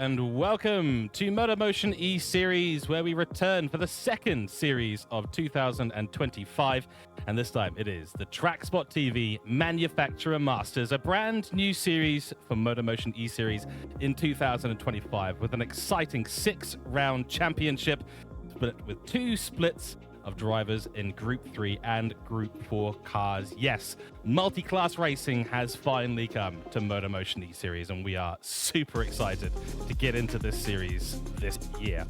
and welcome to MotorMotion E-Series, where we return for the second series of 2025, and this time it is the TrackSpotTV Manufacturer Masters, a brand new series for MotorMotion E-Series in 2025, with an exciting 6-round championship split with 2 splits of drivers in Group 3 and Group 4 cars. Yes, multi-class racing has finally come to MotorMotion E-Series, and we are super excited to get into this series this year.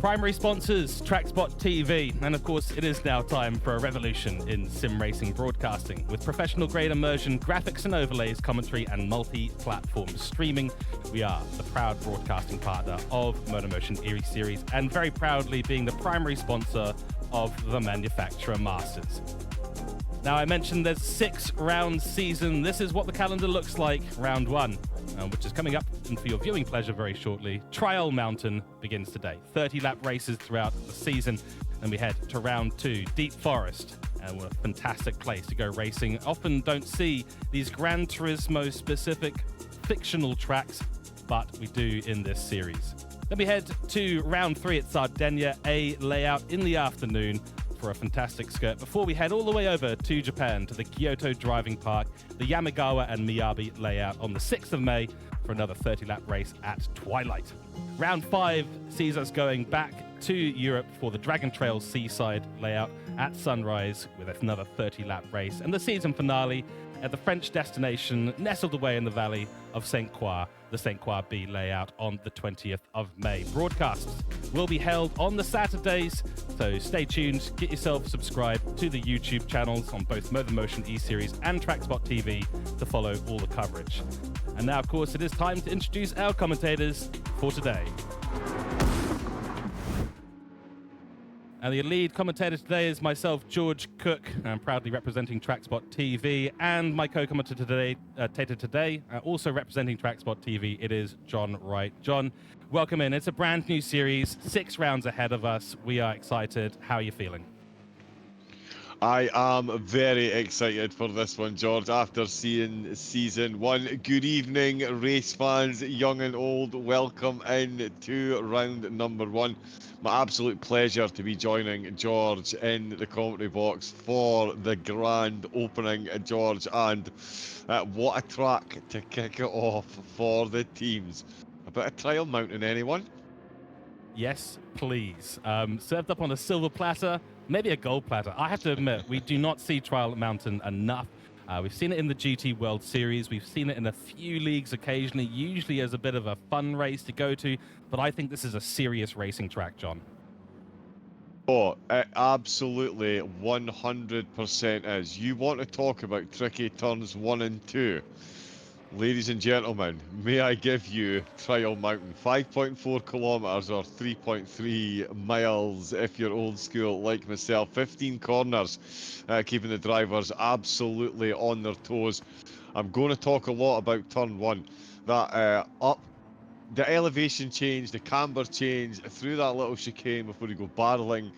Primary sponsors, TrackSpotTV, and of course it is now time for a revolution in sim racing broadcasting with professional grade immersion, graphics and overlays, commentary and multi-platform streaming. We are the proud broadcasting partner of MotorMotion E-Series and very proudly being the primary sponsor of the Manufacturer Masters. Now, I mentioned there's a 6-round season. This is what the calendar looks like. Round 1, which is coming up and for your viewing pleasure very shortly. Trial Mountain begins today. 30-lap races throughout the season. Then we head to round 2, Deep Forest. And what a fantastic place to go racing. Often don't see these Gran Turismo specific fictional tracks, but we do in this series. Then we head to round 3 at Sardinia, a layout in the afternoon for a fantastic skirt before we head all the way over to Japan to the Kyoto Driving Park, the Yamagawa and Miyabi layout on the 6th of May for another 30-lap race at twilight. Round 5 sees us going back to Europe for the Dragon Trail Seaside layout at sunrise with another 30-lap race, and the season finale at the French destination nestled away in the valley of St. Croix, the St. Croix B layout on the 20th of May. Broadcasts will be held on the Saturdays, so stay tuned, get yourself subscribed to the YouTube channels on both MotorMotion E-Series and TrackSpotTV to follow all the coverage. And now, of course, it is time to introduce our commentators for today. And the lead commentator today is myself, George Cook. I'm proudly representing TrackSpotTV, and my co-commentator today, also representing TrackSpotTV, it is John Wright. John, welcome in. It's a brand new series, 6 rounds ahead of us. We are excited. How are you feeling? I am very excited for this one, George, after seeing season 1. Good evening, race fans, young and old. Welcome in to round number 1. My absolute pleasure to be joining George in the commentary box for the grand opening, George. And what a track to kick it off for the teams. A bit of Trial Mountain, anyone? Yes, please. Served up on a silver platter, maybe a gold platter. I have to admit, we do not see Trial Mountain enough. We've seen it in the GT World Series. We've seen it in a few leagues occasionally, usually as a bit of a fun race to go to. But I think this is a serious racing track, John. Oh, it absolutely 100% is. You want to talk about tricky turns 1 and 2. Ladies and gentlemen, may I give you Trial Mountain. 5.4 kilometers or 3.3 miles if you're old school like myself. 15 corners, keeping the drivers absolutely on their toes. I'm going to talk a lot about turn 1. That up, the elevation change, the camber change through that little chicane before you go barreling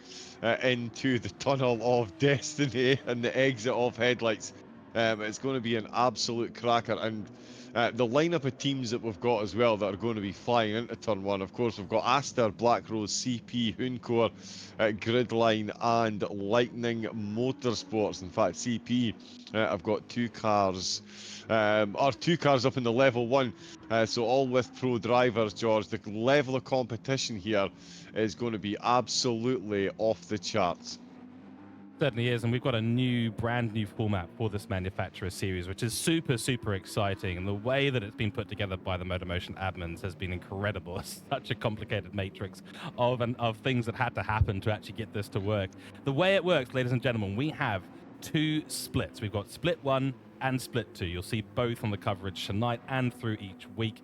into the tunnel of destiny and the exit of headlights. It's going to be an absolute cracker, and the lineup of teams that we've got as well that are going to be flying into turn 1. Of course, we've got Aster, Black Rose, CP, Hooncore, Gridline and Lightning Motorsports. In fact, CP, I've got 2 cars, or 2 cars up in the level 1, so all with pro drivers, George. The level of competition here is going to be absolutely off the charts. Certainly is, and we've got a brand new format for this Manufacturer series, which is super, super exciting. And the way that it's been put together by the MotorMotion admins has been incredible. It's such a complicated matrix of things that had to happen to actually get this to work. The way it works, ladies and gentlemen, we have 2 splits. We've got split 1 and split 2. You'll see both on the coverage tonight and through each week.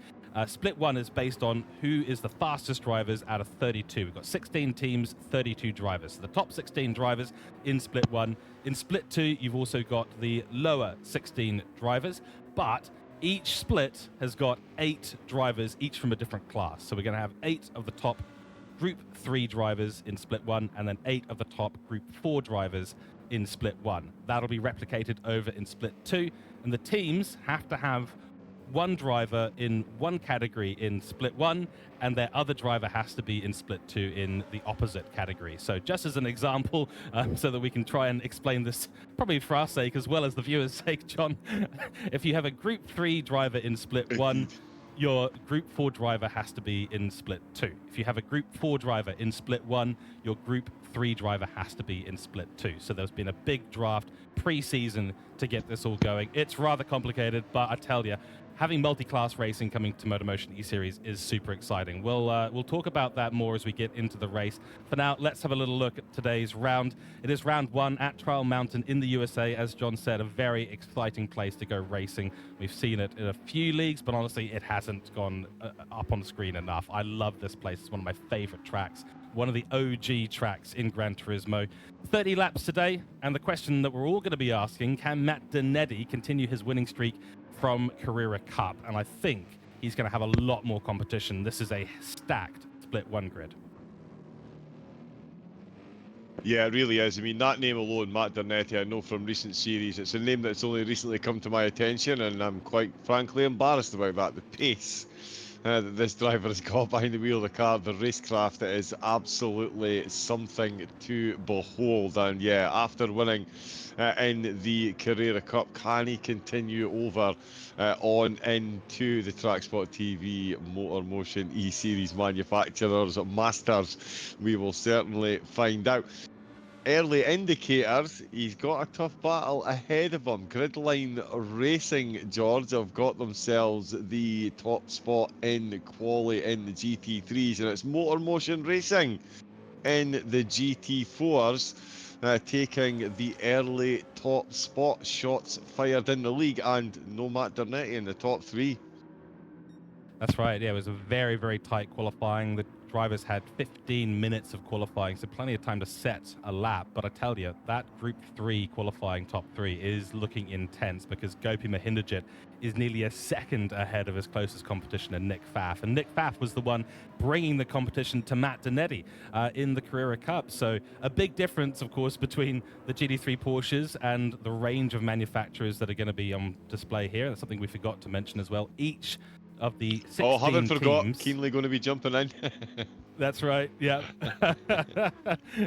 Split 1 is based on who is the fastest drivers out of 32. We've got 16 teams, 32 drivers. So the top 16 drivers in Split 1. In Split 2, you've also got the lower 16 drivers, but each split has got 8 drivers, each from a different class. So we're going to have 8 of the top Group 3 drivers in Split 1, and then 8 of the top Group 4 drivers in Split 1. That'll be replicated over in Split 2, and the teams have to have one driver in one category in split 1, and their other driver has to be in split 2 in the opposite category. So just as an example, so that we can try and explain this probably for our sake as well as the viewers' sake, John, if you have a Group 3 driver in split 1, your Group 4 driver has to be in split 2. If you have a Group 4 driver in split 1, your Group 3 driver has to be in split 2. So there's been a big draft pre-season to get this all going. It's rather complicated, but I tell you, having multi-class racing coming to MotorMotion E-Series is super exciting. We'll talk about that more as we get into the race. For now, let's have a little look at today's round. It is round 1 at Trial Mountain in the USA. As John said, a very exciting place to go racing. We've seen it in a few leagues, but honestly, it hasn't gone up on the screen enough. I love this place. It's one of my favorite tracks. One of the OG tracks in Gran Turismo. 30 laps today, and the question that we're all going to be asking, can Matt Donetti continue his winning streak from Carrera Cup? And I think he's going to have a lot more competition. This is a stacked split 1 grid. Yeah, it really is. I mean, that name alone, Matt Donetti, I know from recent series, it's a name that's only recently come to my attention, and I'm quite frankly embarrassed about that. The pace that this driver has got behind the wheel of the car, the racecraft, is absolutely something to behold. And yeah, after winning in the Carrera Cup, can he continue over on into the TrackSpotTV MotorMotion E-Series manufacturers masters? We will certainly find out. Early indicators, he's got a tough battle ahead of him. Gridline Racing, George, have got themselves the top spot in quali in the GT3s, and it's MotorMotion Racing in the GT4s taking the early top spot. Shots fired in the league, and no Matt Donetti in the top 3. That's right. Yeah, it was a very, very tight qualifying. The drivers had 15 minutes of qualifying, so plenty of time to set a lap. But I tell you, that Group 3 qualifying top 3 is looking intense because Gopi Mahindajit is nearly a second ahead of his closest competition in Nick Pfaff. And Nick Pfaff was the one bringing the competition to Matt Donetti in the Carrera Cup. So a big difference, of course, between the GT3 Porsches and the range of manufacturers that are going to be on display here. That's something we forgot to mention as well. Each of the 16 haven't forgot. teams. Keenly going to be jumping in. That's right. Yeah.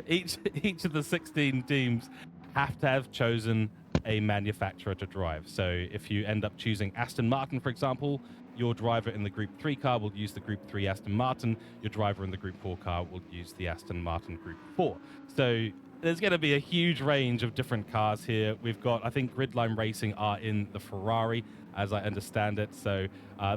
each of the 16 teams have to have chosen a manufacturer to drive. So if you end up choosing Aston Martin, for example, your driver in the Group 3 car will use the Group 3 Aston Martin. Your driver in the Group 4 car will use the Aston Martin Group 4. So there's going to be a huge range of different cars here. We've got, I think, Gridline Racing are in the Ferrari, as I understand it. So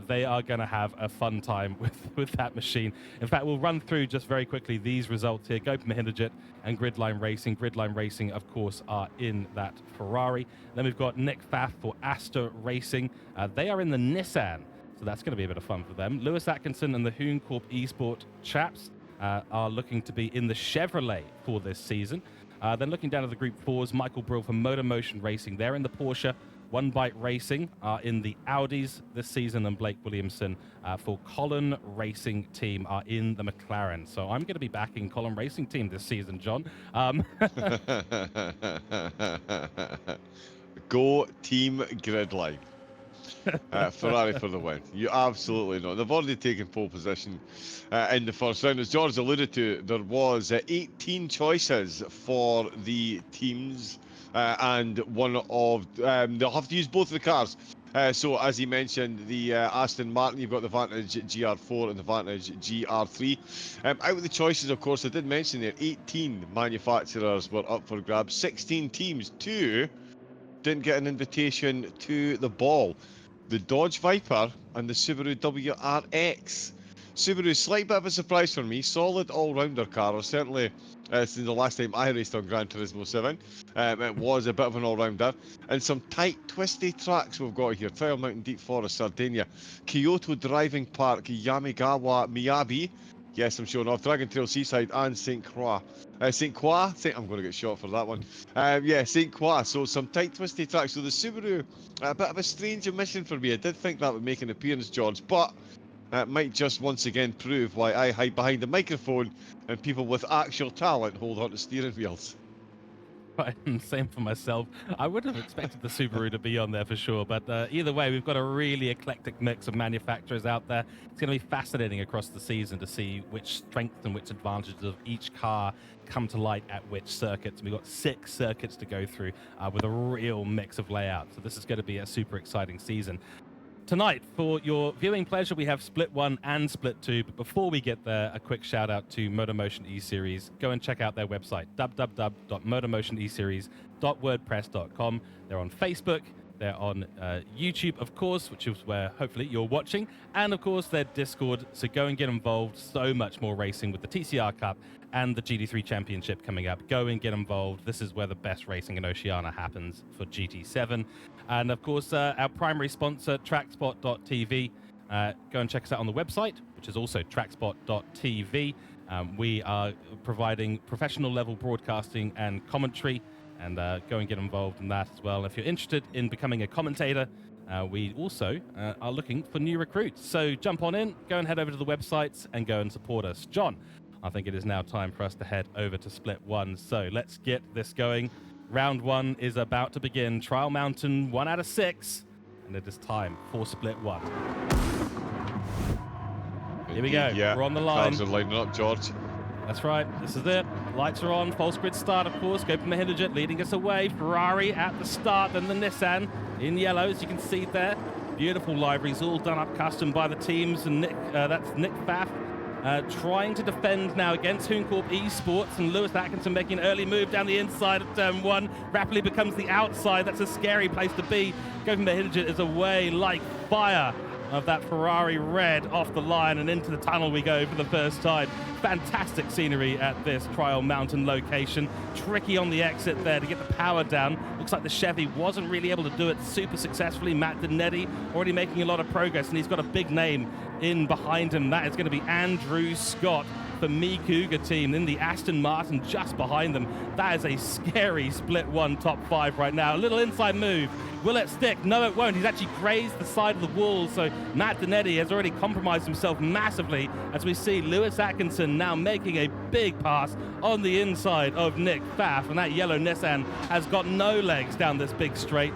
they are going to have a fun time with that machine. In fact, we'll run through just very quickly these results here. Gopi Mahindajit and Gridline Racing. Gridline Racing, of course, are in that Ferrari. Then we've got Nick Pfaff for Astor Racing. They are in the Nissan, so that's going to be a bit of fun for them. Lewis Atkinson and the Hoon Corp Esport chaps are looking to be in the Chevrolet for this season. Then looking down at the Group 4s, Michael Brill for MotorMotion Racing. They're in the Porsche. One Bite Racing are in the Audis this season, and Blake Williamson for Colin Racing Team are in the McLaren. So I'm going to be backing Colin Racing Team this season, John. Go Team Gridline. Ferrari for the win. You absolutely know. They've already taken pole position in the first round. As George alluded to, there was 18 choices for the teams, and one of they'll have to use both of the cars. So as he mentioned, the Aston Martin, you've got the Vantage Gr.4 and the Vantage Gr.3. Out of the choices, of course, I did mention there, 18 manufacturers were up for grabs. 16 teams, 2 didn't get an invitation to the ball. The Dodge Viper and the Subaru WRX. Subaru, slight bit of a surprise for me. Solid all-rounder car, or certainly since the last time I raced on Gran Turismo 7. It was a bit of an all-rounder. And some tight, twisty tracks we've got here. Trial Mountain, Deep Forest, Sardinia. Kyoto Driving Park, Yamigawa, Miyabi. Yes, I'm showing off. Dragon Trail Seaside and St. Croix. St. Croix? I'm going to get shot for that one. Yeah, St. Croix. So some tight, twisty tracks. So the Subaru, a bit of a strange omission for me. I did think that would make an appearance, George, but it might just once again prove why I hide behind the microphone and people with actual talent hold on to steering wheels. right, and same for myself. I would have expected the Subaru to be on there for sure, but either way, we've got a really eclectic mix of manufacturers out there. It's going to be fascinating across the season to see which strengths and which advantages of each car come to light at which circuits. We've got 6 circuits to go through with a real mix of layouts, so this is going to be a super exciting season. Tonight, for your viewing pleasure, we have Split 1 and Split 2. But before we get there, a quick shout out to MotorMotion E-Series. Go and check out their website, www.motormotioneseries.wordpress.com. They're on Facebook. They're on YouTube, of course, which is where hopefully you're watching. And of course, their Discord. So go and get involved. So much more racing with the TCR Cup and the GT3 Championship coming up. Go and get involved. This is where the best racing in Oceania happens for GT7. And of course, our primary sponsor, TrackSpot.TV. Go and check us out on the website, which is also TrackSpot.TV. We are providing professional level broadcasting and commentary, and go and get involved in that as well. If you're interested in becoming a commentator, we also are looking for new recruits. So jump on in, go and head over to the websites and go and support us. John, I think it is now time for us to head over to Split 1. So let's get this going. Round 1 is about to begin. Trial Mountain, 1 out of 6. And it is time for Split 1. Here we go. Yeah, we're on the line. Cars are lining up, George. That's right. This is it. Lights are on. False grid start, of course. Copenhagen leading us away. Ferrari at the start, then the Nissan in yellow, as you can see there. Beautiful liveries, all done up custom by the teams. And that's Nick Pfaff trying to defend now against Hooncorp Esports, and Lewis Atkinson making an early move down the inside of turn 1. Rapidly becomes the outside. That's a scary place to be. Copenhagen is away like fire of that Ferrari red off the line, and into the tunnel we go for the first time. Fantastic scenery at this Trial Mountain location. Tricky on the exit there to get the power down. Looks like the Chevy wasn't really able to do it super successfully. Matt Dinetti already making a lot of progress, and he's got a big name in behind him. That is going to be Andrew Scott for Me Cougar team. Then the Aston Martin just behind them. That is a scary Split 1 top 5 right now. A little inside move. Will it stick? No, it won't. He's actually grazed the side of the wall, so Matt Dinetti has already compromised himself massively, as we see Lewis Atkinson now making a big pass on the inside of Nick Pfaff, and that yellow Nissan has got no legs down this big straight.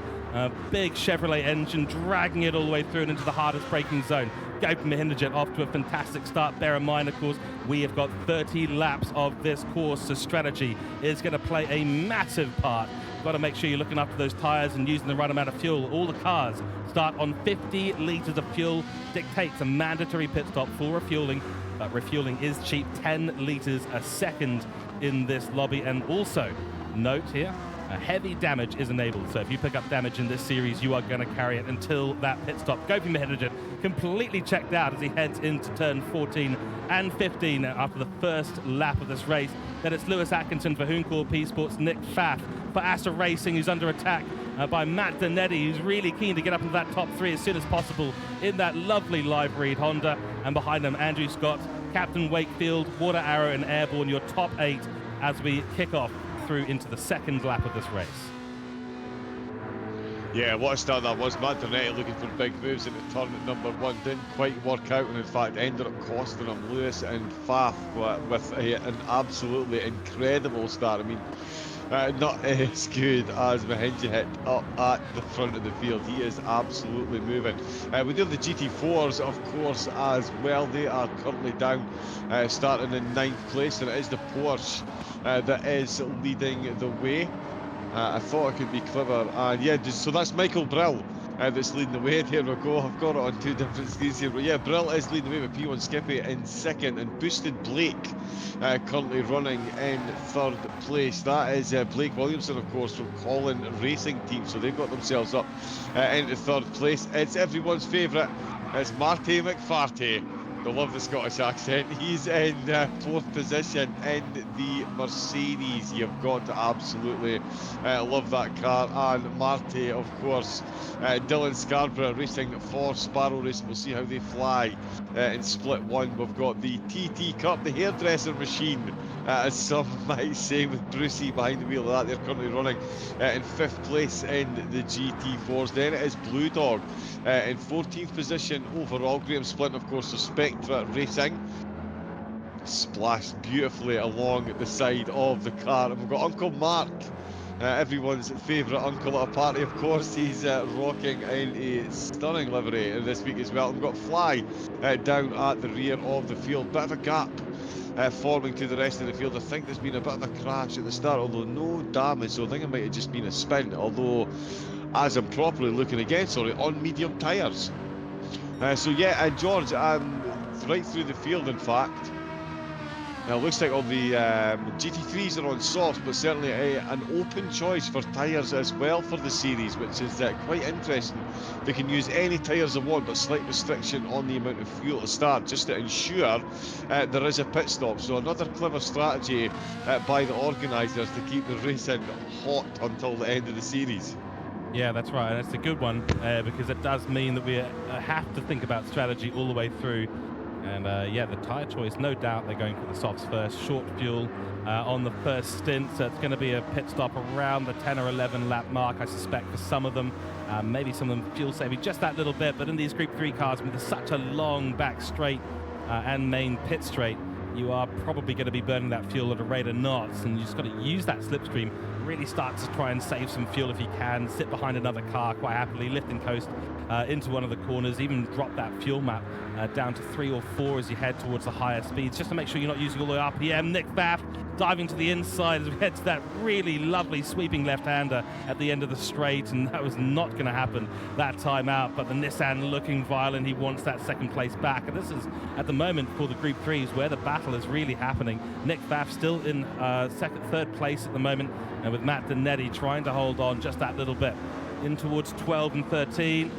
Big Chevrolet engine dragging it all the way through and into the hardest braking zone. Copenhagen off to a fantastic start. Bear in mind, of course, we have got 30 laps of this course, so strategy is going to play a massive part. Got to make sure you're looking after those tires and using the right amount of fuel. All the cars start on 50 litres of fuel, dictates a mandatory pit stop for refueling, but refueling is cheap, 10 litres a second in this lobby. And also, note here, heavy damage is enabled, so if you pick up damage in this series, you are going to carry it until that pit stop. Copenhagen completely checked out as he heads into turn 14 and 15 after the first lap of this race. Then it's Lewis Atkinson for Hooncorp Esports, Nick Pfaff for Asta Racing, who's under attack by Matt Dinetti, who's really keen to get up into that top 3 as soon as possible in that lovely live-read Honda. And behind them, Andrew Scott, Captain Wakefield, Water Arrow and Airborne, your top 8 as we kick off through into the second lap of this race. Yeah, what a start that was. Matt Dinetti looking for big moves into turn at number 1. Didn't quite work out, and in fact ended up costing him. Lewis and Pfaff with an absolutely incredible start. I mean, not as good as Mahinji hit up at the front of the field. He is absolutely moving. We do have the GT4s, of course, as well. They are currently down, starting in 9th place, and it is the Porsche that is leading the way. I thought I could be clever, and yeah, so that's Michael Brill that's leading the way. There we go, I've got it on 2 different screens here, but yeah, Brill is leading the way with P1 Skippy in 2nd, and Boosted Blake currently running in 3rd place. That is Blake Williamson, of course, from Colin Racing Team, so they've got themselves up into 3rd place. It's everyone's favourite, it's Marty McFarty. I love the Scottish accent. He's in 4th position in the Mercedes. You've got to absolutely love that car. And Marty, of course, Dylan Scarborough racing for Sparrow Racing. We'll see how they fly in Split 1. We've got the TT Cup, the hairdresser machine, as some might say, with Brucey behind the wheel of that. They're currently running in 5th place in the GT4s. Then it is Blue Dog in 14th position overall. Graham Splint, of course, of Spectra Racing. Splashed beautifully along the side of the car. And we've got Uncle Mark Everyone's favourite uncle at a party, of course. He's rocking in a stunning livery this week as well. We've got Fly down at the rear of the field. Bit of a gap forming to the rest of the field. I think there's been a bit of a crash at the start, although no damage, so I think it might have just been a spin. Although, as I'm properly looking again, sorry, on medium tyres. So yeah, and George, right through the field, in fact. Now, it looks like all the GT3s are on softs, but certainly an open choice for tyres as well for the series, which is quite interesting. They can use any tyres they want, but slight restriction on the amount of fuel to start, just to ensure there is a pit stop. So another clever strategy by the organisers to keep the racing hot until the end of the series. Yeah, that's right. And it's a good one because it does mean that we have to think about strategy all the way through. And yeah, the tyre choice, no doubt they're going for the softs first. Short fuel on the first stint, so it's going to be a pit stop around the 10 or 11 lap mark, I suspect, for some of them. Maybe some of them fuel saving just that little bit, but in these Group 3 cars with such a long back straight and main pit straight, you are probably going to be burning that fuel at a rate of knots, and you just got to use that slipstream, really start to try and save some fuel if you can, sit behind another car quite happily, lift and coast into one of the corners, even drop that fuel map down to 3 or 4 as you head towards the higher speeds, just to make sure you're not using all the RPM. Nick Pfaff diving to the inside as we head to that really lovely sweeping left-hander at the end of the straight, and that was not going to happen that time out, but the Nissan looking violent. He wants that second place back, and this is at the moment for the Group 3s where the battle is really happening. Nick Pfaff still in third place at the moment, and with Matt Donetti trying to hold on just that little bit in towards 12 and 13.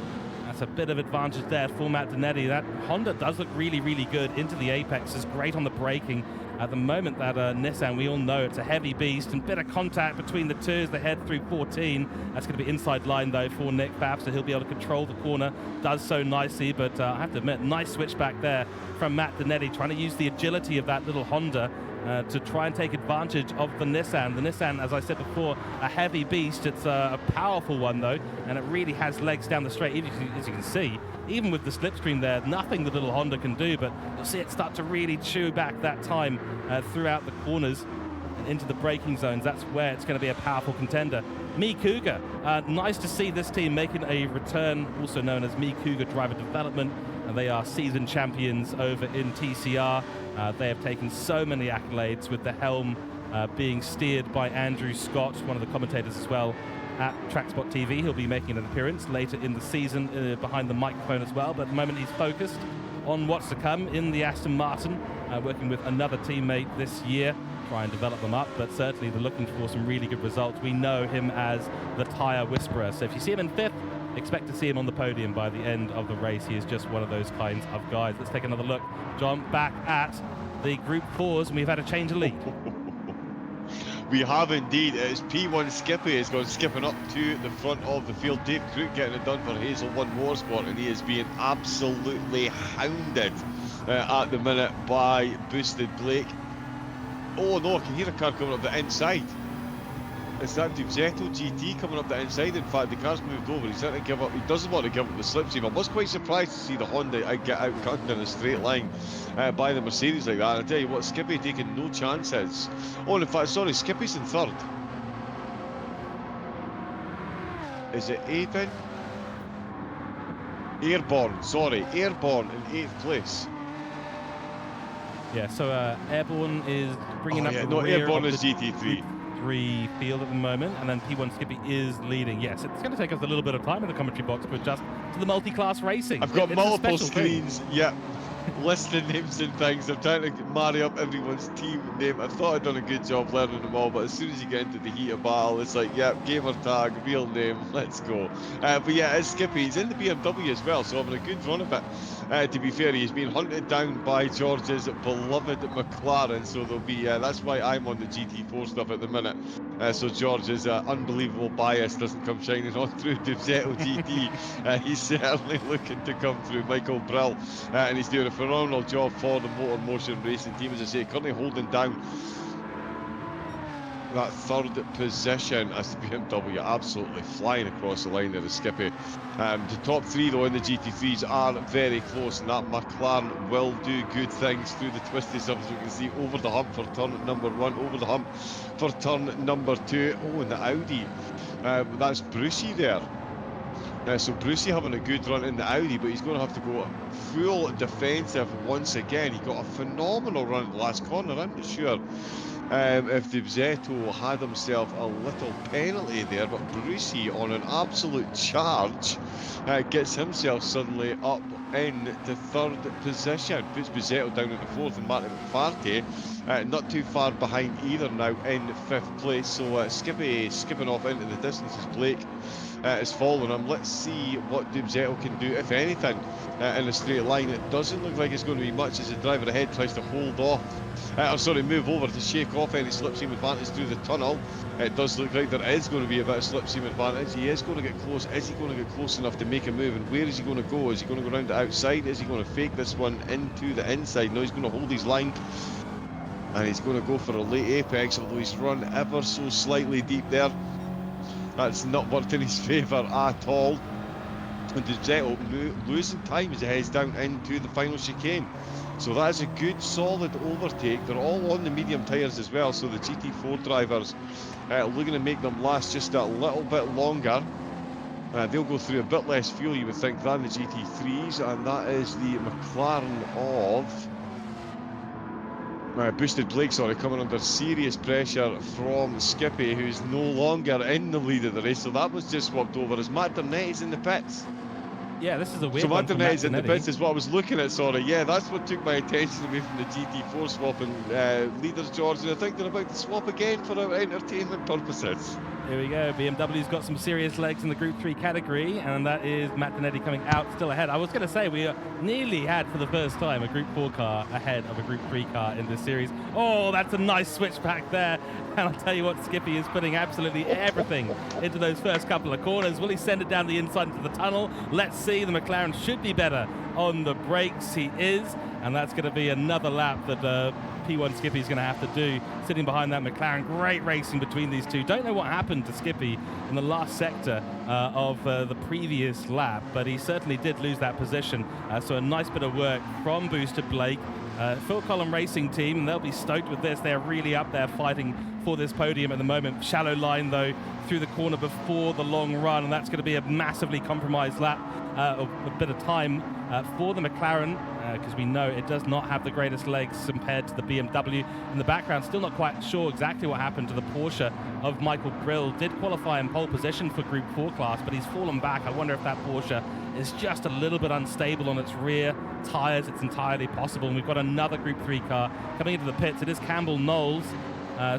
That's a bit of advantage there for Matt Donetti. That Honda does look really, really good into the apex. Is great on the braking. At the moment, that Nissan, we all know it's a heavy beast, and bit of contact between the two as they head through 14. That's going to be inside line, though, for Nick Pfaff, so he'll be able to control the corner. Does so nicely, but I have to admit, nice switchback there from Matt Donetti, trying to use the agility of that little Honda to try and take advantage of the Nissan. The Nissan, as I said before, a heavy beast. It's a powerful one, though, and it really has legs down the straight. As you can see, even with the slipstream there, nothing the little Honda can do, but you'll see it start to really chew back that time throughout the corners and into the braking zones. That's where it's going to be a powerful contender. Me Cougar, nice to see this team making a return, also known as Me Cougar Driver Development. They are season champions over in TCR. They have taken so many accolades, with the helm being steered by Andrew Scott, one of the commentators as well at TrackSpotTV. He'll be making an appearance later in the season behind the microphone as well, but at the moment he's focused on what's to come in the Aston Martin, working with another teammate this year, try and develop them up, but certainly they're looking for some really good results. We know him as the tyre whisperer, so if you see him in 5th, expect to see him on the podium by the end of the race. He is just one of those kinds of guys. Let's take another look, John, back at the Group 4s, and we've had a change of lead. We have indeed. It's P1 Skippy is going skipping up to the front of the field. Dave Crook getting it done for Hazel One Motorsport, and he is being absolutely hounded at the minute by Boosted Blake. Oh no, I can hear a car coming up the inside. It's that Dubzetto GT coming up the inside. In fact, the car's moved over. He's trying to give up. He doesn't want to give up the slipstream. I was quite surprised to see the Honda get outgunned in a straight line by the Mercedes like that. And I tell you what, Skippy taking no chances. Oh, in fact, sorry, Skippy's in 3rd. Is it Aiden? Airborne, sorry, Airborne in 8th place. Yeah, so Airborne is bringing up the no, rear Airborne of is the GT3. 3 field at the moment, and then P1 Skippy is leading. Yes, it's going to take us a little bit of time in the commentary box to adjust to the multi-class racing. I've got multiple screens, thing. yeah, listing names and things. I'm trying to marry up everyone's team name. I thought I'd done a good job learning them all, but as soon as you get into the heat of battle, it's like, yeah, gamer tag, real name, let's go. But yeah, it's Skippy. He's in the BMW as well, so having a good run of it. To be fair, he's been hunted down by George's beloved McLaren, so there'll be, that's why I'm on the GT4 stuff at the minute. So George's unbelievable bias doesn't come shining on through Dubzetto GT. He's certainly looking to come through. Michael Brill, and he's doing a phenomenal job for the MotorMotion racing team, as I say, currently holding down that third position as the BMW absolutely flying across the line there is Skippy. The top three though in the GT3s are very close, and that McLaren will do good things through the twisty surface. We can see over the hump for turn number 1, over the hump for turn number 2. Oh, and the Audi, that's Brucey there. So Brucey having a good run in the Audi, but he's going to have to go full defensive once again. He got a phenomenal run at the last corner. I'm not sure if Dubzetto had himself a little penalty there, but Brucey on an absolute charge gets himself suddenly up in the third position, puts Buzzetto down into fourth, and Martin McFarty not too far behind either now in fifth place. So Skippy skipping off into the distance as Blake is following him. Let's see what Dubzetto can do, if anything, in a straight line. It doesn't look like it's going to be much as the driver ahead tries to hold off, move over to shake off any slipstream advantage through the tunnel. It does look like there is going to be a bit of slipstream advantage. He is going to get close. Is he going to get close enough to make a move? And where is he going to go? Is he going to go around the outside? Is he going to fake this one into the inside? No, he's going to hold his line. And he's going to go for a late apex, although he's run ever so slightly deep there. That's not worked in his favour at all. And Dubzetto losing time as he heads down into the final chicane. So that is a good solid overtake. They're all on the medium tyres as well, so the GT4 drivers looking to make them last just a little bit longer. They'll go through a bit less fuel, you would think, than the GT3s, and that is the McLaren of Boosted Blake, coming under serious pressure from Skippy, who's no longer in the lead of the race. So that was just swapped over as Matt Dernetti's in the pits. Yeah, this is a weird so one. Matt Dernetti's in the pits is what I was looking at, Yeah, that's what took my attention away from the GT4 swapping leaders, George. And I think they're about to swap again for our entertainment purposes. Here we go. BMW's got some serious legs in the Group 3 category, and that is Matt Donetti coming out still ahead. I was going to say we nearly had for the first time a Group 4 car ahead of a Group 3 car in this series. Oh, that's a nice switch back there. And I'll tell you what, Skippy is putting absolutely everything into those first couple of corners. Will he send it down the inside into the tunnel? Let's see. The McLaren should be better on the brakes. He is, and that's going to be another lap that P1 Skippy is going to have to do, sitting behind that McLaren. Great racing between these two. Don't know what happened to Skippy in the last sector of the previous lap, but he certainly did lose that position. So a nice bit of work from Boosted Blake. Phil Collum Racing Team, and they'll be stoked with this. They're really up there fighting for this podium at the moment. Shallow line, though, through the corner before the long run, and that's going to be a massively compromised lap. A bit of time for the McLaren, because we know it does not have the greatest legs compared to the BMW. In the background, still not quite sure exactly what happened to the Porsche of Michael Grill. Did qualify in pole position for Group 4 class, but he's fallen back. I wonder if that Porsche is just a little bit unstable on its rear tyres. It's entirely possible. And we've got another Group 3 car coming into the pits. It is Campbell Knowles.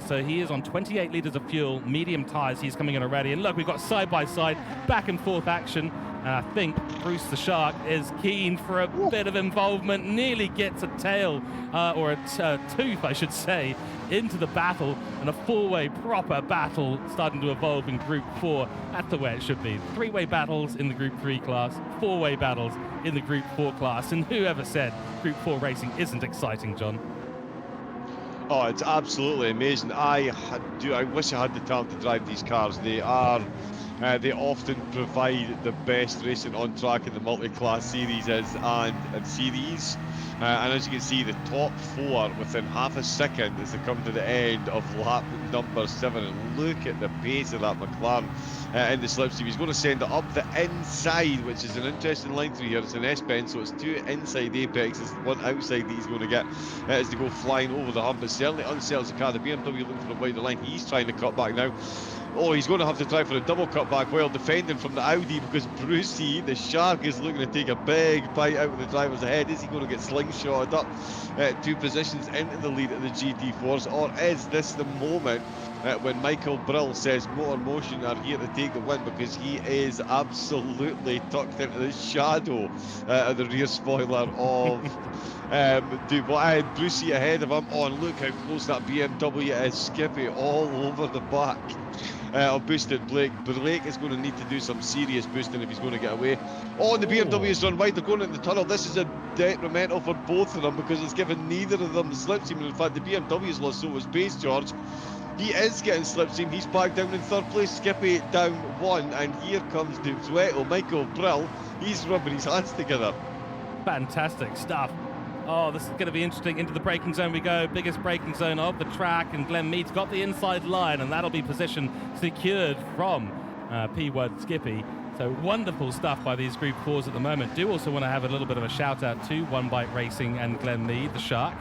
So he is on 28 litres of fuel, medium tyres. He's coming in already. And look, we've got side-by-side, back-and-forth action. And I think Bruce the Shark is keen for a bit of involvement. Nearly gets a tail, or a tooth, I should say, into the battle. And a four-way proper battle starting to evolve in Group 4. That's the way it should be. Three-way battles in the Group 3 class, four-way battles in the Group 4 class. And whoever said Group 4 racing isn't exciting, John? Oh, it's absolutely amazing. I wish I had the talent to drive these cars. They often provide the best racing on track in the multi-class series and series. And as you can see, the top four within half a second as they come to the end of lap number 7. And look at the pace of that McLaren in the slipstream. He's going to send it up the inside, which is an interesting line through here. It's an S-bend, so it's two inside apexes, one outside that he's going to get as they go flying over the hump. It certainly unsettles the car. The BMW looking for a wider line. He's trying to cut back now. Oh, he's going to have to try for a double cutback while defending from the Audi, because Brucey, the Shark, is looking to take a big bite out of the driver's ahead. Is he going to get slingshotted up 2 positions into the lead of the GT4s, or is this the moment when Michael Brill says MotorMotion are here to take the win, because he is absolutely tucked into the shadow of the rear spoiler of Brucey ahead of him. Oh, and look how close that BMW is. Skippy all over the back of Boosted Blake. Blake is going to need to do some serious boosting if he's going to get away. Oh, and the BMW has run wide. They're going into the tunnel. This is a detrimental for both of them, because it's given neither of them the slipstream. In fact, the BMW has lost so much pace, George. He is getting slipstream. He's back down in third place. Skippy down one, and here comes the Duetto, Michael Brill. He's rubbing his hands together. Fantastic stuff. Oh, this is going to be interesting. Into the braking zone we go. Biggest braking zone of the track, and Glenn Mead's got the inside line, and that'll be position secured from P1 Skippy. So wonderful stuff by these Group 4s at the moment. Do also want to have a little bit of a shout out to One Bite Racing and Glenn Mead, the Shark.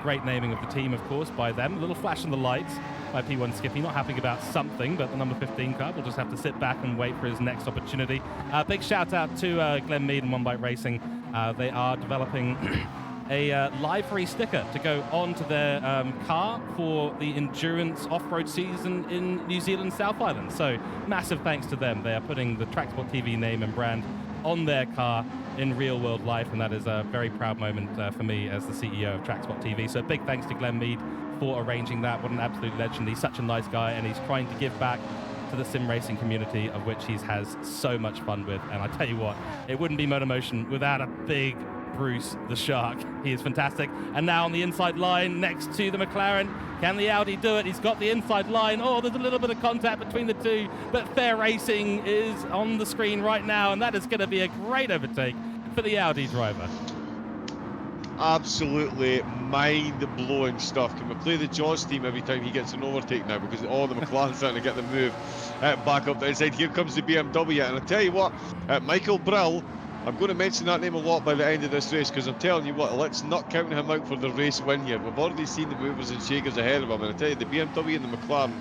Great naming of the team, of course, by them. A little flash in the lights by P1 Skippy. Not happy about something, but the number 15 car will just have to sit back and wait for his next opportunity. Big shout out to Glenn Mead and One Bite Racing. They are developing a livery sticker to go onto their car for the endurance off-road season in New Zealand South Island. So massive thanks to them. They are putting the TrackSpotTV name and brand on their car in real world life, and that is a very proud moment for me as the CEO of TrackSpotTV. So big thanks to Glenn Mead for arranging that. What an absolute legend. He's such a nice guy, and he's trying to give back to the sim racing community, of which he has so much fun with. And I tell you what, it wouldn't be MotorMotion without a big Bruce the Shark. He is fantastic. And now on the inside line next to the McLaren. Can the Audi do it? He's got the inside line. Oh, there's a little bit of contact between the two, but fair racing is on the screen right now, and that is going to be a great overtake for the Audi driver. Absolutely mind-blowing stuff. Can we play the Jaws theme every time he gets an overtake now? Because all the McLaren's trying to get the move back up the inside. Here comes the BMW, and I tell you what, Michael Brill, I'm going to mention that name a lot by the end of this race, because I'm telling you what, let's not count him out for the race win here. We've already seen the movers and shakers ahead of him, and I tell you, the BMW and the McLaren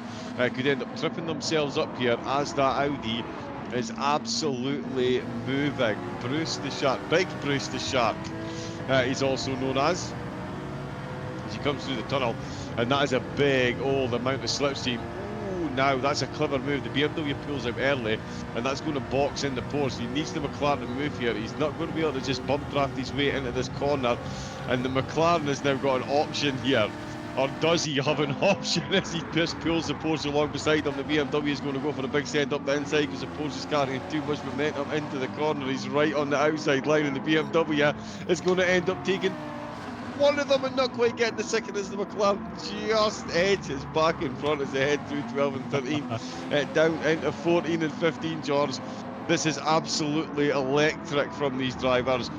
could end up tripping themselves up here as that Audi is absolutely moving. Bruce the Shark, Big Bruce the Shark, he's also known as he comes through the tunnel, and that is a big old amount of slipstream. Now that's a clever move. The BMW pulls out early, and that's going to box in the post. He needs the McLaren to move here. He's not going to be able to just bump draft his way into this corner, and the McLaren has now got an option here. Or does he have an option as he just pulls the Porsche along beside him? The BMW is going to go for a big send up the inside because the Porsche is carrying too much momentum into the corner. He's right on the outside line, and the BMW is going to end up taking one of them and not quite getting the second as the McLaren just edges back in front as they head through 12 and 13 down into 14 and 15, George. This is absolutely electric from these drivers.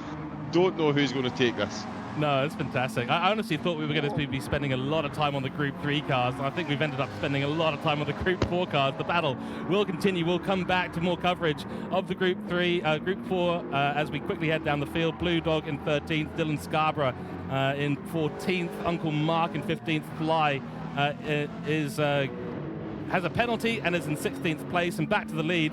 Don't know who's going to take this. No, it's fantastic. I honestly thought we were going to be spending a lot of time on the Group 3 cars, and I think we've ended up spending a lot of time on the Group 4 cars. The battle will continue. We'll come back to more coverage of the Group 4 as we quickly head down the field. Blue Dog in 13th, Dylan Scarborough in 14th, Uncle Mark in 15th. Fly has a penalty and is in 16th place, and back to the lead.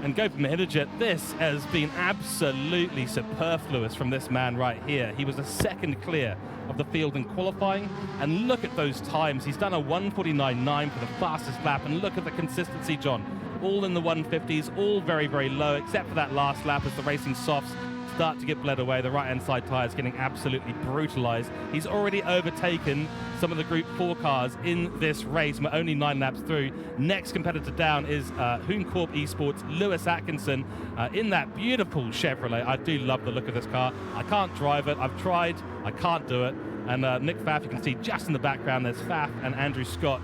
And go from Hiddejet. This has been absolutely superfluous from this man right here. He was a second clear of the field in qualifying, and look at those times. He's done a 1:49.9 for the fastest lap, and look at the consistency, John. All in the 150s, all very, very low, except for that last lap as the racing softs start to get bled away. The right-hand side tyre is getting absolutely brutalized. He's already overtaken some of the Group 4 cars in this race. We're only 9 laps through. Next competitor down is Hooncorp Esports, Lewis Atkinson, in that beautiful Chevrolet. I do love the look of this car. I can't drive it. I've tried. I can't do it. And Nick Pfaff, you can see just in the background, there's Pfaff and Andrew Scott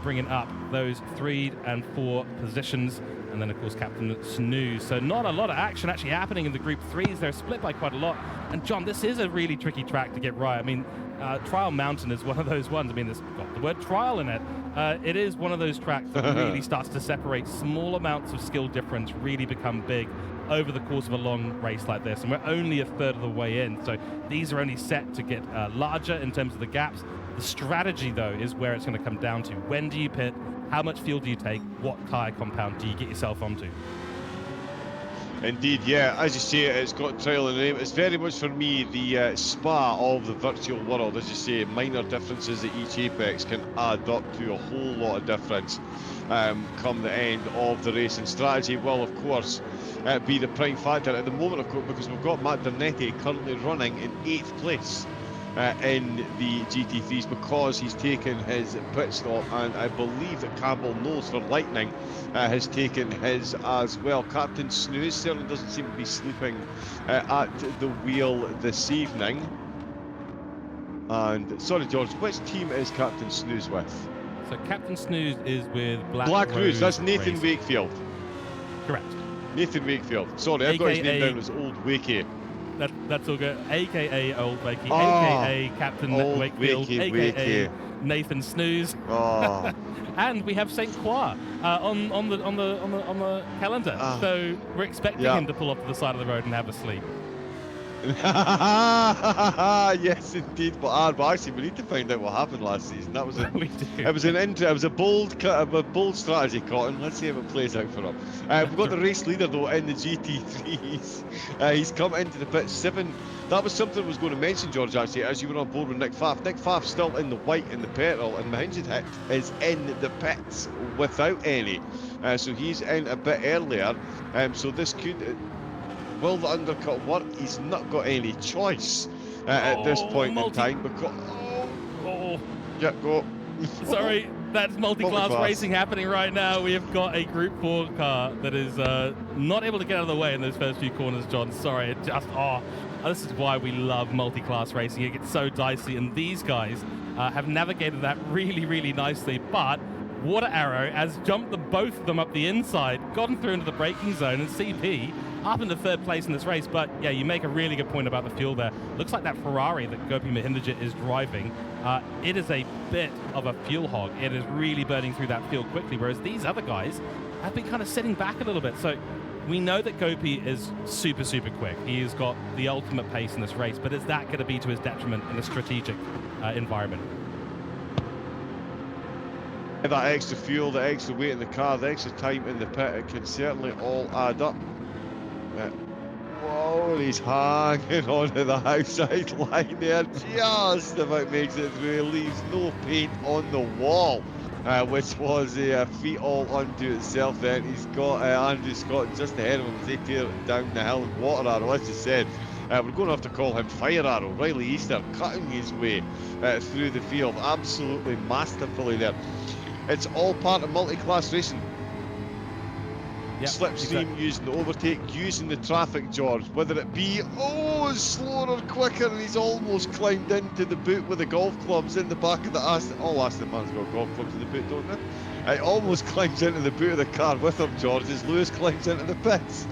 bringing up those 3 and 4 positions. And then, of course, Captain Snooze. So not a lot of action actually happening in the Group 3s. They're split by quite a lot. And, John, this is a really tricky track to get right. I mean, Trial Mountain is one of those ones. I mean, it's got the word trial in it. It is one of those tracks that really starts to separate. Small amounts of skill difference really become big over the course of a long race like this. And we're only a third of the way in. So these are only set to get larger in terms of the gaps. The strategy, though, is where it's going to come down to. When do you pit? How much fuel do you take? What tyre compound do you get yourself onto? Indeed, yeah. As you say, it's got trial in the name. It's very much for me the spa of the virtual world. As you say, minor differences at each apex can add up to a whole lot of difference come the end of the race. And strategy will, of course, be the prime factor at the moment, of course, because we've got Matt Dernetti currently running in 8th place in the GT3s because he's taken his pit stop, and I believe that Campbell Knowles for Lightning has taken his as well. Captain Snooze certainly doesn't seem to be sleeping at the wheel this evening. And sorry, George, which team is Captain Snooze with? So Captain Snooze is with Black Rose, that's Nathan Racing. Wakefield. Correct. Nathan Wakefield. Sorry, I've got his name down as Old Wakey. That's all good. AKA Old Wakey, Oh, AKA Captain Old Wakefield, Wakey, AKA Wakey. Nathan Snooze. Oh. And we have Saint Croix on the calendar. So we're expecting him to pull off to the side of the road and have a sleep. Yes, indeed. But actually, we need to find out what happened last season. That was We do. It was a bold strategy, Cotton. Let's see if it plays out for him. We've got the race leader though in the GT3s. He's come into the pit 7. That was something I was going to mention, George. Actually, as you were on board with Nick Pfaff. Nick Pfaff's still in the white in the petrol, and Mahindra Hit is in the pits without any. So he's in a bit earlier. So this could. Will the undercut work? He's not got any choice at this point in time because. Yeah, go. Sorry, that's multi-class racing happening right now. We have got a Group 4 car that is not able to get out of the way in those first few corners, John. Sorry, it just, this is why we love multi-class racing. It gets so dicey, and these guys have navigated that really, really nicely. But Water Arrow has jumped both of them up the inside, gotten through into the braking zone, and CP up into 3rd place in this race. But yeah, you make a really good point about the fuel there. Looks like that Ferrari that Gopi Mahindra is driving, it is a bit of a fuel hog. It is really burning through that fuel quickly, whereas these other guys have been kind of sitting back a little bit. So we know that Gopi is super, super quick. He has got the ultimate pace in this race, but is that going to be to his detriment in a strategic environment? That extra fuel, the extra weight in the car, the extra time in the pit, it can certainly all add up. Whoa, he's hanging onto the outside line there, just about makes it through. He leaves no paint on the wall, which was a feat all unto itself. Then he's got Andrew Scott just ahead of him as they tear down the hill. Water Arrow, as you said, we're going to have to call him Fire Arrow. Riley Easter cutting his way through the field, absolutely masterfully there. It's all part of multi-class racing. Yep, slipstream, using the overtake, using the traffic, George. Whether it be, slower or quicker, and he's almost climbed into the boot with the golf clubs in the back of the Aston. All Aston Martin's got golf clubs in the boot, don't they? It almost climbs into the boot of the car with him, George, as Lewis climbs into the pits.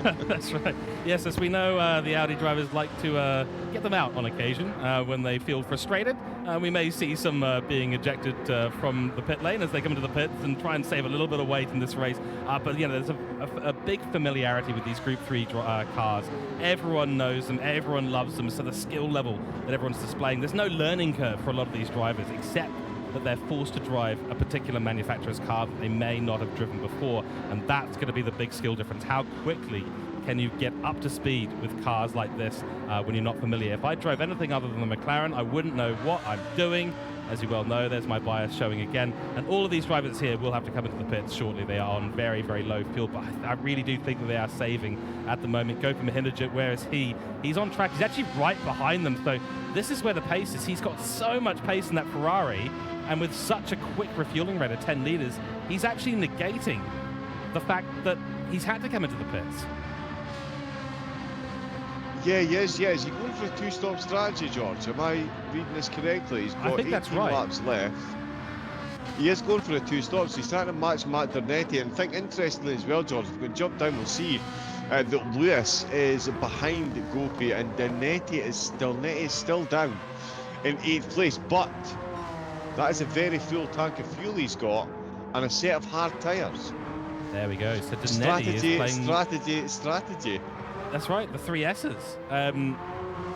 That's right. Yes, as we know, the Audi drivers like to get them out on occasion when they feel frustrated. We may see some being ejected from the pit lane as they come into the pits and try and save a little bit of weight in this race. But you know, there's a big familiarity with these Group 3 cars. Everyone knows them, everyone loves them, so the skill level that everyone's displaying, there's no learning curve for a lot of these drivers, except that they're forced to drive a particular manufacturer's car that they may not have driven before, and that's going to be the big skill difference. How quickly can you get up to speed with cars like this when you're not familiar? If I drove anything other than the McLaren, I wouldn't know what I'm doing. As you well know, there's my bias showing again. And all of these drivers here will have to come into the pits shortly. They are on very, very low fuel, but I really do think that they are saving at the moment. Gopi Mahindra, where is he? He's on track. He's actually right behind them. So this is where the pace is. He's got so much pace in that Ferrari, and with such a quick refueling rate of 10 litres, he's actually negating the fact that he's had to come into the pits. Yeah, yes. He's going for a 2-stop strategy, George. Am I reading this correctly? He's got 18 laps left. He is going for a 2-stop, so he's trying to match Matt Dernetti. And I think interestingly as well, George, if we can jump down, we'll see that Lewis is behind Gopi, and Dernetti is still down in 8th place. But that is a very full tank of fuel he's got, and a set of hard tyres. There we go. So Dernetti is playing... Strategy. That's right, the 3 S's. And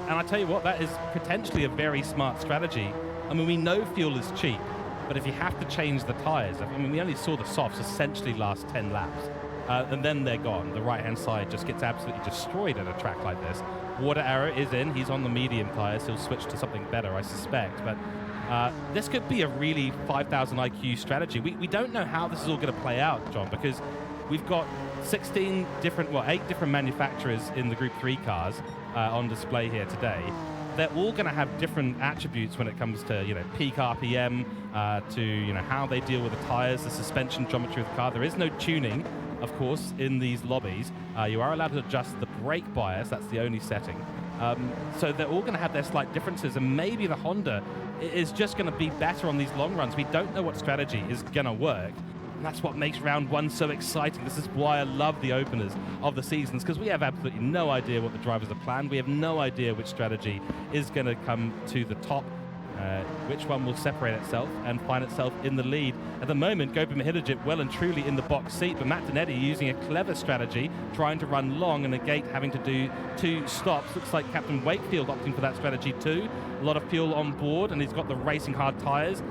I tell you what, that is potentially a very smart strategy. I mean, we know fuel is cheap, but if you have to change the tyres, I mean, we only saw the softs essentially last 10 laps, and then they're gone. The right-hand side just gets absolutely destroyed at a track like this. Water Arrow is in. He's on the medium tyres. He'll switch to something better, I suspect. But this could be a really 5,000 IQ strategy. We don't know how this is all going to play out, John, because we've got 8 different manufacturers in the Group 3 cars on display here today. They're all going to have different attributes when it comes to, peak RPM, to, how they deal with the tires, the suspension geometry of the car. There is no tuning, of course, in these lobbies. You are allowed to adjust the brake bias. That's the only setting. So they're all going to have their slight differences, and maybe the Honda is just going to be better on these long runs. We don't know what strategy is going to work. And that's what makes round one so exciting. This is why I love the openers of the seasons, because we have absolutely no idea what the drivers have planned. We have no idea which strategy is going to come to the top, which one will separate itself and find itself in the lead. At the moment, Gr.3 well and truly in the box seat, but Matt Donetti using a clever strategy, trying to run long and negate having to do 2 stops. Looks like Captain Wakefield opting for that strategy too. A lot of fuel on board, and he's got the racing hard tyres.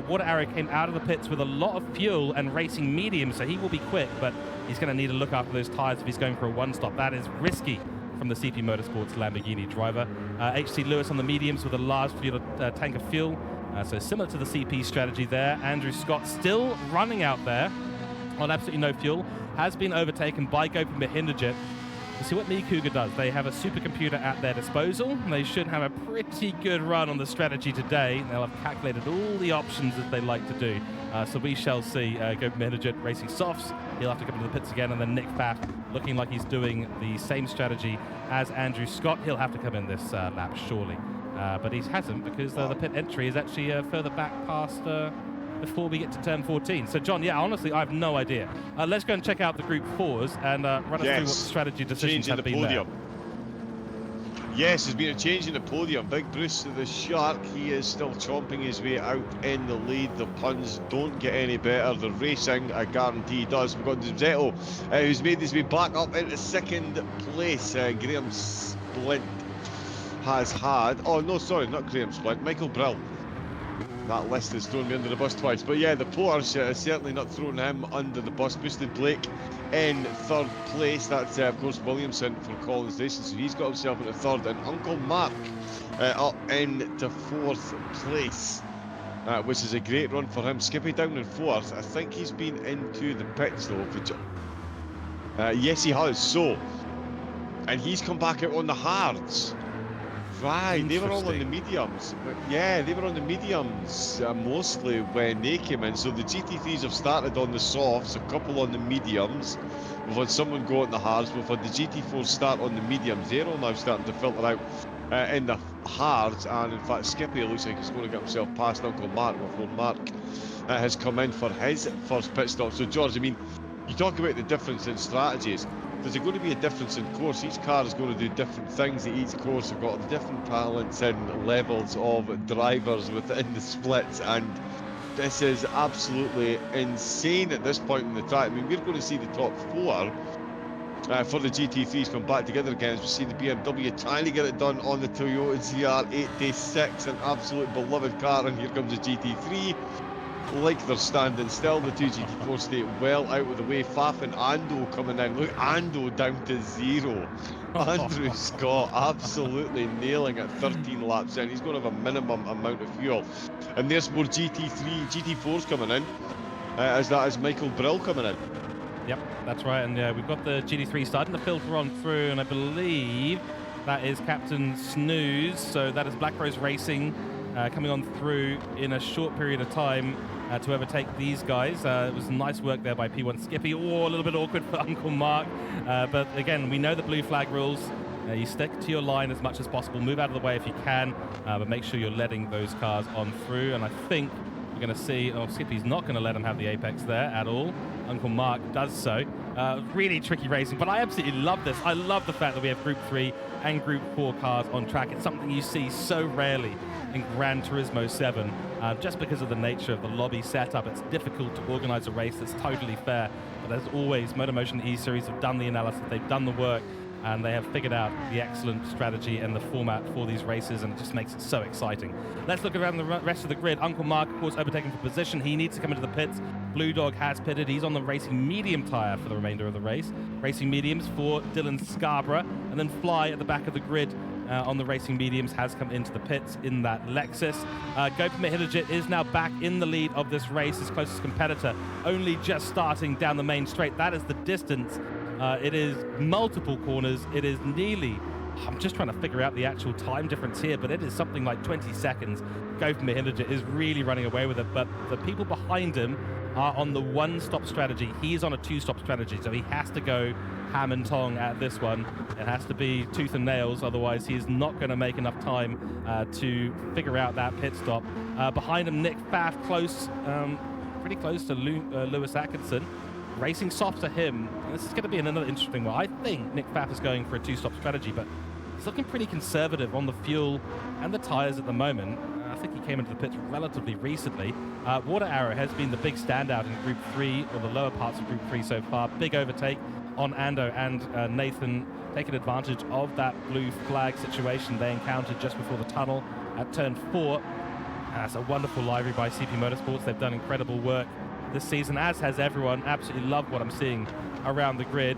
Water Arrow came out of the pits with a lot of fuel and racing medium, so he will be quick, but he's going to need to look after those tyres if he's going for a one-stop. That is risky from the CP Motorsports Lamborghini driver. HC Lewis on the mediums with a large tank of fuel. So similar to the CP strategy there. Andrew Scott still running out there on absolutely no fuel. Has been overtaken by Gr.3. We'll see what Kuga does. They have a supercomputer at their disposal. They should have a pretty good run on the strategy today. They'll have calculated all the options that they like to do. So we shall see Gr.3 racing softs. He'll have to come into the pits again, and then Nick Pfaff looking like he's doing the same strategy as Andrew Scott. He'll have to come in this lap, surely. But he hasn't, because the pit entry is actually further back past before we get to turn 14. So, John, yeah, honestly, I have no idea. Let's go and check out the Group 4s and run us through what the strategy decisions have been there. Yes, there's been a change in the podium. Big Bruce the Shark, he is still chomping his way out in the lead. The puns don't get any better. The racing, I guarantee, does. We've got Zetto, who's made his way back up into second place. Graham Splint has had... Oh, no, sorry, not Graham Splint. Michael Brill. That list has thrown me under the bus twice. But yeah, the Porsche has certainly not thrown him under the bus. Boosted Blake in third place. That's, of course, Williamson for Collins Racing. So he's got himself into third. And Uncle Mark up into fourth place, which is a great run for him. Skippy down in fourth. I think he's been into the pits, though. Yes, he has. So, and he's come back out on the hards. Right, they were all on the mediums. Yeah, they were on the mediums mostly when they came in. So the GT3s have started on the softs, a couple on the mediums. We've had someone go on the hards. We've had the GT4s start on the mediums. They're all now starting to filter out in the hards. And in fact, Skippy looks like he's going to get himself past Uncle Mark before Mark has come in for his first pit stop. So George, I mean, you talk about the difference in strategies. There's going to be a difference in course. Each car is going to do different things at each course. We've got different talents and levels of drivers within the splits, and this is absolutely insane at this point in the track. I mean, we're going to see the top 4 for the GT3s come back together again, as we see the BMW trying to get it done on the Toyota GR86, an absolute beloved car, and here comes the GT3. Like they're standing still. The 2 GT4 stay well out of the way. Pfaff and Ando coming in. Look, Ando down to 0. Andrew Scott absolutely nailing it 13 laps in. He's going to have a minimum amount of fuel. And there's more GT4s coming in. As that is Michael Brill coming in. Yep, that's right. And we've got the GT3 starting to filter on through, and I believe that is Captain Snooze. So that is Black Rose Racing coming on through in a short period of time to overtake these guys. It was nice work there by P1 Skippy. Oh, a little bit awkward for Uncle Mark. But again, we know the blue flag rules. You stick to your line as much as possible. Move out of the way if you can, but make sure you're letting those cars on through. And I think we're going to see... Oh, Skippy's not going to let him have the apex there at all. Uncle Mark does so. Really tricky racing, but I absolutely love this. I love the fact that we have Group 3 and Group 4 cars on track. It's something you see so rarely in Gran Turismo 7, just because of the nature of the lobby setup. It's difficult to organize a race that's totally fair, but as always, MotorMotion E-Series have done the analysis, they've done the work, and they have figured out the excellent strategy and the format for these races, and it just makes it so exciting. Let's look around the rest of the grid. Uncle Mark, of course, overtaking for position. He needs to come into the pits. Blue Dog has pitted. He's on the racing medium tire for the remainder of the race. Racing mediums for Dylan Scarborough, and then Fly at the back of the grid on the racing mediums has come into the pits in that Lexus. Gr.3 is now back in the lead of this race. His closest competitor only just starting down the main straight. That is the distance. It is multiple corners. It is nearly I'm just trying to figure out the actual time difference here, but it is something like 20 seconds. Gautam Mahindra is really running away with it, but the people behind him are on the one-stop strategy. He's on a two-stop strategy, so he has to go ham and tong at this one. It has to be tooth and nails, otherwise he is not going to make enough time to figure out that pit stop. Behind him, Nick Pfaff, pretty close to Lewis Atkinson. Racing soft to him. This is going to be another interesting one. I think Nick Pfaff is going for a two-stop strategy, but he's looking pretty conservative on the fuel and the tyres at the moment. I think he came into the pits relatively recently. Water Arrow has been the big standout in Group 3, or the lower parts of Group 3 so far. Big overtake on Ando and Nathan, taking advantage of that blue flag situation they encountered just before the tunnel at turn 4. That's a wonderful livery by CP Motorsports. They've done incredible work this season, as has everyone. Absolutely love what I'm seeing around the grid.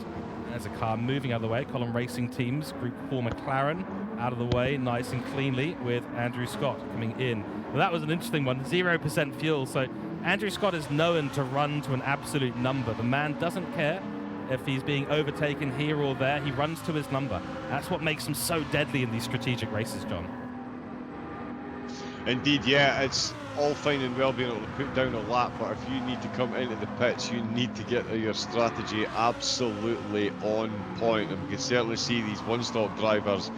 There's a car moving out of the way. Column Racing Teams, Group 4 McLaren, out of the way, nice and cleanly, with Andrew Scott coming in. Well, that was an interesting one, 0% fuel. So Andrew Scott is known to run to an absolute number. The man doesn't care if he's being overtaken here or there. He runs to his number. That's what makes him so deadly in these strategic races, John. Indeed, yeah, it's all fine and well being able to put down a lap, but if you need to come into the pits, you need to get your strategy absolutely on point. And we can certainly see these one-stop drivers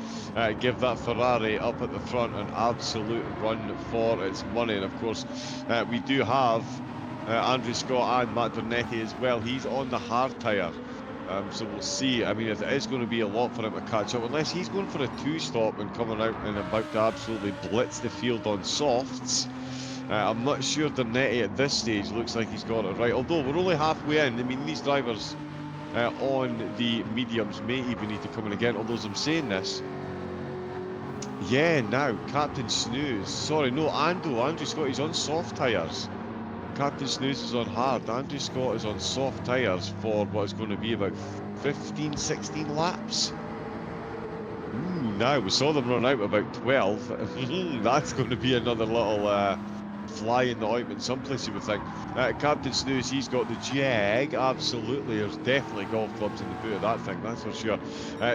give that Ferrari up at the front an absolute run for its money. And of course, we do have Andrew Scott and Matt Bernetti as well. He's on the hard tyre. So we'll see. I mean, it is going to be a lot for him to catch up, unless he's going for a two-stop and coming out and about to absolutely blitz the field on softs. I'm not sure Bernetti at this stage looks like he's got it right, although we're only halfway in. I mean, these drivers on the mediums may even need to come in again, although as I'm saying this, yeah, now, Captain Snooze, sorry, no, Andrew Scott, he's on soft tyres. Captain Snooze is on hard. Andrew Scott is on soft tyres for what is going to be about 15, 16 laps. Ooh, now we saw them run out about 12. That's going to be another little fly in the ointment someplace, you would think. Captain Snooze, he's got the Jag. Absolutely, there's definitely golf clubs in the boot of that thing, that's for sure.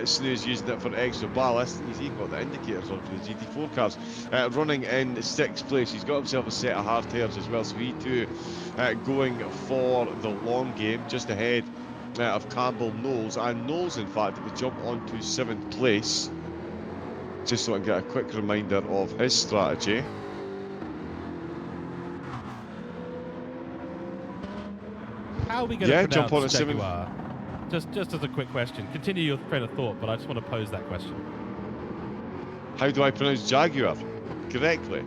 Snooze using it for extra ballast. He's even got the indicators on for the GT4 cars. Running in 6th place, he's got himself a set of hard tyres as well, so he too going for the long game, just ahead of Campbell Knowles. And Knowles, in fact, if we jump onto 7th place, just so I can get a quick reminder of his strategy. How are we going to jump on pronounce a Jaguar? Just as a quick question. Continue your train of thought, but I just want to pose that question. How do I pronounce Jaguar? Correctly,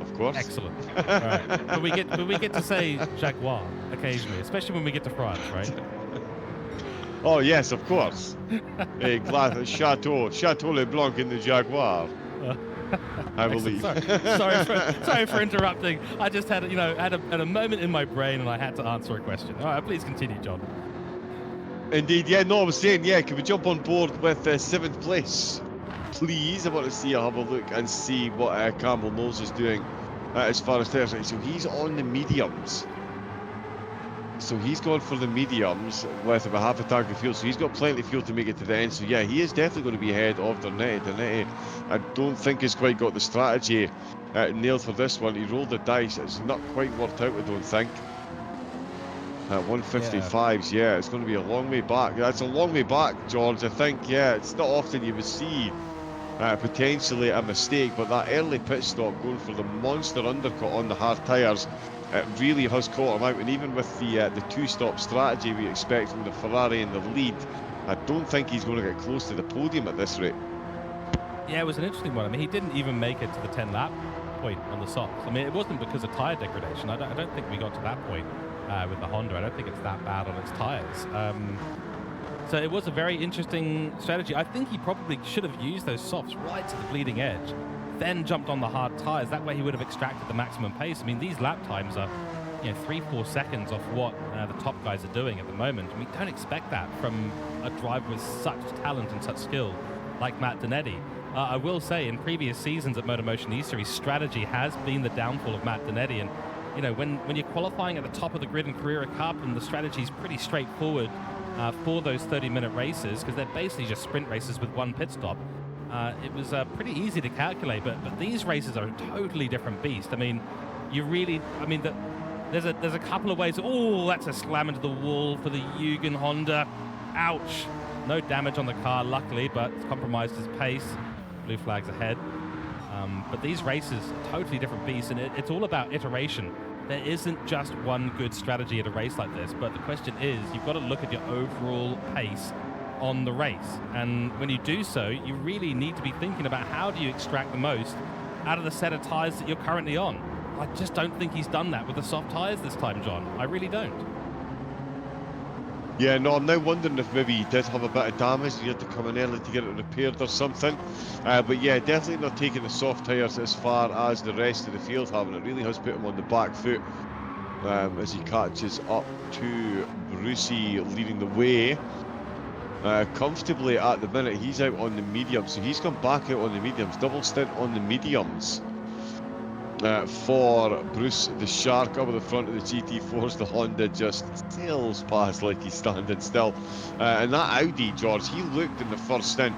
of course. Excellent. All right. But we get to say Jaguar occasionally, especially when we get to France, right? Oh yes, of course. A glass of Chateau LeBlanc in the Jaguar. I believe. Sorry for interrupting. I just had a moment in my brain and I had to answer a question. All right, please continue, John. Indeed, yeah. No, I was saying, yeah. Can we jump on board with 7th place, please? I want to see. Have a look and see what Campbell Knowles is doing as far as there's. So he's on the mediums. So he's gone for the mediums with about half a tank of fuel. So he's got plenty of fuel to make it to the end. So yeah, he is definitely going to be ahead of Bernetti. Bernetti, I don't think has quite got the strategy nailed for this one. He rolled the dice. It's not quite worked out, I don't think. 155s, yeah, it's going to be a long way back. That's a long way back, George. I think, yeah, it's not often you would see potentially a mistake, but that early pit stop going for the monster undercut on the hard tyres, it really has caught him out. And even with the two-stop strategy we expect from the Ferrari in the lead, I don't think he's going to get close to the podium at this rate. Yeah, it was an interesting one. I mean, he didn't even make it to the 10-lap point on the softs. I mean, it wasn't because of tyre degradation. I don't think we got to that point with the Honda. I don't think it's that bad on its tyres. So it was a very interesting strategy. I think he probably should have used those softs right to the bleeding edge, then jumped on the hard tyres. That way he would have extracted the maximum pace. I mean, these lap times are 3-4 seconds off what the top guys are doing at the moment. And we don't expect that from a driver with such talent and such skill like Matt Bernetti. I will say, in previous seasons at MotorMotion E-Series, strategy has been the downfall of Matt Bernetti. And when you're qualifying at the top of the grid in Carrera Cup and the strategy is pretty straightforward, for those 30-minute races, because they're basically just sprint races with one pit stop. It was pretty easy to calculate, but these races are a totally different beast. I mean, there's a couple of ways. Oh, that's a slam into the wall for the Yugen Honda. Ouch. No damage on the car, luckily, but it's compromised his pace. Blue flag's ahead. But these races, totally different beasts, and it's all about iteration. There isn't just one good strategy at a race like this, but the question is, you've got to look at your overall pace on the race. And when you do so, you really need to be thinking about how do you extract the most out of the set of tyres that you're currently on. I just don't think he's done that with the soft tyres this time, John. I really don't. Yeah, no, I'm now wondering if maybe he did have a bit of damage. He had to come in early to get it repaired or something. But yeah, definitely not taking the soft tyres as far as the rest of the field have, and it really has put him on the back foot as he catches up to Brucey leading the way. Comfortably at the minute. He's out on the mediums, so he's come back out on the mediums. Double stint on the mediums for Bruce the Shark. Up at the front of the GT4s, the Honda just sails past like he's standing still. And that Audi, George, he looked in the first stint,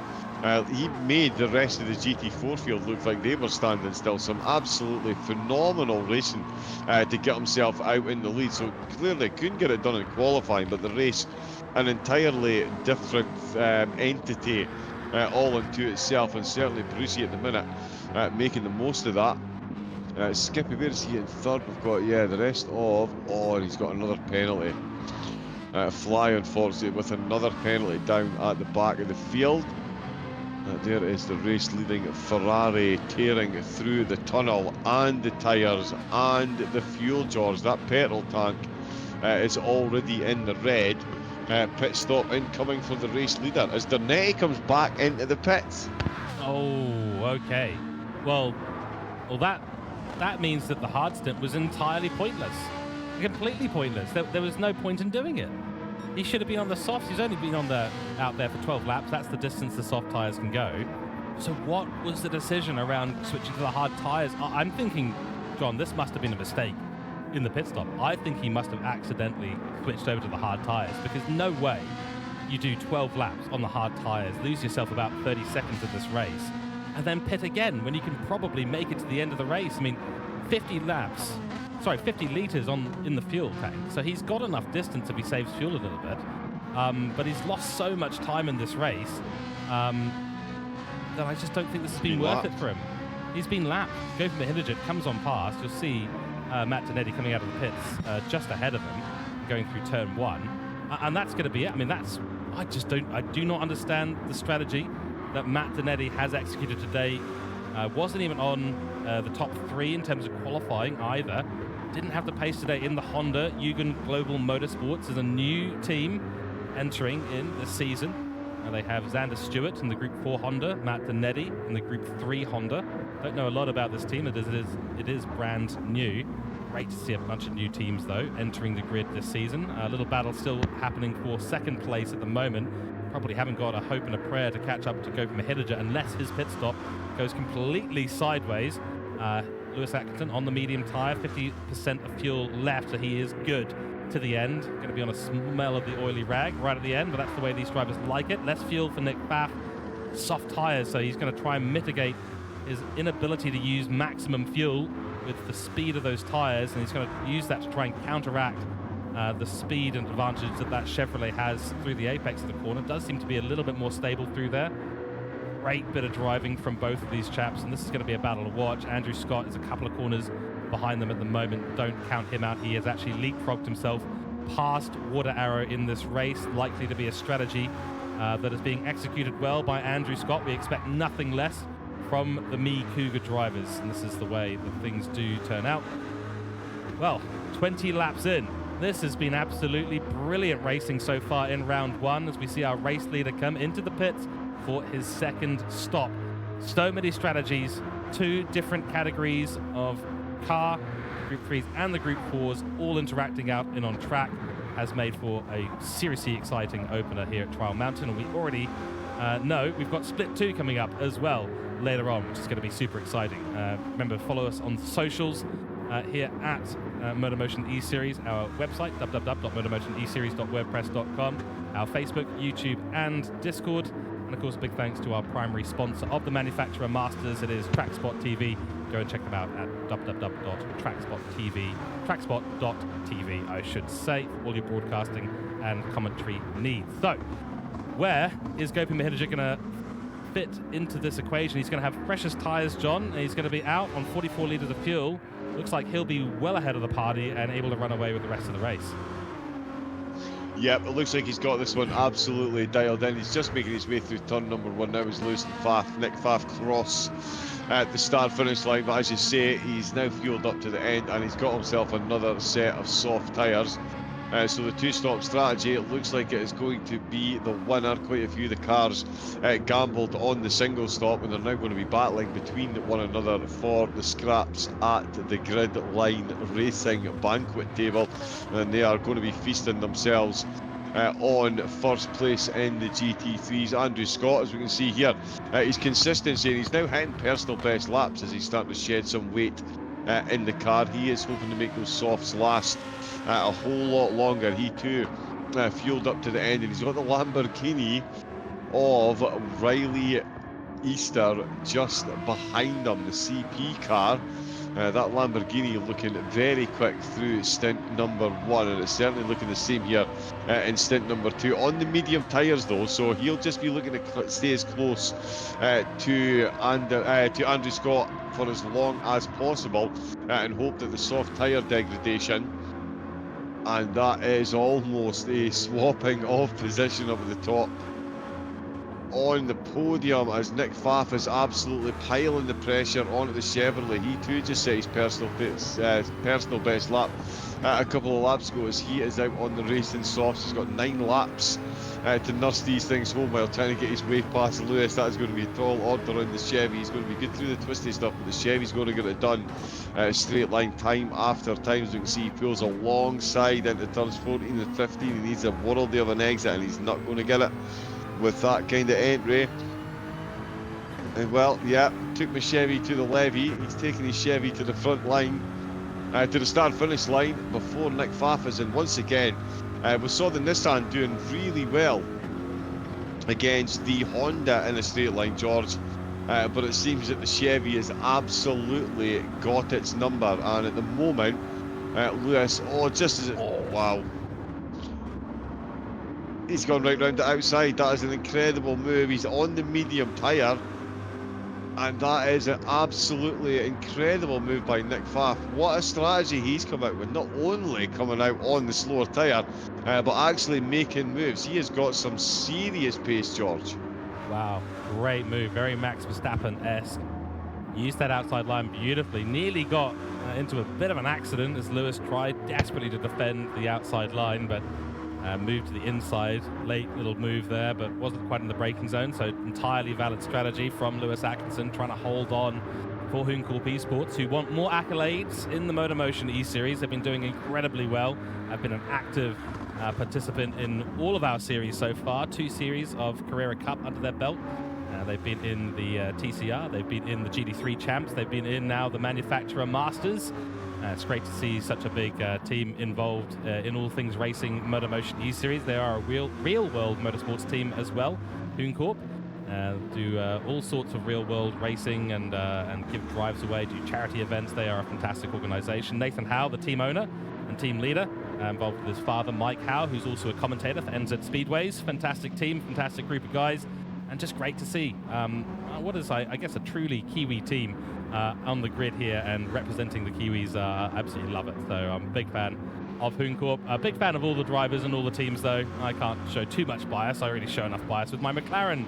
he made the rest of the GT4 field look like they were standing still. Some absolutely phenomenal racing to get himself out in the lead. So clearly couldn't get it done in qualifying, but the race, an entirely different entity all unto itself, and certainly Brucey at the minute making the most of that. Skippy, where is he in third? We've got, yeah, the rest of, oh, he's got another penalty. Fly, unfortunately, with another penalty down at the back of the field. There is the race leading Ferrari tearing through the tunnel and the tyres and the fuel, George. That petrol tank is already in the red. Pit stop incoming for the race leader as Gr.3 comes back into the pits. Oh, okay. Well, that means that the hard stint was entirely pointless. Completely pointless. There was no point in doing it. He should have been on the softs. He's only been out there for 12 laps. That's the distance the soft tyres can go. So what was the decision around switching to the hard tyres? I'm thinking, John, this must have been a mistake in the pit stop. I think he must have accidentally switched over to the hard tyres, because no way you do 12 laps on the hard tyres, lose yourself about 30 seconds of this race, and then pit again when you can probably make it to the end of the race. I mean, 50 litres in the fuel tank, so he's got enough distance if he saves fuel a little bit, but he's lost so much time in this race that I just don't think this has been worth it for him. He's been lapped. Gr.3 comes on past. You'll see Matt Donetti coming out of the pits just ahead of him, going through turn 1, and that's going to be it. I mean, I do not understand the strategy that Matt Donetti has executed today. Wasn't even on the top 3 in terms of qualifying either. Didn't have the pace today in the Honda. Yugen Global Motorsports is a new team entering in this season. They have Xander Stewart in the Group 4 Honda, Matt Donetti in the Group 3 Honda. Don't know a lot about this team. It is brand new. Great to see a bunch of new teams, though, entering the grid this season. A little battle still happening for second place at the moment. Probably haven't got a hope and a prayer to catch up to Gr.3 unless his pit stop goes completely sideways. Lewis Atkinson on the medium tyre, 50% of fuel left, so he is good to the end. Going to be on a smell of the oily rag right at the end, but that's the way these drivers like it. Less fuel for Nick Pfaff. Soft tyres, so he's going to try and mitigate his inability to use maximum fuel with the speed of those tyres, and he's going to use that to try and counteract the speed and advantage that Chevrolet has through the apex of the corner. It does seem to be a little bit more stable through there. Great bit of driving from both of these chaps, and this is going to be a battle to watch. Andrew Scott is a couple of corners behind them at the moment. Don't count him out. He has actually leapfrogged himself past Water Arrow in this race. Likely to be a strategy that is being executed well by Andrew Scott. We expect nothing less from the Me Cougar drivers, and this is the way that things do turn out. Well, 20 laps in. This has been absolutely brilliant racing so far in round 1 as we see our race leader come into the pits for his second stop. So many strategies, 2 different categories of car, Group 3s and the Group 4s, all interacting out and on track, has made for a seriously exciting opener here at Trial Mountain. And we already know we've got Split 2 coming up as well later on, which is going to be super exciting. Remember, follow us on socials here at MotorMotion E-Series, our website, www.motormotioneseries.wordpress.com, our Facebook, YouTube, and Discord. And of course, big thanks to our primary sponsor of the manufacturer masters. It is TrackSpotTV. Go and check them out at www.trackspot.tv, I should say, for all your broadcasting and commentary needs. So, where is Gopi Mahidajit going to fit into this equation? He's going to have precious tyres, John, and he's going to be out on 44 litres of fuel. Looks like he'll be well ahead of the party and able to run away with the rest of the race. Yep, it looks like he's got this one absolutely dialed in. He's just making his way through turn number 1 now as Lewis and Nick Pfaff cross at the start-finish line. But as you say, he's now fueled up to the end and he's got himself another set of soft tyres. So the two-stop strategy, it looks like it is going to be the winner. Quite a few of the cars gambled on the single stop, and they're now going to be battling between one another for the scraps at the grid line racing banquet table, and they are going to be feasting themselves on first place in the GT3s. Andrew Scott, as we can see here, his consistency, and he's now hitting personal best laps as he's starting to shed some weight in the car. He is hoping to make those softs last a whole lot longer. He too fueled up to the end, and he's got the Lamborghini of Riley Easter just behind him, the CP car. That Lamborghini looking very quick through stint number 1, and it's certainly looking the same here in stint number 2. On the medium tyres though, so he'll just be looking to stay as close to Andrew Scott for as long as possible and hope that the soft tyre degradation, and that is almost a swapping of position up at the top on the podium as Nick Pfaff is absolutely piling the pressure onto the Chevrolet. He too just set his personal best lap a couple of laps ago as he is out on the racing softs. He's got 9 laps to nurse these things home while trying to get his way past Lewis. That is going to be a tall order around the Chevy. He's going to be good through the twisty stuff, but the Chevy's going to get it done straight line time after time. As you can see, he pulls alongside into turns 14 and 15. He needs a worldie of an exit, and he's not going to get it with that kind of entry. And well, yeah, took my Chevy to the levee. He's taking his Chevy to the front line, to the start finish line before Nick Pfaff is in. Once again, we saw the Nissan doing really well against the Honda in a straight line, George, but it seems that the Chevy has absolutely got its number, and at the moment Lewis, wow, he's gone right round the outside. That is an incredible move. He's on the medium tyre, and that is an absolutely incredible move by Nick Pfaff. What a strategy he's come out with, not only coming out on the slower tyre, but actually making moves. He has got some serious pace, George. Wow, great move, very Max Verstappen-esque. Used that outside line beautifully, nearly got into a bit of an accident as Lewis tried desperately to defend the outside line, but moved to the inside. Late little move there, but wasn't quite in the braking zone, so entirely valid strategy from Lewis Atkinson, trying to hold on for Hooncorp Esports, who want more accolades in the MotorMotion E-Series. They've been doing incredibly well. I've been an active participant in all of our series so far. 2 series of Carrera Cup under their belt. They've been in the TCR, they've been in the GD3 Champs, they've been in now the Manufacturer Masters. It's great to see such a big team involved in all things racing MotorMotion E-Series. They are a real-world motorsports team as well, Hooncorp. Do all sorts of real-world racing and give drives away, do charity events. They are a fantastic organization. Nathan Howe, the team owner and team leader, involved with his father, Mike Howe, who's also a commentator for NZ Speedways. Fantastic team, fantastic group of guys, and just great to see what is, I guess, a truly Kiwi team on the grid here and representing the Kiwis. I absolutely love it. So I'm a big fan of Hooncorp. A big fan of all the drivers and all the teams, though. I can't show too much bias. I already show enough bias with my McLaren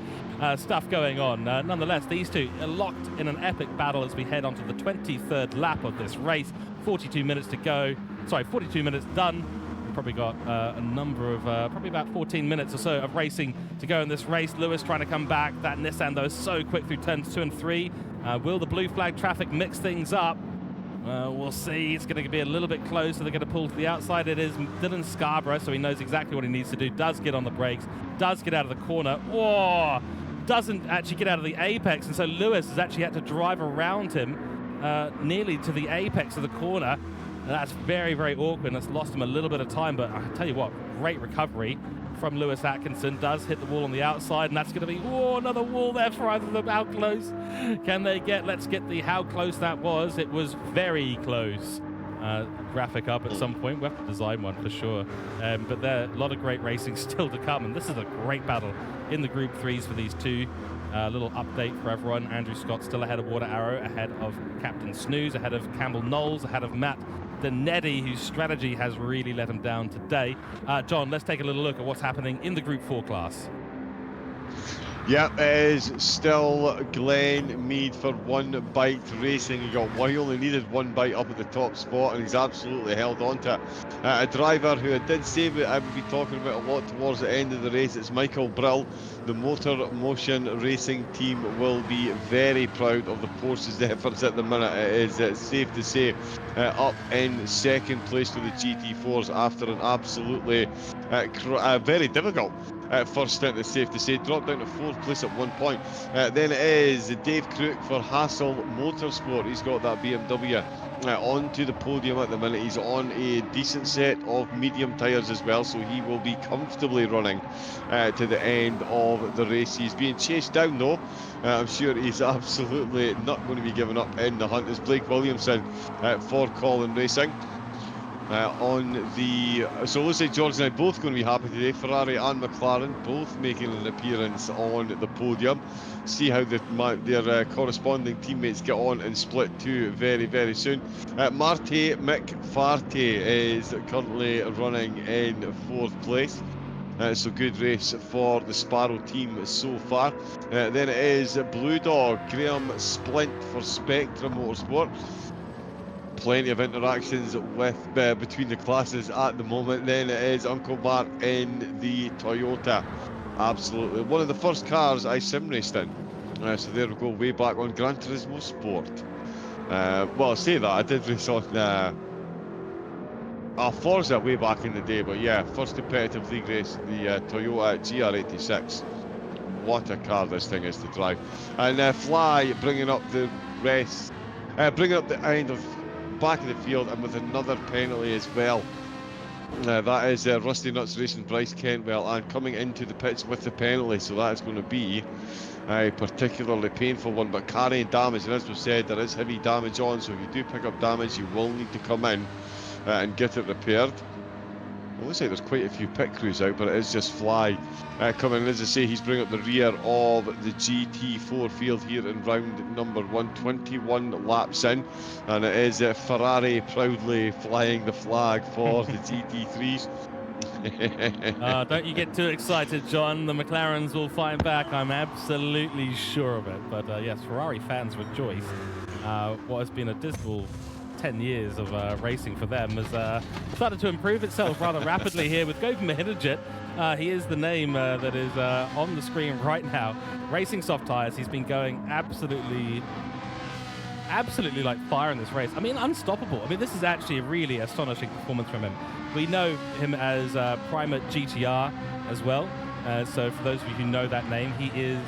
stuff going on. Nonetheless, these two are locked in an epic battle as we head onto the 23rd lap of this race. 42 minutes to go. Sorry, 42 minutes done. We've probably got a number of, probably about 14 minutes or so of racing to go in this race. Lewis trying to come back. That Nissan, though, is so quick through turns 2 and 3. Will the blue flag traffic mix things up? We'll see. It's going to be a little bit closer. They're going to pull to the outside. It is Dylan Scarborough, so he knows exactly what he needs to do. Does get on the brakes. Does get out of the corner. Oh, doesn't actually get out of the apex, and so Lewis has actually had to drive around him. nearly to the apex of the corner. And that's very, very awkward. That's lost him a little bit of time, but I tell you what, great recovery from Lewis Atkinson. Does hit the wall on the outside, and that's going to be, another wall there for either of them. How close can they get? Let's get the how close that was. It was very close. Graphic up at some point. We'll have to design one for sure. But there, a lot of great racing still to come, and this is a great battle in the Group 3s for these two. Little update for everyone. Andrew Scott still ahead of Water Arrow, ahead of Captain Snooze, ahead of Campbell Knowles, ahead of Matt Denetti, whose strategy has really let him down today. John, let's take a little look at what's happening in the Group 4 class. Yeah, it is still Glenn Mead for One Bite Racing. He only needed one bite up at the top spot, and he's absolutely held on to it. A driver who I did say that I would be talking about a lot towards the end of the race. It's Michael Brill. The MotorMotion Racing team will be very proud of the Porsche's efforts at the minute. It is safe to say up in second place for the GT4s after an absolutely very difficult first stint, it's safe to say. Dropped down to fourth place at one point. Then it is Dave Crook for Hassel Motorsport. He's got that BMW onto the podium at the minute. He's on a decent set of medium tyres as well, so he will be comfortably running to the end of the race. He's being chased down though. I'm sure he's absolutely not going to be giving up in the hunt. Is Blake Williamson for Colin Racing. So it looks like George and I both going to be happy today. Ferrari and McLaren both making an appearance on the podium. See how their corresponding teammates get on and split two very, very soon. Marte McFarty is currently running in fourth place. So good race for the Sparrow team so far. Then it is Blue Dog, Graham Splint for Spectra Motorsport. Plenty of interactions with between the classes at the moment. Then it is Uncle Bart in the Toyota. Absolutely. One of the first cars I sim raced in. So there we go, way back on Gran Turismo Sport. Well, I say that, I did race on Forza way back in the day, but yeah, first competitive league race, the Toyota GR86. What a car this thing is to drive. And Fly bringing up the rest, bringing up the end of back of the field, and with another penalty as well. That is Rusty Nuts Racing Bryce Kentwell, and coming into the pits with the penalty, so that is going to be a particularly painful one, but carrying damage, and as we've said, there is heavy damage on, so if you do pick up damage, you will need to come in and get it repaired. It looks like there's quite a few pit crews out, but it is just Fly coming in. As I say, he's bringing up the rear of the GT4 field here in round number 121 laps in, and it is Ferrari proudly flying the flag for the GT3s. Don't you get too excited, John. The McLarens will fight back. I'm absolutely sure of it. But yes, Ferrari fans rejoice. What has been a dismal 10 years of racing for them has started to improve itself rather rapidly here with Gautam Mahidajit. He is the name that is on the screen right now. Racing soft tires. He's been going absolutely like fire in this race. I mean, unstoppable. I mean, this is actually a really astonishing performance from him. We know him as Primate GTR as well. So for those of you who know that name, he is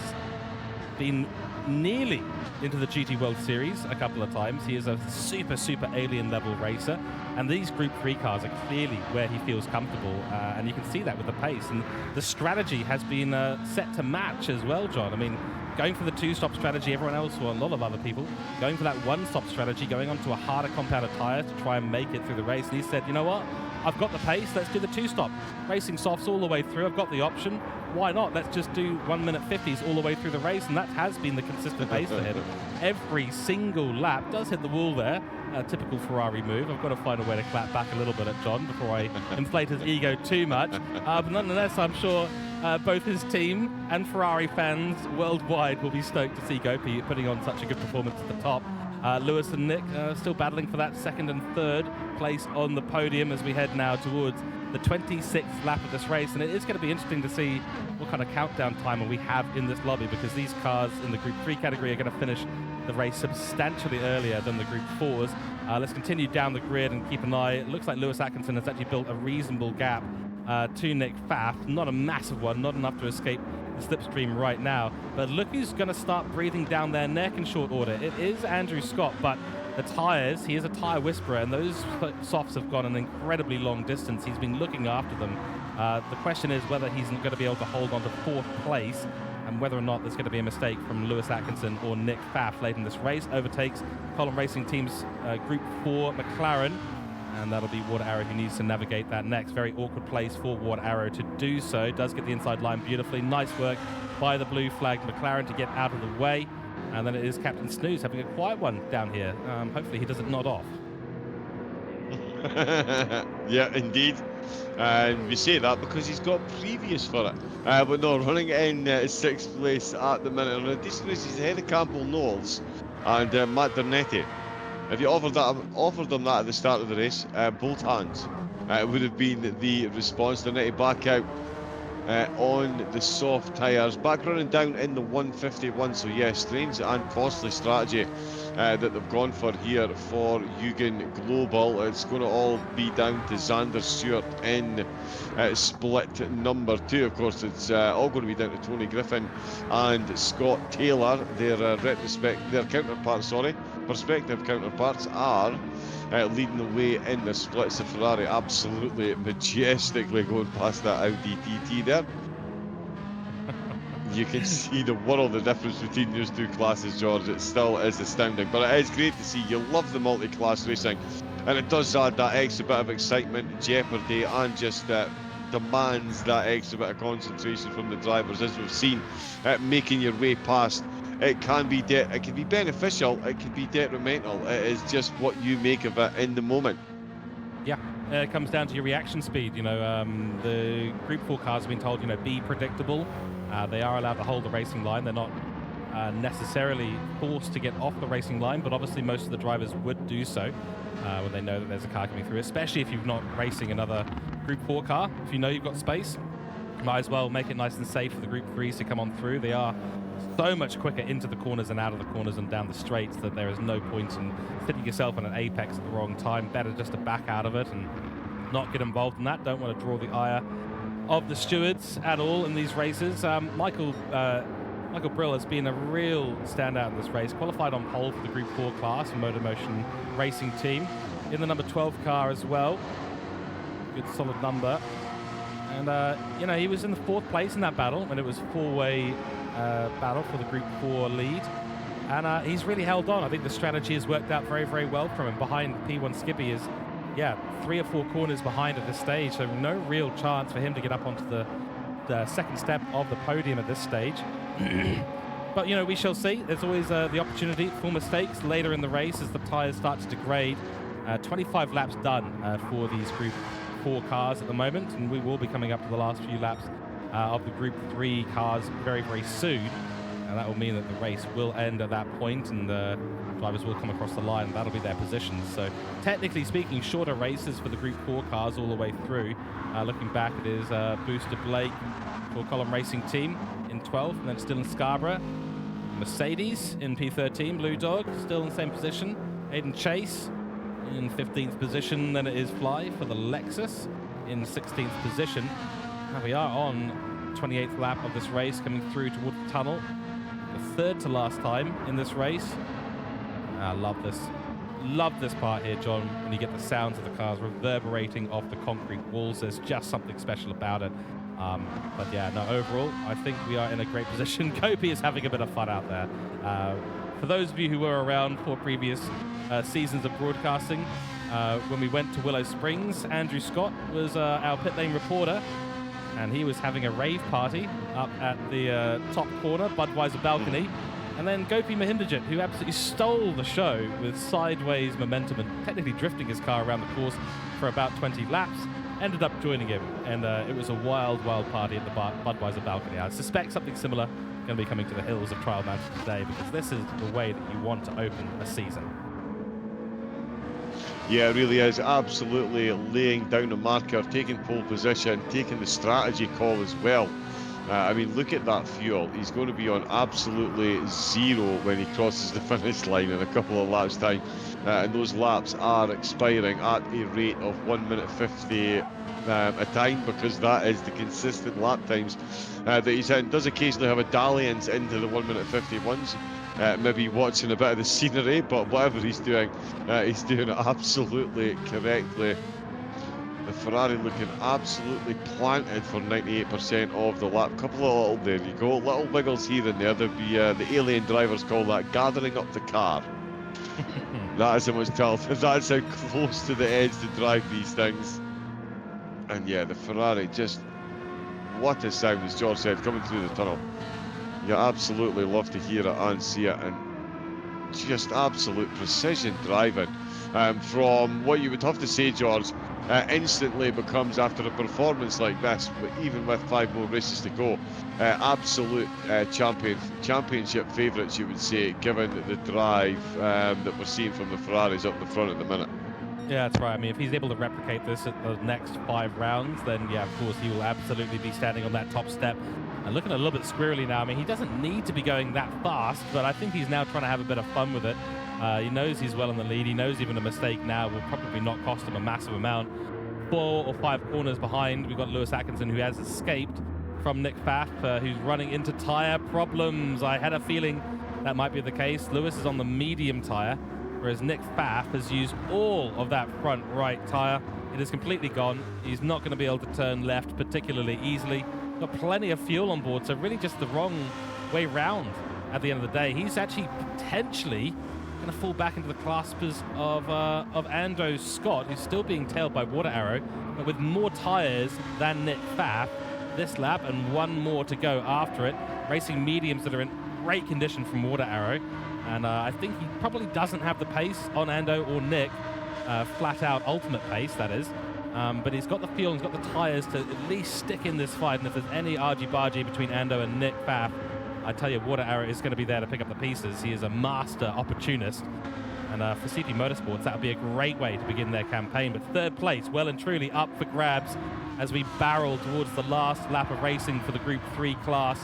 been nearly into the GT World Series a couple of times. He is a super alien level racer, and these Group 3 cars are clearly where he feels comfortable, and you can see that with the pace, and the strategy has been set to match as well, John. I mean, going for the two-stop strategy, everyone else, or a lot of other people, going for that one-stop strategy, going onto a harder compound of tyres to try and make it through the race, and he said, you know what, I've got the pace, let's do the two-stop. Racing softs all the way through, I've got the option. Why not? Let's just do 1 minute 50s all the way through the race, and that has been the consistent pace for him. Every single lap does hit the wall there. A typical Ferrari move. I've got to find a way to clap back a little bit at John before I inflate his ego too much. But nonetheless, I'm sure both his team and Ferrari fans worldwide will be stoked to see Gopi putting on such a good performance at the top. Lewis and Nick still battling for that second and third place on the podium as we head now towards the 26th lap of this race, and it is going to be interesting to see what kind of countdown timer we have in this lobby, because these cars in the Group 3 category are going to finish the race substantially earlier than the Group 4s. Let's continue down the grid and keep an eye. It looks like Lewis Atkinson has actually built a reasonable gap to Nick Pfaff. Not a massive one, not enough to escape the slipstream right now, but look who's going to start breathing down their neck in short order. It is Andrew Scott, but The tyres, he is a tyre whisperer, and those softs have gone an incredibly long distance. He's been looking after them. The question is whether he's going to be able to hold on to 4th place, and whether or not there's going to be a mistake from Lewis Atkinson or Nick Pfaff late in this race. Overtakes Column Racing Team's Group 4 McLaren, and that'll be Ward Arrow who needs to navigate that next. Very awkward place for Ward Arrow to do so. Does get the inside line beautifully. Nice work by the blue flagged McLaren to get out of the way. And then it is Captain Snooze having a quiet one down here. Hopefully he doesn't nod off. Yeah, indeed. And we say that because he's got previous for it. But no, running in 6th place at the minute. On a decent race, he's ahead of Campbell Knowles and Matt Dernetti. If you offered them that at the start of the race, both hands, would have been the response. Dernetti back out on the soft tyres, back running down in the 151. So yeah, strange and costly strategy that they've gone for here for Eugen Global. It's going to all be down to Xander Stewart in split number 2. Of course, it's all going to be down to Tony Griffin and Scott Taylor. Their prospective counterparts are leading the way in the splits. The Ferrari absolutely majestically going past that Audi TT there. You can see the world of difference between those two classes, George. It still is astounding, but it is great to see. You love the multi-class racing, and it does add that extra bit of excitement, jeopardy, and just demands that extra bit of concentration from the drivers, as we've seen, making your way past. It can be beneficial, it can be detrimental. It is just what you make of it in the moment. Yeah, it comes down to your reaction speed. You know, the Group 4 cars have been told, you know, be predictable. They are allowed to hold the racing line. They're not necessarily forced to get off the racing line, but obviously most of the drivers would do so when they know that there's a car coming through, especially if you're not racing another Group 4 car. If you know you've got space, might as well make it nice and safe for the Group 3s to come on through. They are so much quicker into the corners and out of the corners and down the straights that there is no point in sitting yourself on an apex at the wrong time. Better just to back out of it and not get involved in that. Don't want to draw the ire of the stewards at all in these races. Michael Brill has been a real standout in this race. Qualified on pole for the Group 4 class for MotorMotion Racing Team. In the number 12 car as well. Good solid number. And, you know, he was in the 4th place in that battle when it was a 4-way battle for the Group 4 lead. And he's really held on. I think the strategy has worked out very, very well from him. Behind P1 Skippy is, 3 or 4 corners behind at this stage. So no real chance for him to get up onto the second step of the podium at this stage. But, you know, we shall see. There's always the opportunity for mistakes later in the race as the tyres start to degrade. 25 laps done for these Group 4 cars at the moment, and we will be coming up to the last few laps of the Group 3 cars very, very soon. And that will mean that the race will end at that point, and the drivers will come across the line, and that'll be their positions. So, technically speaking, shorter races for the Group 4 cars all the way through. Looking back, it is Booster Blake for Column Racing Team in 12th, and then still in Scarborough. Mercedes in P13, Blue Dog still in the same position. Aiden Chase in 15th position. Then it is Fly for the Lexus in 16th position. Now we are on 28th lap of this race, coming through towards the tunnel. The 3rd to last time in this race. I love this. Love this part here, John, when you get the sounds of the cars reverberating off the concrete walls. There's just something special about it. But yeah, no, overall, I think we are in a great position. Kopi is having a bit of fun out there. For those of you who were around for previous seasons of broadcasting, when we went to Willow Springs, Andrew Scott was our pit lane reporter, and he was having a rave party up at the top corner, Budweiser balcony. And then Gopi Mahindajit, who absolutely stole the show with sideways momentum and technically drifting his car around the course for about 20 laps, ended up joining him. And it was a wild, wild party at the Budweiser balcony. I suspect something similar going to be coming to the hills of Trial Mountain today, because this is the way that you want to open a season. Yeah, it really is. Absolutely laying down a marker, taking pole position, taking the strategy call as well. I mean, look at that fuel. He's going to be on absolutely zero when he crosses the finish line in a couple of laps' time. And those laps are expiring at a rate of 1 minute 50 a time, because that is the consistent lap times that he's in. Does occasionally have a dalliance into the 1 minute 51s maybe watching a bit of the scenery, but whatever he's doing it absolutely correctly. The Ferrari looking absolutely planted for 98% of the lap. Couple of little, there you go, little wiggles here and there. There'd be the alien drivers call that gathering up the car. That is how much that's how close to the edge to drive these things. And yeah, the Ferrari just, what a sound, as George said, coming through the tunnel. You absolutely love to hear it and see it, and just absolute precision driving. From what you would have to say, George, instantly becomes, after a performance like this, but even with 5 more races to go, absolute championship favourites, you would say, given the drive that we're seeing from the Ferraris up the front at the minute. Yeah, that's right. I mean, if he's able to replicate this at the next 5 rounds, then yeah, of course, he will absolutely be standing on that top step. And looking a little bit squirrely now. I mean, he doesn't need to be going that fast, but I think he's now trying to have a bit of fun with it. He knows he's well in the lead. He knows even a mistake now will probably not cost him a massive amount. 4 or 5 corners behind, we've got Lewis Atkinson, who has escaped from Nick Pfaff, who's running into tyre problems. I had a feeling that might be the case. Lewis is on the medium tyre, whereas Nick Pfaff has used all of that front right tyre. It is completely gone. He's not going to be able to turn left particularly easily. Got plenty of fuel on board, so really just the wrong way round at the end of the day. He's actually potentially going to fall back into the claspers of Ando Scott, who's still being tailed by Water Arrow, but with more tyres than Nick Pfaff this lap, and 1 more to go after it. Racing mediums that are in great condition from Water Arrow, and I think he probably doesn't have the pace on Ando or Nick, flat out ultimate pace, that is. But he's got the fuel, he's got the tyres to at least stick in this fight, and if there's any argy-bargy between Ando and Nick Pfaff, I tell you, Water Arrow is going to be there to pick up the pieces. He is a master opportunist, and for CP Motorsports, that would be a great way to begin their campaign. But 3rd place, well and truly up for grabs as we barrel towards the last lap of racing for the Group 3 class.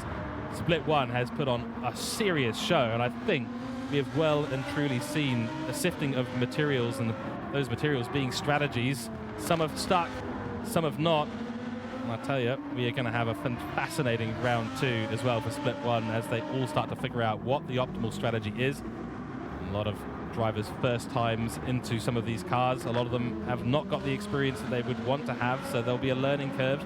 Split 1 has put on a serious show, and I think we have well and truly seen a sifting of materials, and those materials being strategies. Some have stuck, some have not. And I tell you, we are going to have a fascinating round 2 as well for Split 1 as they all start to figure out what the optimal strategy is. A lot of drivers' first times into some of these cars. A lot of them have not got the experience that they would want to have, so there'll be a learning curve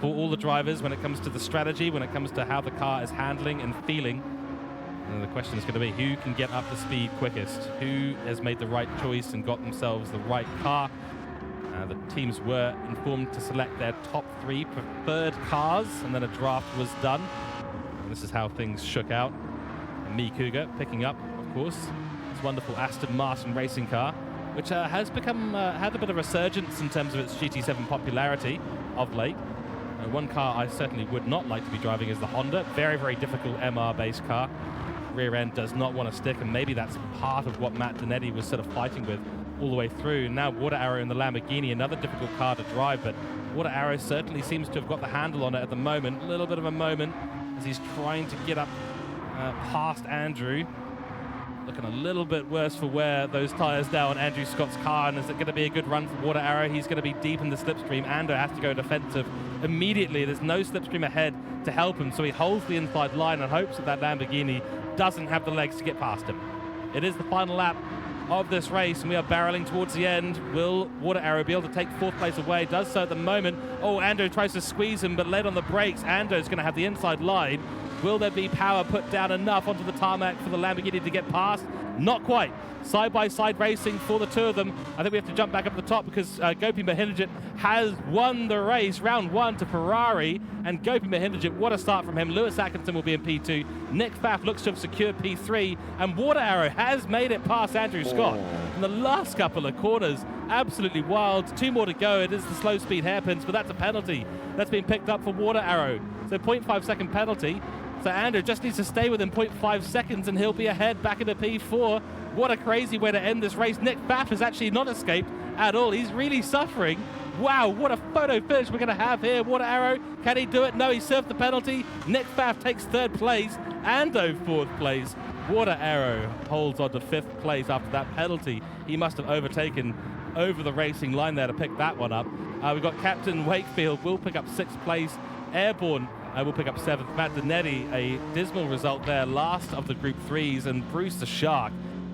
for all the drivers when it comes to the strategy, when it comes to how the car is handling and feeling. And the question is going to be, who can get up to speed quickest? Who has made the right choice and got themselves the right car? The teams were informed to select their top 3 preferred cars, and then a draft was done. And this is how things shook out. And Me Cougar picking up, of course, this wonderful Aston Martin racing car, which has become had a bit of resurgence in terms of its GT7 popularity of late. One car I certainly would not like to be driving is the Honda. Very, very difficult MR-based car. Rear end does not want to stick, and maybe that's part of what Matt Donetti was sort of fighting with all the way through. Now Water Arrow in the Lamborghini, another difficult car to drive, but Water Arrow certainly seems to have got the handle on it at the moment. A little bit of a moment as he's trying to get up past Andrew. Looking a little bit worse for wear, those tyres now on Andrew Scott's car, and is it going to be a good run for Water Arrow? He's going to be deep in the slipstream. Ando has to go defensive immediately. There's no slipstream ahead to help him, so he holds the inside line and hopes that Lamborghini doesn't have the legs to get past him. It is the final lap of this race, and we are barreling towards the end. Will Water Arrow be able to take 4th place away? Does so at the moment. Oh, Ando tries to squeeze him, but led on the brakes. Ando's going to have the inside line. Will there be power put down enough onto the tarmac for the Lamborghini to get past? Not quite. Side-by-side racing for the 2 of them. I think we have to jump back up the top because Gopi Mahinajit has won the race, round 1 to Ferrari, and Gopi Mahinajit, what a start from him. Lewis Atkinson will be in P2. Nick Pfaff looks to have secured P3, and Water Arrow has made it past Andrew Scott in the last couple of corners. Absolutely wild. 2 more to go. It is the slow speed hairpins, but that's a penalty that's been picked up for Water Arrow. So 0.5 second penalty. So Andrew just needs to stay within 0.5 seconds and he'll be ahead back into P4. What a crazy way to end this race. Nick Pfaff has actually not escaped at all. He's really suffering. Wow, what a photo finish we're going to have here. Water Arrow, can he do it? No, he served the penalty. Nick Pfaff takes 3rd place. Ando 4th place. Water Arrow holds on to 5th place after that penalty. He must have overtaken over the racing line there to pick that one up. We've got Captain Wakefield will pick up 6th place. Airborne I will pick up 7th. Matt Donetti, a dismal result there, last of the Group 3s, and Bruce the Shark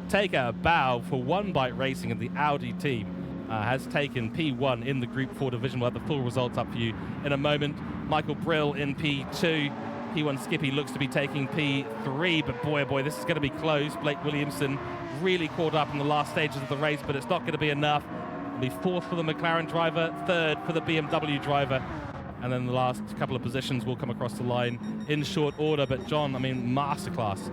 take a bow for One Bite Racing, and the Audi team has taken P1 in the Group 4 division. We'll have the full results up for you in a moment. Michael Brill in P2. P1 Skippy looks to be taking P3, but boy, oh boy, this is going to be close. Blake Williamson really caught up in the last stages of the race, but it's not going to be enough. It'll be 4th for the McLaren driver, 3rd for the BMW driver, and then the last couple of positions will come across the line in short order. But John, I mean, masterclass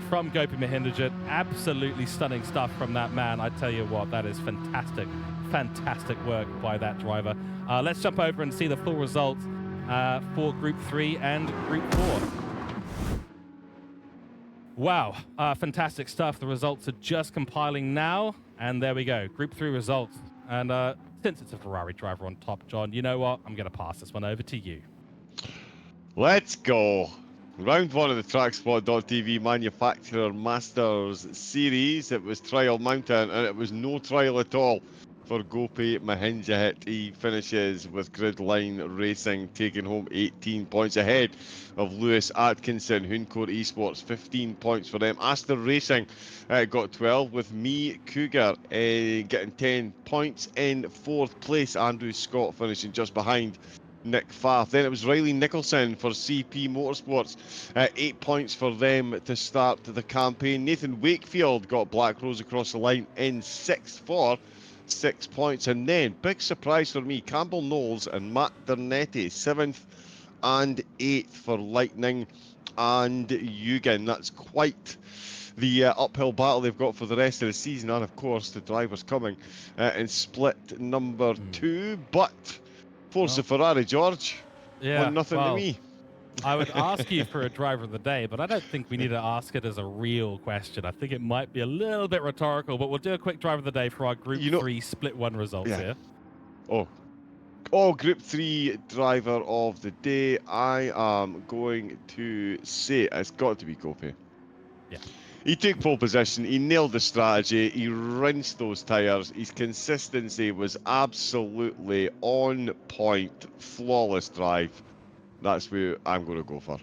from Gopi Mahindrajit. Absolutely stunning stuff from that man. I tell you what, that is fantastic, fantastic work by that driver. Let's jump over and see the full results for Group 3 and Group 4. Wow, fantastic stuff. The results are just compiling now, and there we go. Group 3 results. And since it's a Ferrari driver on top, John, you know what? I'm going to pass this one over to you. Let's go. Round 1 of the TrackSpot.TV Manufacturer Masters Series. It was Trial Mountain, and it was no trial at all for Gopi Mahindrajit. He finishes with Gridline Racing taking home 18 points ahead of Lewis Atkinson. Hooncourt Esports 15 points for them. Aster Racing got 12, with me Cougar getting 10 points in 4th place. Andrew Scott finishing just behind Nick Pfaff. Then it was Riley Nicholson for CP Motorsports, 8 points for them to start the campaign. Nathan Wakefield got Black Rose across the line in 6th for 6 points. And then, big surprise for me, Campbell Knowles and Matt Dernetti, 7th and 8th for Lightning and Eugen. That's quite the uphill battle they've got for the rest of the season. And of course, the drivers coming in split number 2. But Forza Ferrari, George. Yeah, 1-0 to me. I would ask you for a driver of the day, but I don't think we need to ask it as a real question. I think it might be a little bit rhetorical, but we'll do a quick driver of the day for our Group 3 Split 1 results here. Group 3 driver of the day. I am going to say it's got to be Gopi. Yeah. He took pole position, he nailed the strategy, he rinsed those tyres, his consistency was absolutely on point, flawless drive. That's where I'm going to go for.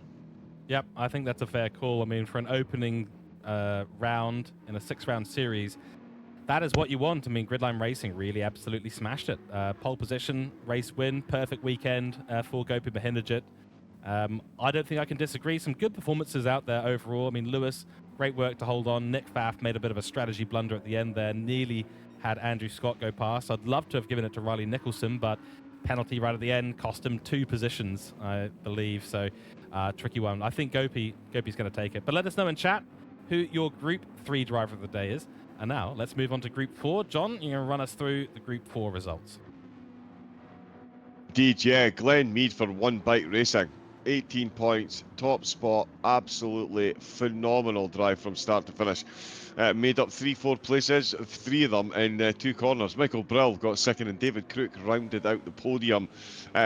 Yep, I think that's a fair call. I mean, for an opening round in a 6-round series, that is what you want. I mean, Gridline Racing really absolutely smashed it. Pole position, race win, perfect weekend for Gopi Mahindrajit. I don't think I can disagree. Some good performances out there overall. I mean, Lewis, great work to hold on. Nick Pfaff made a bit of a strategy blunder at the end there. Nearly had Andrew Scott go past. I'd love to have given it to Riley Nicholson, but penalty right at the end cost him 2 positions, I believe. So, tricky one. I think Gopi's going to take it. But let us know in chat who your Group 3 driver of the day is. And now, let's move on to Group 4. John, you're going to run us through the Group 4 results. Indeed, yeah. Glenn Mead for One Bite Racing. 18 points, top spot, absolutely phenomenal drive from start to finish. Made up 3-4 places, 3 of them in 2 corners. Michael Brill got 2nd, and David Crook rounded out the podium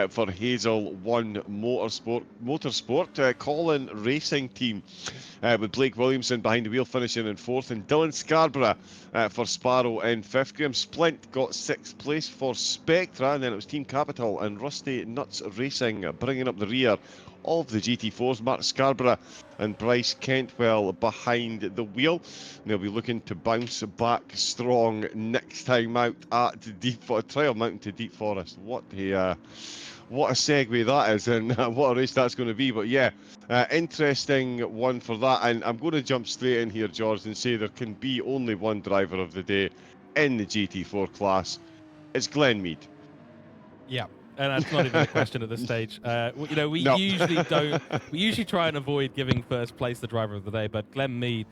for Hazel 1 Motorsport. Colin Racing Team with Blake Williamson behind the wheel finishing in 4th, and Dylan Scarborough for Sparrow in 5th. Graham Splint got 6th place for Spectra, and then it was Team Capital and Rusty Nuts Racing bringing up the rear of the GT4s. Mark Scarborough and Bryce Kentwell behind the wheel. And they'll be looking to bounce back strong next time out at Trial Mountain to Deep Forest. What a segue that is, and what a race that's going to be. But yeah, interesting one for that. And I'm going to jump straight in here, George, and say there can be only one driver of the day in the GT4 class. It's Glenn Mead. Yeah. And that's not even a question at this stage. You know, we usually don't. We usually try and avoid giving first place the driver of the day, but Glenn Mead,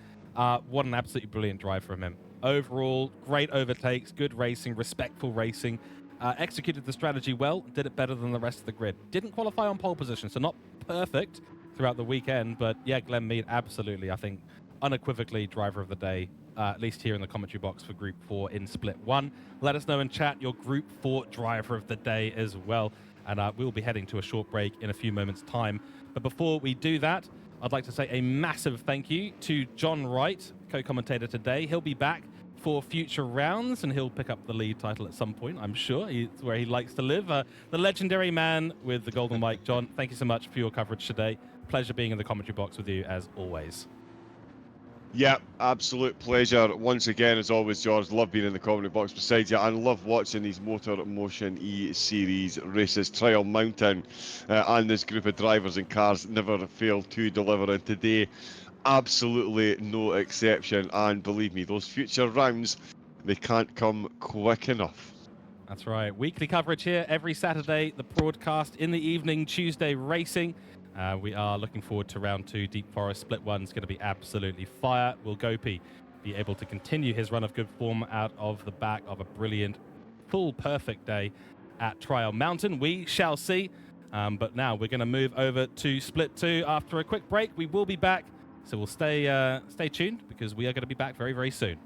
what an absolutely brilliant drive from him. Overall, great overtakes, good racing, respectful racing. Executed the strategy well, did it better than the rest of the grid. Didn't qualify on pole position, so not perfect throughout the weekend, but yeah, Glenn Mead, absolutely, I think, unequivocally driver of the day, at least here in the commentary box for Group 4 in Split 1. Let us know in chat your Group 4 driver of the day as well, and we'll be heading to a short break in a few moments' time. But before we do that, I'd like to say a massive thank you to John Wright, co-commentator today. He'll be back for future rounds, and he'll pick up the lead title at some point, I'm sure. It's where he likes to live. The legendary man with the golden mic, John, thank you so much for your coverage today. Pleasure being in the commentary box with you, as always. Yeah, absolute pleasure. Once again, as always, George, love being in the commentary box beside you and love watching these MotorMotion E-Series races. Trial Mountain and this group of drivers and cars never fail to deliver, and today, absolutely no exception. And believe me, those future rounds, they can't come quick enough. That's right. Weekly coverage here every Saturday, the broadcast in the evening, Tuesday racing. We are looking forward to round 2. Deep Forest Split 1 is going to be absolutely fire. Will Gopi be able to continue his run of good form out of the back of a brilliant, full perfect day at Trial Mountain? We shall see. But now we're going to move over to Split 2 after a quick break. We will be back, so we'll stay tuned because we are going to be back very, very soon.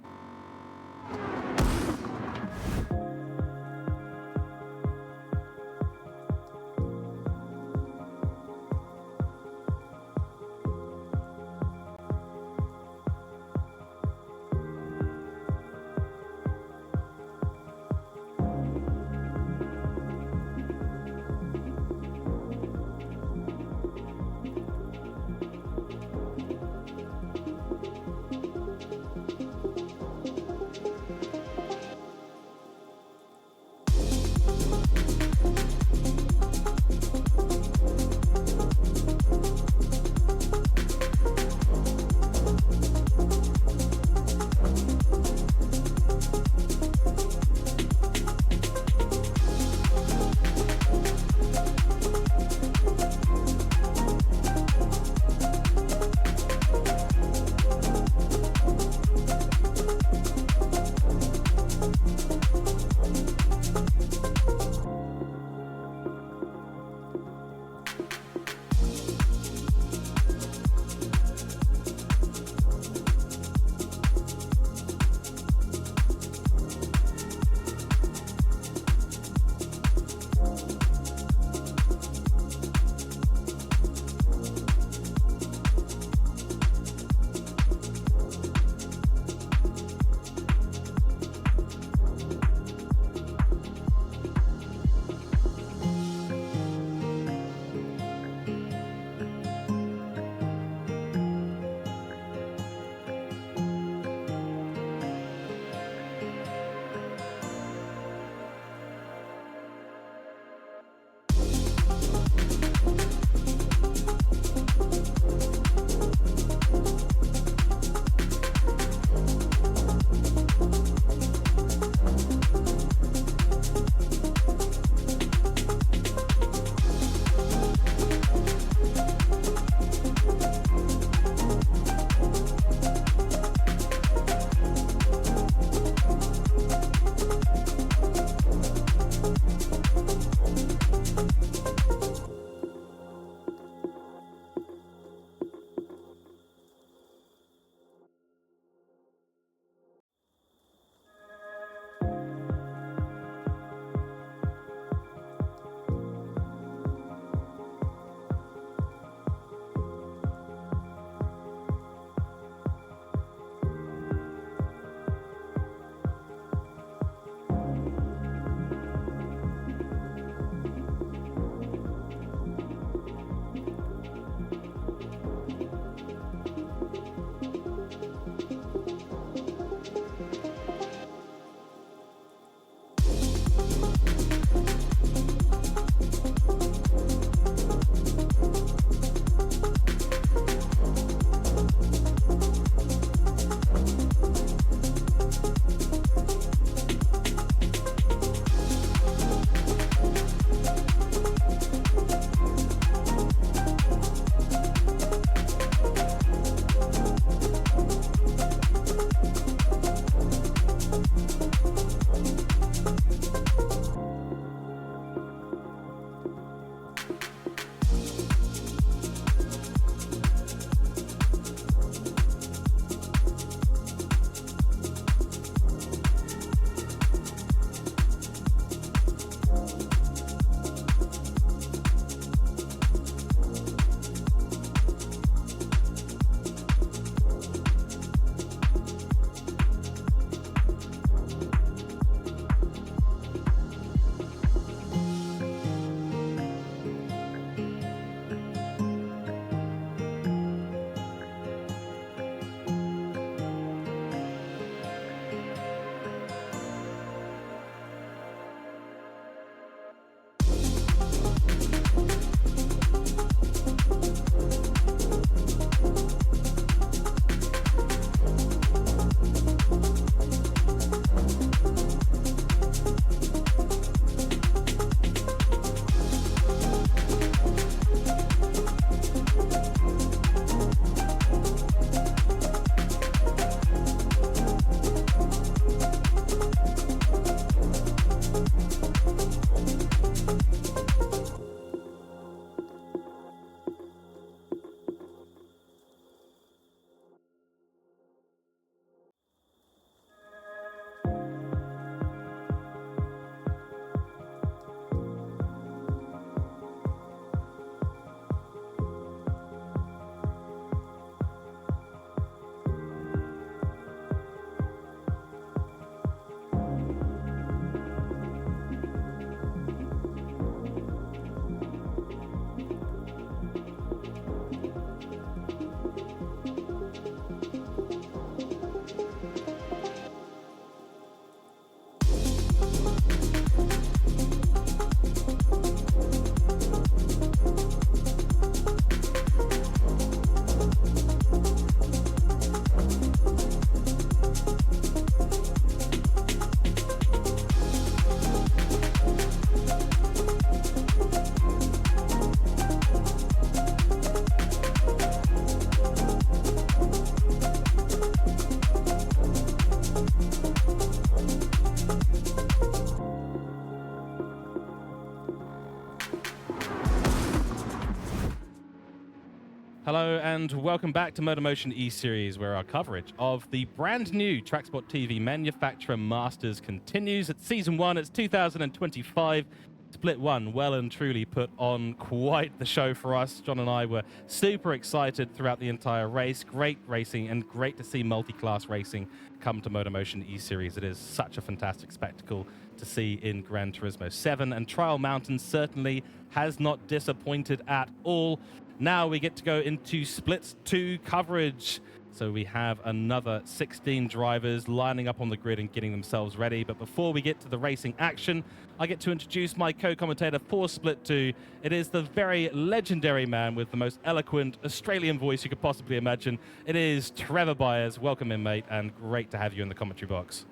Hello and welcome back to MotorMotion E-Series, where our coverage of the brand new TrackSpotTV Manufacturer Masters continues. It's Season 1, it's 2025. Split 1 well and truly put on quite the show for us. John and I were super excited throughout the entire race. Great racing and great to see multi-class racing come to MotorMotion E-Series. It is such a fantastic spectacle to see in Gran Turismo 7, and Trial Mountain certainly has not disappointed at all. Now we get to go into Split 2 coverage. So we have another 16 drivers lining up on the grid and getting themselves ready. But before we get to the racing action, I get to introduce my co-commentator for Split 2. It is the very legendary man with the most eloquent Australian voice you could possibly imagine. It is Trevor Byers. Welcome in, mate, and great to have you in the commentary box.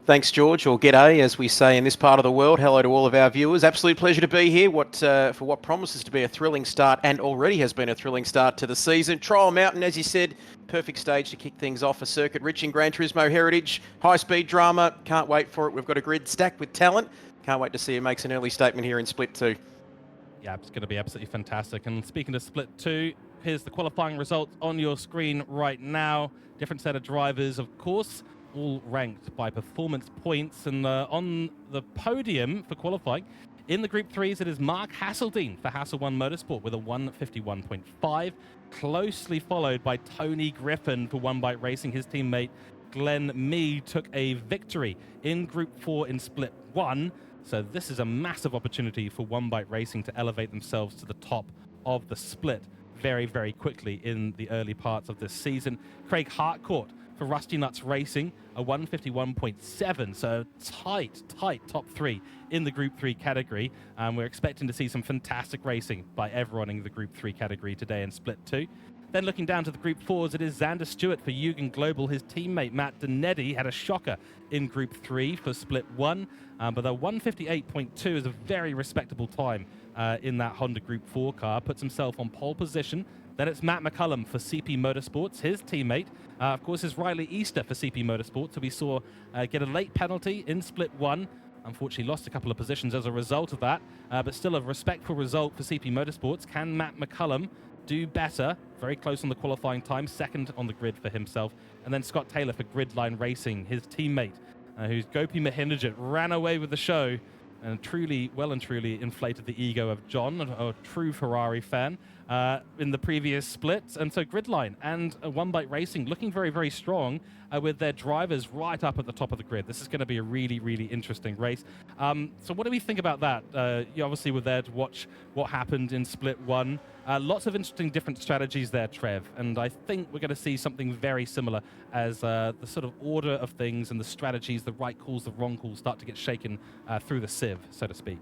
Thanks, George, or g'day, as we say in this part of the world. Hello to all of our viewers. Absolute pleasure to be here for what promises to be a thrilling start, and already has been a thrilling start to the season. Trial Mountain, as you said, perfect stage to kick things off. A circuit rich in Gran Turismo heritage, high-speed drama. Can't wait for it. We've got a grid stacked with talent. Can't wait to see who makes an early statement here in Split 2. Yeah, it's going to be absolutely fantastic. And speaking of Split 2, here's the qualifying results on your screen right now. Different set of drivers, of course, all ranked by performance points. And on the podium for qualifying, in the Group 3s, it is Mark Hasseldine for Hassel 1 Motorsport with a 151.5, closely followed by Tony Griffin for One Bite Racing. His teammate Glenn Mee took a victory in Group 4 in Split 1. So this is a massive opportunity for One Bite Racing to elevate themselves to the top of the split very, very quickly in the early parts of this season. Craig Harcourt for Rusty Nuts Racing, a 151.7, so tight top 3 in the Group 3 category. We're expecting to see some fantastic racing by everyone in the Group 3 category today in Split 2. Then looking down to the Group 4s, it is Xander Stewart for Yugen Global. His teammate Matt Denetti had a shocker in Group 3 for Split 1, but the 158.2 is a very respectable time in that Honda Group 4 car. Puts himself on pole position. Then it's Matt McCullum for CP Motorsports. His teammate, of course, is Riley Easter for CP Motorsports, who we saw get a late penalty in Split 1. Unfortunately lost a couple of positions as a result of that, but still a respectful result for CP Motorsports. Can Matt McCullum do better? Very close on the qualifying time, second on the grid for himself. And then Scott Taylor for Gridline Racing, his teammate, who's Gopi Mahinajit, ran away with the show and well and truly inflated the ego of John, a true Ferrari fan, in the previous splits. And so Gridline and One Bite Racing looking very, very strong with their drivers right up at the top of the grid. This is going to be a really, really interesting race. So what do we think about that? You obviously were there to watch what happened in Split 1. Lots of interesting different strategies there, Trev, and I think we're going to see something very similar as the sort of order of things and the strategies, the right calls, the wrong calls start to get shaken through the sieve, so to speak.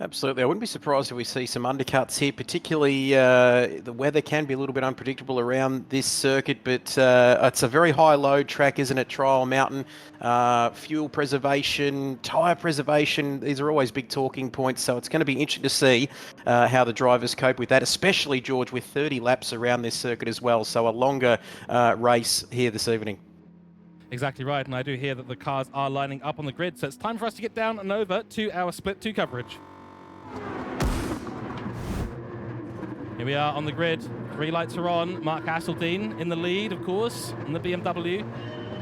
Absolutely. I wouldn't be surprised if we see some undercuts here, particularly the weather can be a little bit unpredictable around this circuit, but it's a very high load track, isn't it? Trial Mountain, fuel preservation, tyre preservation, these are always big talking points, so it's going to be interesting to see how the drivers cope with that, especially, George, with 30 laps around this circuit as well, so a longer race here this evening. Exactly right, and I do hear that the cars are lining up on the grid, so it's time for us to get down and over to our Split 2 coverage. Here we are on the grid. 3 lights are on. Mark Hasseldine in the lead, of course, in the BMW.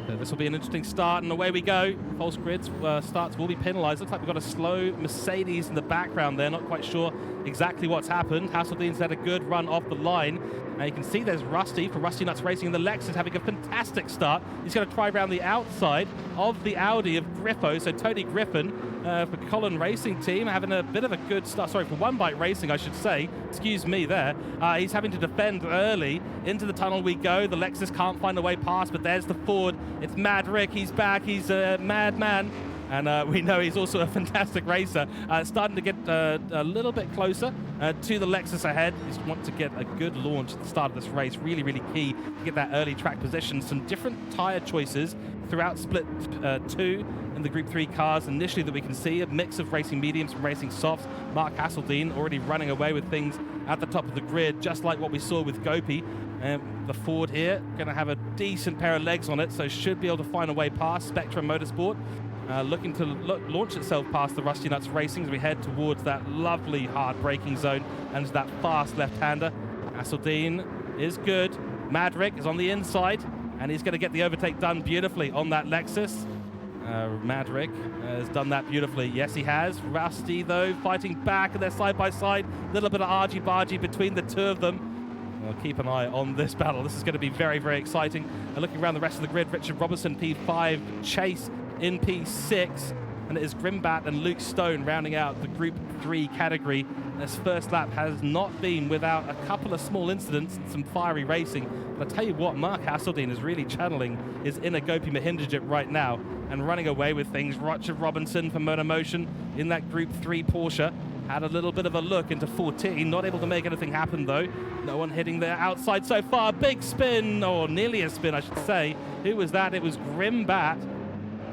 So this will be an interesting start, and away we go. False grids starts will be penalised. Looks like we've got a slow Mercedes in the background there. Not quite sure exactly what's happened. Hasseldine's had a good run off the line. Now you can see there's Rusty for Rusty Nuts Racing, and the Lexus having a fantastic start. He's going to try around the outside of the Audi of Griffo. So Tony Griffin for Colin Racing Team having a bit of a good start. Sorry, for One Bite Racing, I should say. Excuse me there. He's having to defend early. Into the tunnel we go. The Lexus can't find a way past, but there's the Ford. It's Mad Rick. He's back. He's a madman. And we know he's also a fantastic racer. Starting to get a little bit closer to the Lexus ahead. Just want to get a good launch at the start of this race. Really, really key to get that early track position. Some different tyre choices throughout Split 2 in the Group 3 cars initially that we can see. A mix of racing mediums and racing softs. Mark Hasseldine already running away with things at the top of the grid, just like what we saw with Gopi. The Ford here going to have a decent pair of legs on it, so should be able to find a way past Spectrum Motorsport. Looking to launch itself past the Rusty Nuts Racing as we head towards that lovely hard braking zone and that fast left-hander. Hasseldine is good. Madrick is on the inside, and he's going to get the overtake done beautifully on that Lexus. Madrick has done that beautifully. Yes, he has. Rusty, though, fighting back, and they're side by side. A little bit of argy-bargy between the two of them. Well, keep an eye on this battle. This is going to be very, very exciting. And looking around the rest of the grid, Richard Robertson, P5, Chase in P6, and it is Grimbat and Luke Stone rounding out the Group 3 category. This first lap has not been without a couple of small incidents and some fiery racing. But I tell you what, Mark Hasseldine is really channeling his inner Gopi Mahindrajit right now and running away with things. Richard Robinson for MotorMotion in that Group 3 Porsche had a little bit of a look into 14, not able to make anything happen though. No one hitting their outside so far. Big spin, or nearly a spin I should say. Who was that? It was Grimbat.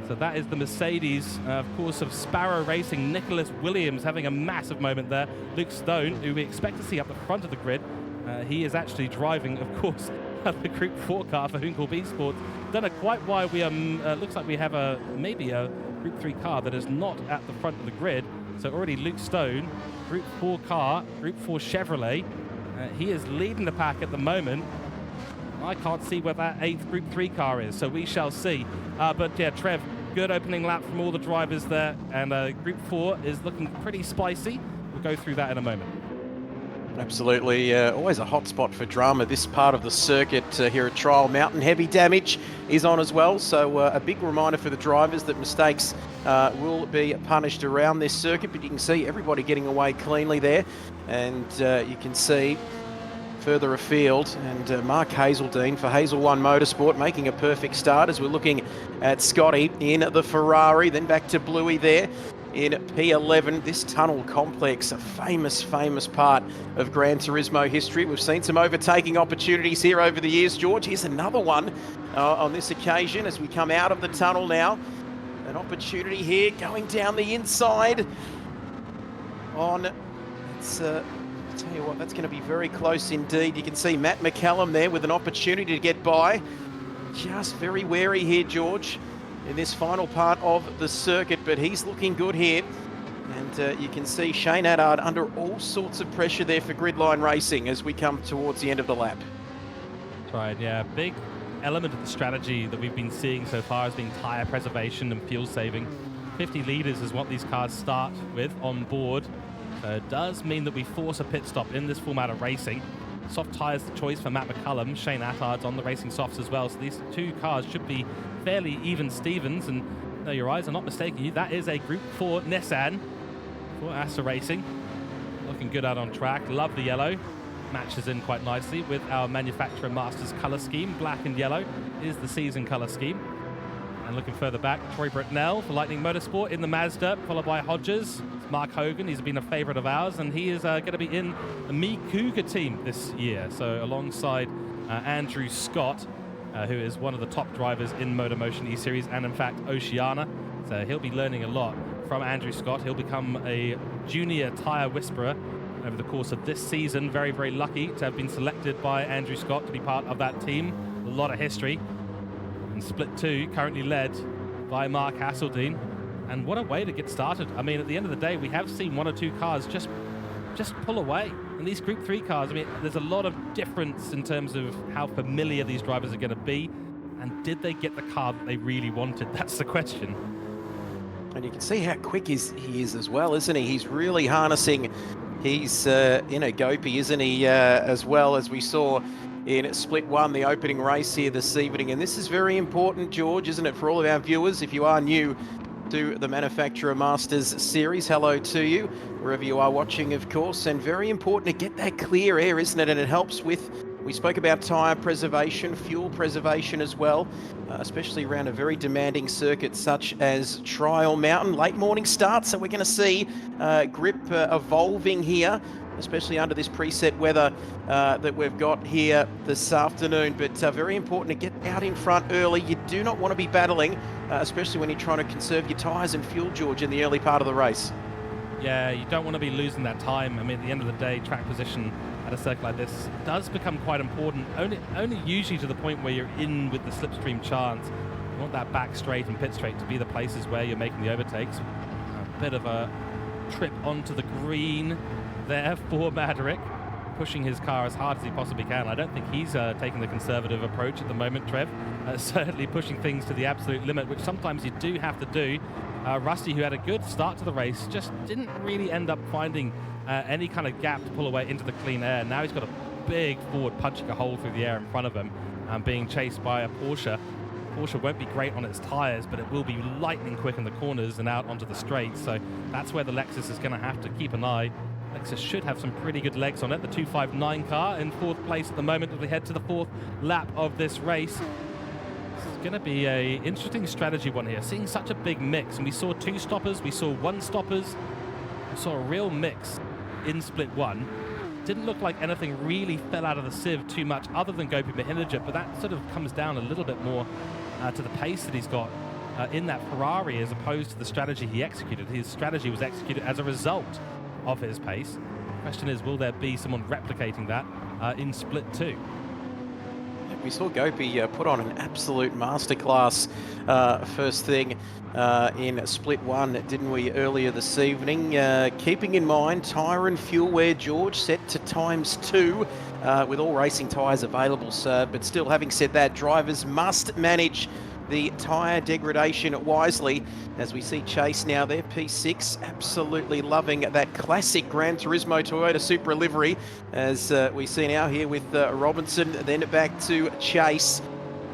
So that is the Mercedes, of course, of Sparrow Racing. Nicholas Williams having a massive moment there. Luke Stone, who we expect to see up the front of the grid. He is actually driving, of course, the Group 4 car for Hunkelb Esports. Don't know quite why we looks like we have maybe a Group 3 car that is not at the front of the grid. So already Luke Stone, Group 4 car, Group 4 Chevrolet. He is leading the pack at the moment. I can't see where that 8th Group 3 car is, so we shall see. But yeah, Trev, good opening lap from all the drivers there, and Group 4 is looking pretty spicy. We'll go through that in a moment. Absolutely, always a hot spot for drama, this part of the circuit here at Trial Mountain. Heavy damage is on as well, so a big reminder for the drivers that mistakes will be punished around this circuit, but you can see everybody getting away cleanly there, and you can see further afield, and Mark Hazeldine for Hazel One Motorsport making a perfect start as we're looking at Scotty in the Ferrari, then back to Bluey there in P11. This tunnel complex, a famous part of Gran Turismo history. We've seen some overtaking opportunities here over the years. George, here's another one on this occasion as we come out of the tunnel now. An opportunity here going down the inside on, I'll tell you what, that's going to be very close indeed. You can see Matt McCallum there with an opportunity to get by. Just very wary here, George, in this final part of the circuit, but he's looking good here. And you can see Shane Attard under all sorts of pressure there for Gridline Racing as we come towards the end of the lap. Right, yeah, big element of the strategy that we've been seeing so far has been tyre preservation and fuel saving. 50 litres is what these cars start with on board. So it does mean that we force a pit stop in this format of racing. Soft tyres the choice for Matt McCullum. Shane Attard's on the racing softs as well. So these two cars should be fairly even Stevens. And no, your eyes are not mistaking you. That is a Group 4 Nissan for Asa Racing. Looking good out on track. Love the yellow. Matches in quite nicely with our manufacturer Masters colour scheme. Black and yellow is the season colour scheme. And looking further back, Troy Britnell for Lightning Motorsport in the Mazda, followed by Hodges. Mark Hogan, he's been a favourite of ours, and he is going to be in the Me Cougar team this year. So alongside Andrew Scott, who is one of the top drivers in MotorMotion E-Series and in fact Oceania. So he'll be learning a lot from Andrew Scott. He'll become a junior tyre whisperer over the course of this season. Very, very lucky to have been selected by Andrew Scott to be part of that team. A lot of history. And Split 2 currently led by Mark Hasseldine. And what a way to get started. I mean, at the end of the day, we have seen one or two cars just pull away. And these Group 3 cars, I mean, there's a lot of difference in terms of how familiar these drivers are going to be. And did they get the car that they really wanted? That's the question. And you can see how quick he is as well, isn't he? He's really harnessing his inner Gopi, isn't he? As well as we saw in Split 1, the opening race here this evening. And this is very important, George, isn't it, for all of our viewers? If you are new to the Manufacturer Masters series, hello to you, wherever you are watching, of course. And very important to get that clear air, isn't it? And it helps with, we spoke about tyre preservation, fuel preservation as well, especially around a very demanding circuit such as Trial Mountain. Late morning start, so we're going to see grip evolving here, especially under this preset weather that we've got here this afternoon. But very important to get out in front early. You do not want to be battling, especially when you're trying to conserve your tyres and fuel, George, in the early part of the race. Yeah, you don't want to be losing that time. I mean, at the end of the day, track position at a circuit like this does become quite important, only usually to the point where you're in with the slipstream chance. You want that back straight and pit straight to be the places where you're making the overtakes. A bit of a trip onto the green there for Madrick. pushing his car as hard as he possibly can. I don't think he's taking the conservative approach at the moment, Trev. Certainly pushing things to the absolute limit, which sometimes you do have to do. Rusty, who had a good start to the race, just didn't really end up finding any kind of gap to pull away into the clean air. Now he's got a big forward punching a hole through the air in front of him, being chased by a Porsche. Porsche won't be great on its tyres, but it will be lightning quick in the corners and out onto the straights. So that's where the Lexus is going to have to keep an eye. Lexus should have some pretty good legs on it. The 259 car in 4th place at the moment as we head to the 4th lap of this race. It's going to be a interesting strategy one here. Seeing such a big mix, and we saw 2 stoppers, we saw 1 stoppers, we saw a real mix in split 1. Didn't look like anything really fell out of the sieve too much other than Gopi Mahindra, but that sort of comes down a little bit more to the pace that he's got in that Ferrari as opposed to the strategy he executed. His strategy was executed as a result of his pace. The question is, will there be someone replicating that in split 2? We saw Gopi put on an absolute masterclass first thing in split 1, didn't we, earlier this evening? Keeping in mind tyre and fuel wear, George, set to ×2 with all racing tyres available, sir. But still, having said that, drivers must manage the tyre degradation wisely. As we see Chase now there, P6, absolutely loving that classic Gran Turismo Toyota Supra livery, as we see now here with Robinson, then back to Chase.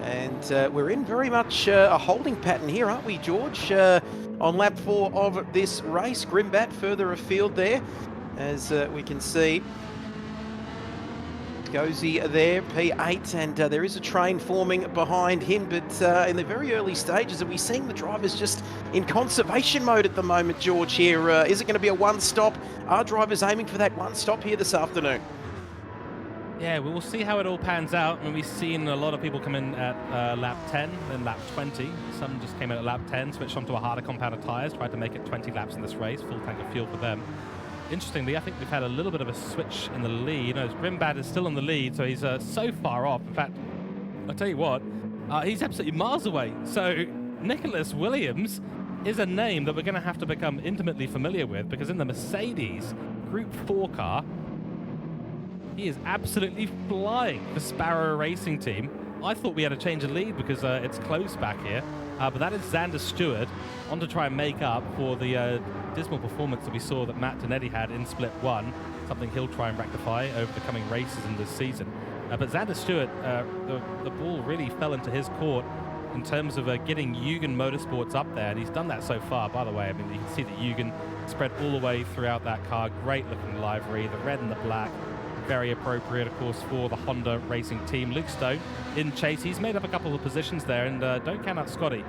And we're in very much a holding pattern here, aren't we, George? On lap 4 of this race, Grimbat further afield there, as we can see. Gozy there, P8, and there is a train forming behind him, but in the very early stages, are we seeing the drivers just in conservation mode at the moment, George, here? Is it going to be a one-stop? Are drivers aiming for that one-stop here this afternoon? Yeah, we'll see how it all pans out. And we've seen a lot of people come in at lap 10, then lap 20. Some just came in at lap 10, switched onto a harder compound of tyres, tried to make it 20 laps in this race, full tank of fuel for them. Interestingly, I think we've had a little bit of a switch in the lead. Grimbad is still on the lead, so he's so far off. In fact, I'll tell you what, he's absolutely miles away. So Nicholas Williams is a name that we're going to have to become intimately familiar with, because in the Mercedes Group 4 car, he is absolutely flying the Sparrow Racing team. I thought we had a change of lead because it's close back here, but that is Xander Stewart on to try and make up for the dismal performance that we saw that Matt Donetti had in split 1, something he'll try and rectify over the coming races in this season. But Xander Stewart, the ball really fell into his court in terms of getting Yugen Motorsports up there, and he's done that so far, by the way. I mean, you can see that Yugen spread all the way throughout that car. Great looking livery, the red and the black. Very appropriate, of course, for the Honda racing team. Luke Stone in chase. He's made up a couple of positions there, and don't count out Scotty.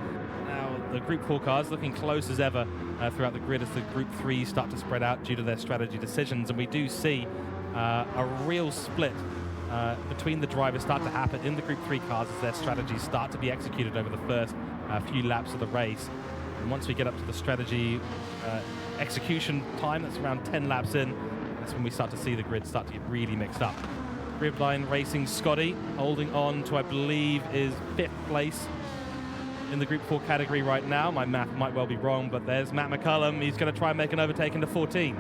Now, the Group 4 cars looking close as ever throughout the grid as the Group 3s start to spread out due to their strategy decisions, and we do see a real split between the drivers start to happen in the Group 3 cars as their strategies start to be executed over the first few laps of the race. And once we get up to the strategy execution time, that's around 10 laps in, that's when we start to see the grid start to get really mixed up. Gridline Racing Scotty holding on to, I believe, is 5th place in the Group 4 category right now. My math might well be wrong, but there's Matt McCullum. He's going to try and make an overtake into 14.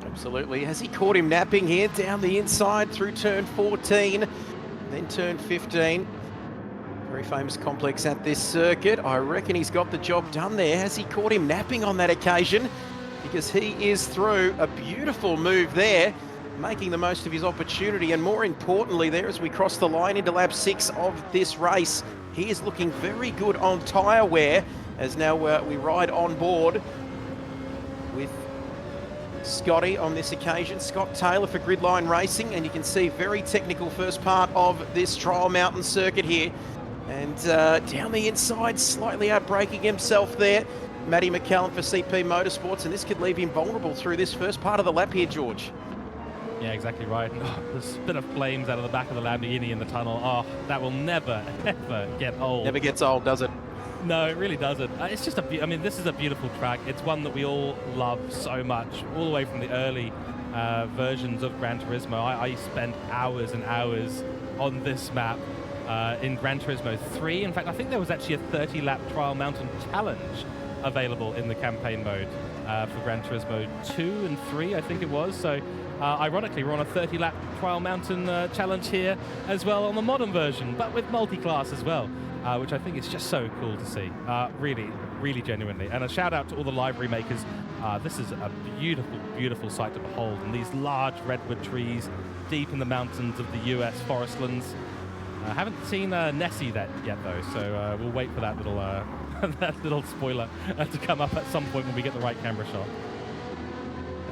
Absolutely. Has he caught him napping here down the inside through turn 14, then turn 15? Very famous complex at this circuit. I reckon he's got the job done there. Has he caught him napping on that occasion? Because he is through. A beautiful move there, making the most of his opportunity, and more importantly there, as we cross the line into lap 6 of this race, he is looking very good on tyre wear, as now we ride on board with Scotty on this occasion. Scott Taylor for Gridline Racing, and you can see very technical first part of this trial mountain circuit here, and down the inside, slightly outbraking himself there, Matty McCallum for CP Motorsports, and this could leave him vulnerable through this first part of the lap here, George. Yeah, exactly right. The spit of flames out of the back of the Lamborghini in the tunnel. Oh, that will never, ever get old. Never gets old, does it? No, it really doesn't. It's just I mean, this is a beautiful track. It's one that we all love so much, all the way from the early versions of Gran Turismo. I spent hours and hours on this map in Gran Turismo 3. In fact, I think there was actually a 30-lap trial mountain challenge available in the campaign mode for Gran Turismo 2 and 3, I think it was. So ironically, we're on a 30-lap trial mountain challenge here as well on the modern version, but with multi-class as well, which I think is just so cool to see. Really, really genuinely. And a shout out to all the livery makers. This is a beautiful, beautiful sight to behold. And these large redwood trees deep in the mountains of the US forestlands. I haven't seen Nessie yet though, so we'll wait for that little that little spoiler to come up at some point when we get the right camera shot.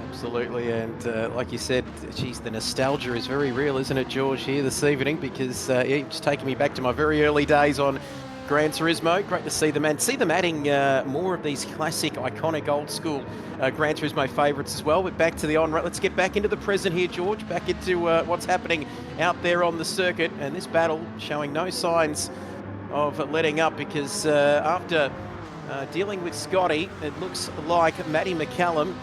Absolutely, and like you said, geez, the nostalgia is very real, isn't it, George, here this evening? Because it's taking me back to my very early days on Gran Turismo. Great to see them, and see them adding more of these classic, iconic, old school Gran Turismo favourites as well. But back to the on-road. Let's get back into the present here, George. Back into what's happening out there on the circuit, and this battle showing no signs of letting up, because after dealing with Scotty, it looks like Matty McCallum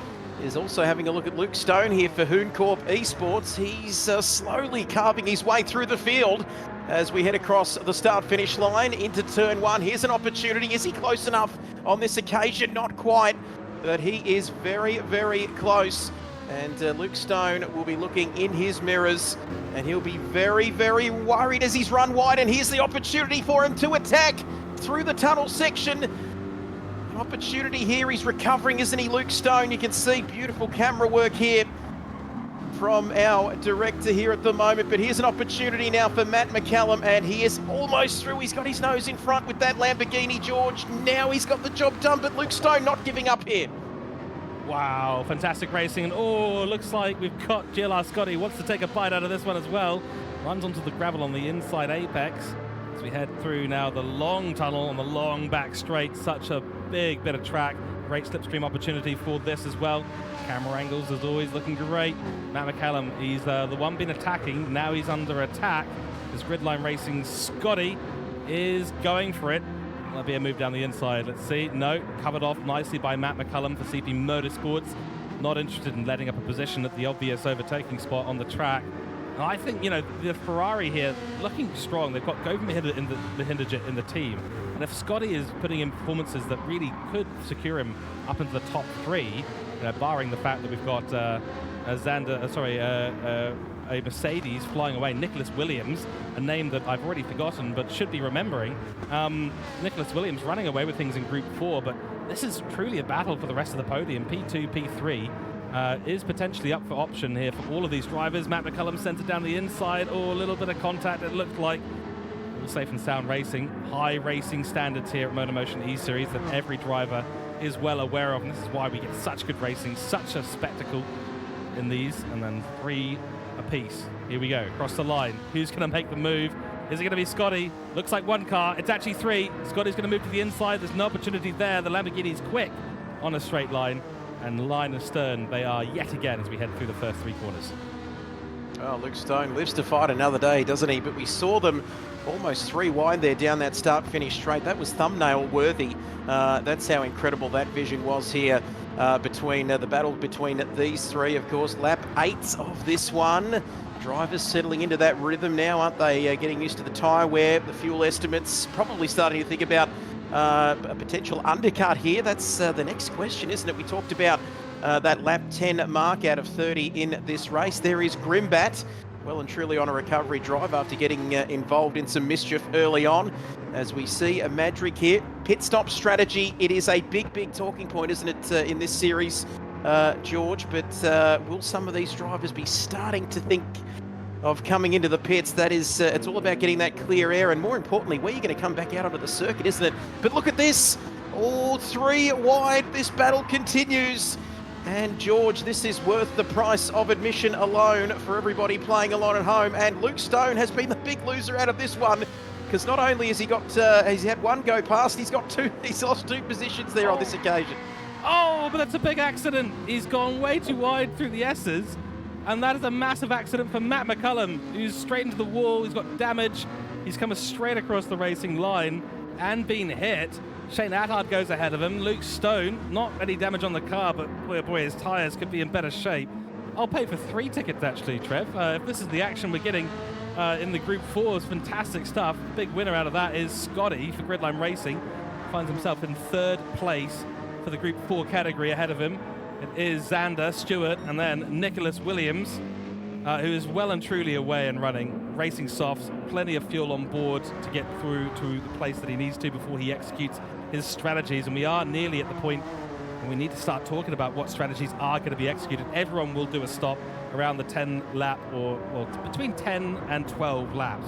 is also having a look at Luke Stone here for Hooncorp Esports. He's slowly carving his way through the field as we head across the start-finish line into turn one. Here's an opportunity. Is he close enough on this occasion? Not quite, but he is very, very close. And Luke Stone will be looking in his mirrors, and he'll be very, very worried as he's run wide. And here's the opportunity for him to attack through the tunnel section. An opportunity here. He's recovering, isn't he, Luke Stone? You can see beautiful camera work here from our director here at the moment. But here's an opportunity now for Matt McCallum, and he is almost through. He's got his nose in front with that Lamborghini, George. Now he's got the job done, but Luke Stone not giving up here. Wow, fantastic racing. And oh, looks like we've got GLR Scotty. Wants to take a bite out of this one as well. Runs onto the gravel on the inside apex as we head through now the long tunnel on the long back straight. Such a big bit of track. Great slipstream opportunity for this as well. Camera angles as always looking great. Matt McCallum, he's the one been attacking. Now he's under attack. This Gridline Racing Scotty is going for it. That'll be a move down the inside. Let's see. No, covered off nicely by Matt McCallum for CP Motorsports. Not interested in letting up a position at the obvious overtaking spot on the track. And I think, you know, the Ferrari here looking strong. They've got Govin Mahindra in the team. And if Scotty is putting in performances that really could secure him up into the top three, you know, barring the fact that we've got a Mercedes flying away, Nicholas Williams, a name that I've already forgotten but should be remembering. Nicholas Williams running away with things in Group 4, but this is truly a battle for the rest of the podium. P2, P3 is potentially up for option here for all of these drivers. Matt McCallum sent it down the inside. Oh, a little bit of contact, it looked like. All safe and sound racing. High racing standards here at MotorMotion E-Series that every driver is well aware of, and this is why we get such good racing, such a spectacle in these. And then 3 apiece. Here we go, across the line. Who's going to make the move? Is it going to be Scotty? Looks like 1 car. It's actually 3. Scotty's going to move to the inside. There's no opportunity there. The Lamborghini's quick on a straight line. And line astern, they are yet again as we head through the first 3 corners. Oh, Luke Stone lives to fight another day, doesn't he? But we saw them almost 3 wide there down that start-finish straight. That was thumbnail worthy. That's how incredible that vision was here between the battle between these 3, of course. Lap 8 of this one. Drivers settling into that rhythm now, aren't they? Getting used to the tyre wear, the fuel estimates, probably starting to think about a potential undercut here. That's the next question, isn't it? We talked about that lap 10 mark out of 30 in this race. There is Grimbat, well and truly on a recovery drive after getting involved in some mischief early on. As we see a Madrick here, pit stop strategy. It is a big, big talking point, isn't it, in this series, George? But will some of these drivers be starting to think of coming into the pits? That is, it's all about getting that clear air, and more importantly, where you're going to come back out onto the circuit, isn't it? But look at this, all 3 wide. This battle continues. And George, this is worth the price of admission alone for everybody playing along at home. And Luke Stone has been the big loser out of this one, because not only has he got, he's had 1 go past, he's got 2. He's lost 2 positions there on this occasion. Oh, but that's a big accident. He's gone way too wide through the S's. And that is a massive accident for Matt McCallum, who's straight into the wall. He's got damage. He's coming straight across the racing line and been hit. Shane Attard goes ahead of him. Luke Stone, not any damage on the car, but boy, oh boy, his tyres could be in better shape. I'll pay for 3 tickets, actually, Trev. If this is the action we're getting in the Group 4s, fantastic stuff. Big winner out of that is Scotty for Gridline Racing. Finds himself in 3rd place for the Group 4 category ahead of him. It is Xander Stewart and then Nicholas Williams, who is well and truly away and running, racing softs, plenty of fuel on board to get through to the place that he needs to before he executes his strategies. And we are nearly at the point when we need to start talking about what strategies are going to be executed. Everyone will do a stop around the 10 lap or between 10 and 12 laps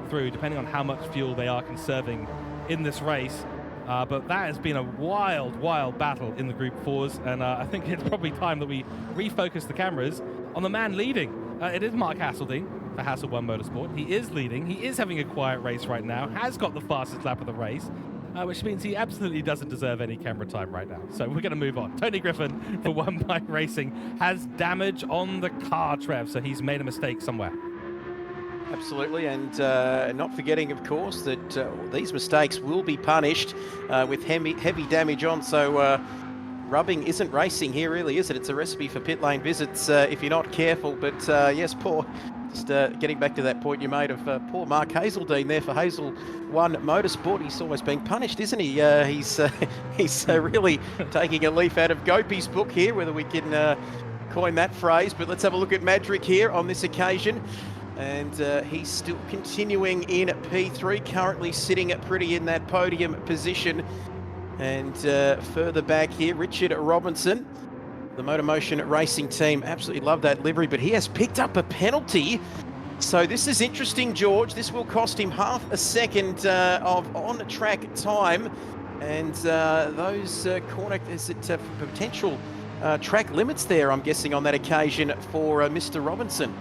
through, depending on how much fuel they are conserving in this race. But that has been a wild, wild battle in the Group 4s, and I think it's probably time that we refocus the cameras on the man leading. It is Mark Hasseldine for Hassel 1 Motorsport. He is leading. He is having a quiet race right now, has got the fastest lap of the race, which means he absolutely doesn't deserve any camera time right now. So we're going to move on. Tony Griffin for One Bike Racing has damage on the car, Trev, so he's made a mistake somewhere. Absolutely, and not forgetting, of course, that these mistakes will be punished with heavy damage on. So rubbing isn't racing here, really, is it? It's a recipe for pit lane visits if you're not careful. But yes, just getting back to that point you made of poor Mark Hazeldine there for Hazel 1 Motorsport. He's almost being punished, isn't he? He's really taking a leaf out of Gopi's book here, whether we can coin that phrase. But let's have a look at Madrick here on this occasion. And he's still continuing in P3, currently sitting at pretty in that podium position. And further back here, Richard Robinson, the MotorMotion Racing team, absolutely love that livery, but he has picked up a penalty. So this is interesting, George. This will cost him half a second of on-track time. And those potential track limits there, I'm guessing, on that occasion for Mr. Robinson.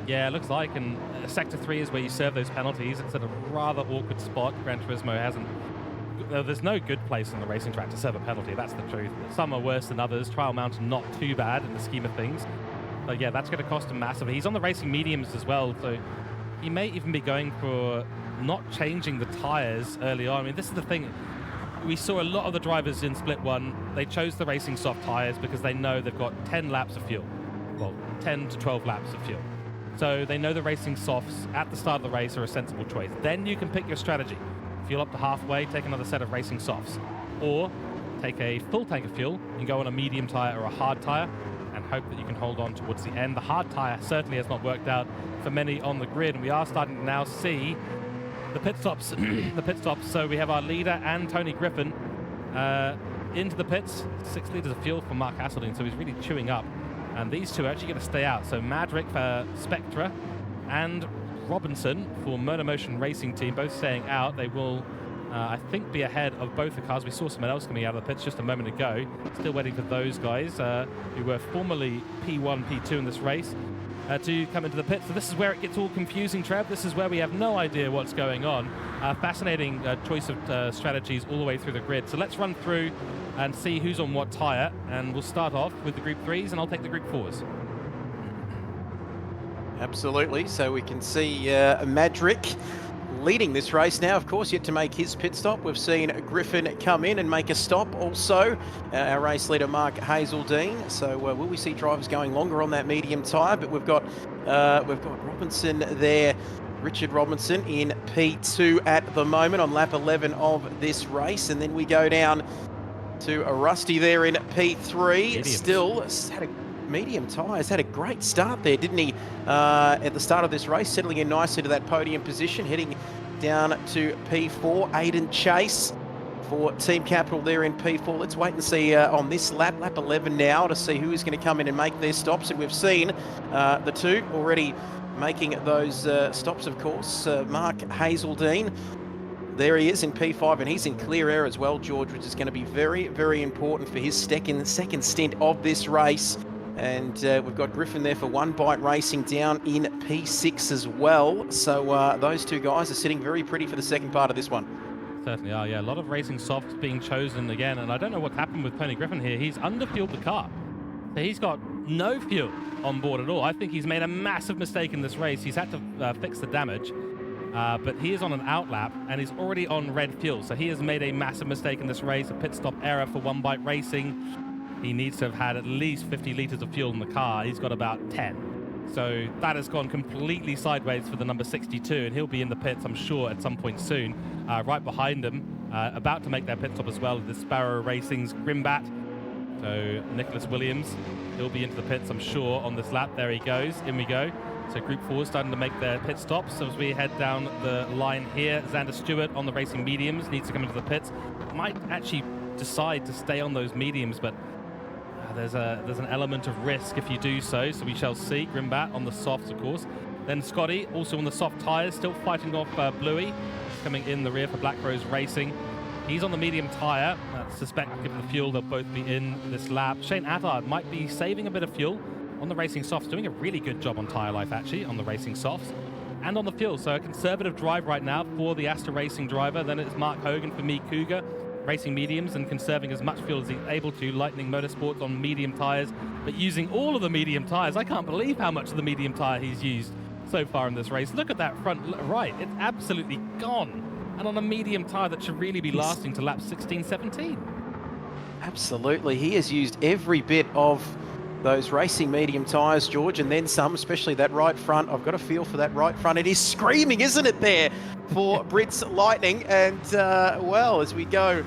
Yeah, it looks like, and Sector 3 is where you serve those penalties. It's at a rather awkward spot. Gran Turismo hasn't... There's no good place on the racing track to serve a penalty, that's the truth. Some are worse than others. Trial Mountain not too bad in the scheme of things. But yeah, that's going to cost him massively. He's on the racing mediums as well, so he may even be going for not changing the tyres early on. I mean, this is the thing. We saw a lot of the drivers in Split 1, they chose the racing soft tyres because they know they've got 10 laps of fuel. Well, 10 to 12 laps of fuel. So they know the racing softs at the start of the race are a sensible choice. Then you can pick your strategy. Fuel up to halfway, take another set of racing softs. Or take a full tank of fuel and go on a medium tyre or a hard tyre and hope that you can hold on towards the end. The hard tyre certainly has not worked out for many on the grid, and we are starting to now see the pit stops. The pit stops. So we have our leader and Tony Griffin into the pits. 6 litres of fuel for Mark Hasseldine, so he's really chewing up. And these two are actually going to stay out. So Madrick for Spectra and Robinson for MotorMotion Racing Team, both staying out. They will, I think, be ahead of both the cars. We saw someone else coming out of the pits just a moment ago. Still waiting for those guys who were formerly P1, P2 in this race to come into the pits. So this is where it gets all confusing, Trev. This is where we have no idea what's going on. Fascinating choice of strategies all the way through the grid. So let's run through and see who's on what tyre, and we'll start off with the Group 3s, and I'll take the Group 4s. Absolutely, so we can see Madrick leading this race now, of course, yet to make his pit stop. We've seen Griffin come in and make a stop also, our race leader Mark Hazeldine. So will we see drivers going longer on that medium tyre? But we've got Robinson there, Richard Robinson in P2 at the moment on lap 11 of this race, and then we go down to a Rusty there in P3. Still had a medium tyres, had a great start there, didn't he, at the start of this race, settling in nicely to that podium position, heading down to P4. Aiden Chase for Team Capital there in P4. Let's wait and see on this lap 11 now, to see who is going to come in and make their stops. And we've seen the two already making those stops, of course. Mark Hazeldine, there he is in P5, and he's in clear air as well, George, which is going to be very, very important for his second stint of this race. And we've got Griffin there for One Bike Racing down in P6 as well. So those two guys are sitting very pretty for the second part of this one. Certainly are, yeah. A lot of racing softs being chosen again, and I don't know what's happened with Tony Griffin here. He's underfueled the car. So he's got no fuel on board at all. I think he's made a massive mistake in this race. He's had to fix the damage. But he is on an outlap, and he's already on red fuel. So he has made a massive mistake in this race, a pit stop error for One Bike Racing. He needs to have had at least 50 litres of fuel in the car. He's got about 10. So that has gone completely sideways for the number 62, and he'll be in the pits, I'm sure, at some point soon. Right behind him, About to make their pit stop as well, the Sparrow Racing's Grimbat. So Nicholas Williams, he'll be into the pits, I'm sure, on this lap. There he goes. In we go. So Group 4 starting to make their pit stops. So as we head down the line here, Xander Stewart on the racing mediums needs to come into the pits. Might actually decide to stay on those mediums, but there's an element of risk if you do so. So we shall see. Grimbat on the softs, of course. Then Scotty also on the soft tyres, still fighting off Bluey, coming in the rear for Black Rose Racing. He's on the medium tyre. I suspect, given the fuel, they'll both be in this lap. Shane Attard might be saving a bit of fuel on the racing softs, doing a really good job on tyre life, actually, on the racing softs and on the fuel. So a conservative drive right now for the Astra Racing driver. Then it's Mark Hogan for Me Cougar, racing mediums and conserving as much fuel as he's able to. Lightning Motorsports on medium tyres, but using all of the medium tyres. I can't believe how much of the medium tyre he's used so far in this race. Look at that front right. It's absolutely gone. And on a medium tyre that should really be lasting to lap 16, 17. Absolutely. He has used every bit of those racing medium tyres, George, and then some, especially that right front. I've got a feel for that right front. It is screaming, isn't it, there for Brits Lightning? And, well, as we go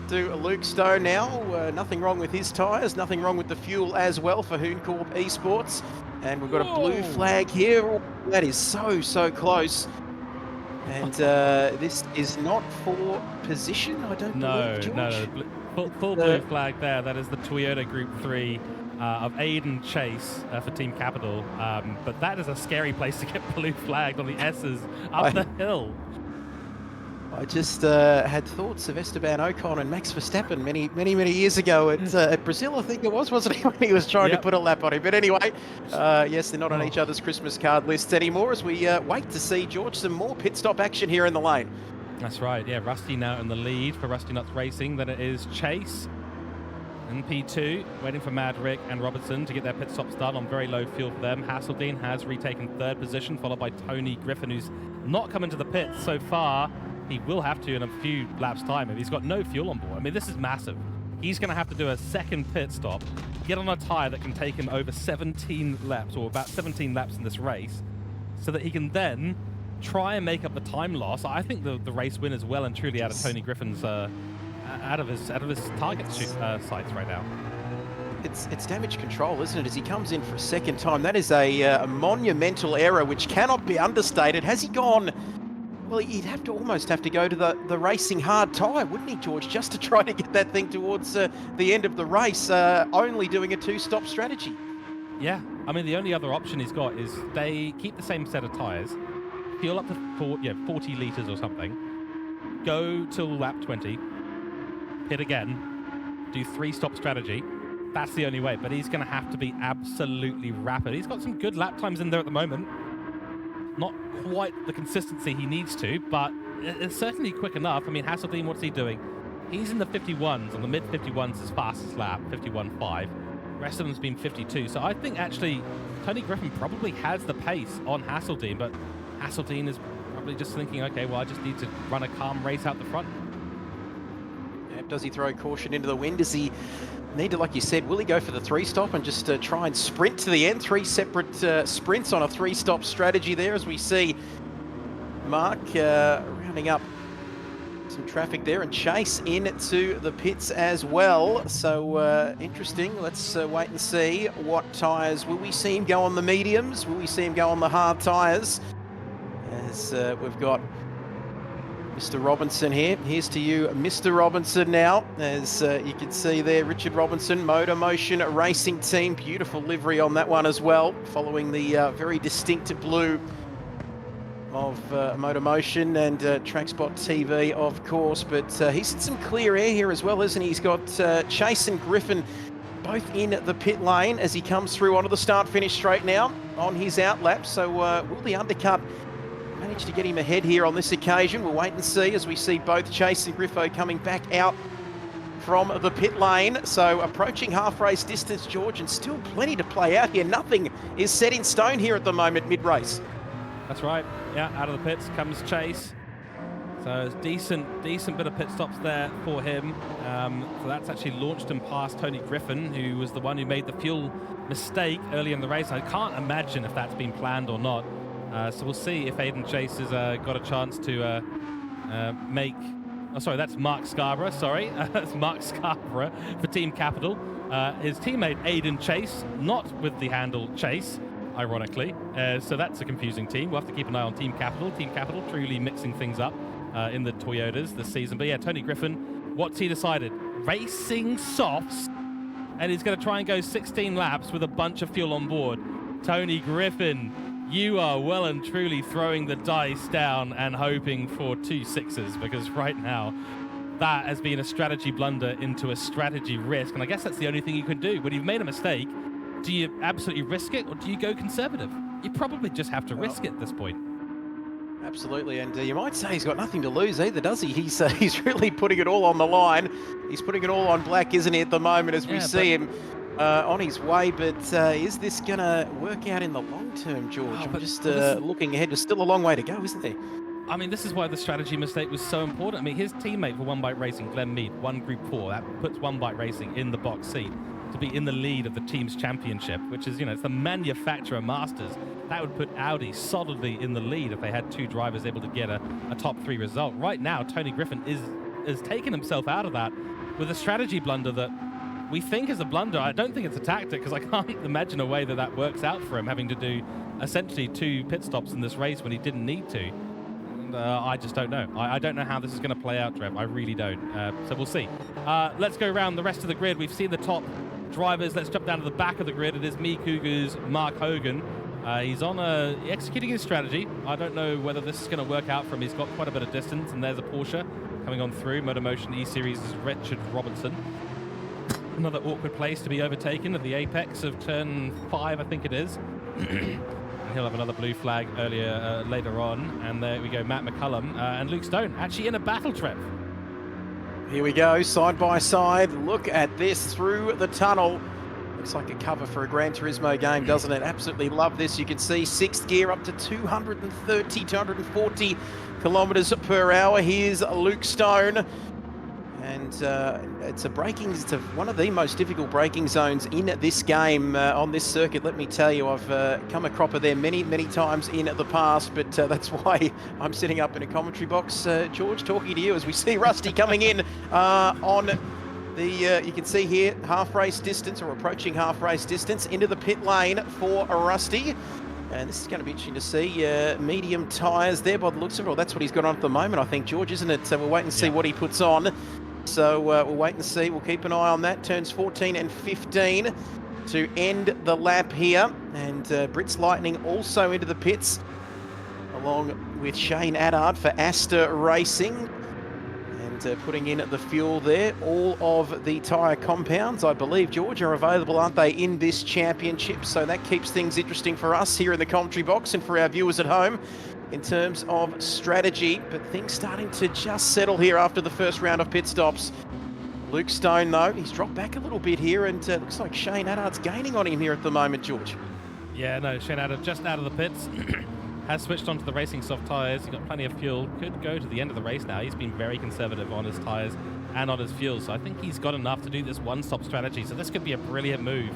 to Luke Stone now, nothing wrong with his tyres, nothing wrong with the fuel as well for Hooncorp Esports. And we've got a blue flag here. That is so close. And this is not for position, I don't believe, George. No. Full blue flag there. That is the Toyota Group 3 of Aiden Chase for Team Capital. But that is a scary place to get blue flagged on the S's up the hill. I just had thoughts of Esteban Ocon and Max Verstappen many years ago at Brazil, I think it was, wasn't he, when he was trying to put a lap on him. But anyway, yes, they're not on each other's Christmas card lists anymore as we wait to see, George, some more pit stop action here in the lane. That's right, yeah, Rusty now in the lead for Rusty Nuts Racing. Then it is Chase in P2, waiting for Mad Rick and Robertson to get their pit stops done on very low fuel for them. Hasseldean has retaken third position, followed by Tony Griffin, who's not come into the pits so far. He will have to in a few laps' time if he's got no fuel on board. I mean, this is massive. He's going to have to do a second pit stop, get on a tyre that can take him over 17 laps, or about 17 laps in this race, so that he can then try and make up the time loss. I think the race win is well and truly out of Tony Griffin's, out of his target sights right now. It's damage control, isn't it, as he comes in for a second time. That is a monumental error which cannot be understated. Has he gone... Well, he'd almost have to go to the racing hard tyre, wouldn't he, George, just to try to get that thing towards the end of the race, only doing a two-stop strategy. Yeah, I mean, the only other option he's got is they keep the same set of tyres, fuel up to 40 litres or something, go till lap 20, pit again, do three-stop strategy. That's the only way, but he's going to have to be absolutely rapid. He's got some good lap times in there at the moment. Not quite the consistency he needs to, but it's certainly quick enough. I mean, Hasseldean, what's he doing? He's in the 51s, on the mid-51s, his fastest lap, 51.5. The rest of them's been 52. So I think, actually, Tony Griffin probably has the pace on Hasseldean, but Hasseldean is probably just thinking, okay, well, I just need to run a calm race out the front. Yeah, does he throw caution into the wind? Does he need to, like you said, will he go for the three-stop and just try and sprint to the end? Three separate sprints on a three-stop strategy there, as we see Mark rounding up some traffic there, and Chase into the pits as well. So interesting. Let's wait and see what tyres. Will we see him go on the mediums? Will we see him go on the hard tyres? As we've got Mr. Robinson here. Here's to you, Mr. Robinson, now. As you can see there, Richard Robinson, MotorMotion Racing Team. Beautiful livery on that one as well, following the very distinct blue of MotorMotion and TrackSpotTV, of course. But he's in some clear air here as well, isn't he? He's got Chase and Griffin both in the pit lane as he comes through onto the start-finish straight now on his outlap. So will the undercut manage to get him ahead here on this occasion? We'll wait and see as we see both Chase and Griffo coming back out from the pit lane. So approaching half race distance, George, and still plenty to play out here. Nothing is set in stone here at the moment mid-race. That's right. Yeah, out of the pits comes Chase. So it's decent bit of pit stops there for him. So that's actually launched him past Tony Griffin, who was the one who made the fuel mistake early in the race. I can't imagine if that's been planned or not. So we'll see if Aiden Chase has got a chance to make Oh, sorry, that's Mark Scarborough. Sorry, that's Mark Scarborough for Team Capital. His teammate Aidan Chase, not with the handle Chase, ironically. So that's a confusing team. We'll have to keep an eye on Team Capital. Team Capital truly mixing things up in the Toyotas this season. But yeah, Tony Griffin, what's he decided? Racing softs, and he's going to try and go 16 laps with a bunch of fuel on board. Tony Griffin, you are well and truly throwing the dice down and hoping for 2 6s, because right now that has been a strategy blunder into a strategy risk, and I guess that's the only thing you can do. When you've made a mistake, do you absolutely risk it or do you go conservative? You probably just have to risk it at this point. Absolutely, and you might say he's got nothing to lose either, does he? He's really putting it all on the line. He's putting it all on black, isn't he, at the moment, as we see him on his way, but is this going to work out in the long term, George? I'm just looking ahead. There's still a long way to go, isn't there? I mean, this is why the strategy mistake was so important. I mean, his teammate for One Bike Racing, Glenn Mead, won Group 4. That puts One Bike Racing in the box seat to be in the lead of the team's championship, which is, you know, it's the manufacturer masters. That would put Audi solidly in the lead if they had 2 drivers able to get a top 3 result. Right now, Tony Griffin is taking himself out of that with a strategy blunder that we think is a blunder. I don't think it's a tactic, because I can't imagine a way that that works out for him, having to do essentially 2 pit stops in this race when he didn't need to. And, I just don't know. I don't know how this is going to play out, Trev. I really don't. So we'll see. Let's go around the rest of the grid. We've seen the top drivers. Let's jump down to the back of the grid. It is Me Cougar's Mark Hogan. He's on executing his strategy. I don't know whether this is going to work out for him. He's got quite a bit of distance, and there's a Porsche coming on through. MotorMotion E-Series is Richard Robertson. Another awkward place to be overtaken at the apex of turn 5, I think it is. He'll have another blue flag later on. And there we go, Matt McCullum and Luke Stone actually in a battle, Trev. Here we go, side by side. Look at this through the tunnel. Looks like a cover for a Gran Turismo game, doesn't it? Absolutely love this. You can see 6th gear up to 230, 240 kilometers per hour. Here's Luke Stone. And it's one of the most difficult braking zones in this game on this circuit. Let me tell you, I've come a cropper there many, many times in the past, but that's why I'm sitting up in a commentary box, George, talking to you as we see Rusty coming in on the, you can see here, half race distance or approaching half race distance into the pit lane for Rusty. And this is going to be interesting to see. Medium tyres there by the looks of it. Well, that's what he's got on at the moment, I think, George, isn't it? So we'll wait and see what he puts on. So we'll wait and see. We'll keep an eye on that. Turns 14 and 15 to end the lap here. And Brits Lightning also into the pits, along with Shane Addard for Asta Racing. And putting in the fuel there. All of the tyre compounds, I believe, George, are available, aren't they, in this championship? So that keeps things interesting for us here in the commentary box and for our viewers at home in terms of strategy. But things starting to just settle here after the first round of pit stops. Luke Stone, though, he's dropped back a little bit here, and looks like Shane Addard's gaining on him here at the moment, George. Yeah, no, Shane Addard just out of the pits. Has switched onto the racing soft tyres. He's got plenty of fuel. Could go to the end of the race now. He's been very conservative on his tyres and on his fuel. So I think he's got enough to do this one-stop strategy. So this could be a brilliant move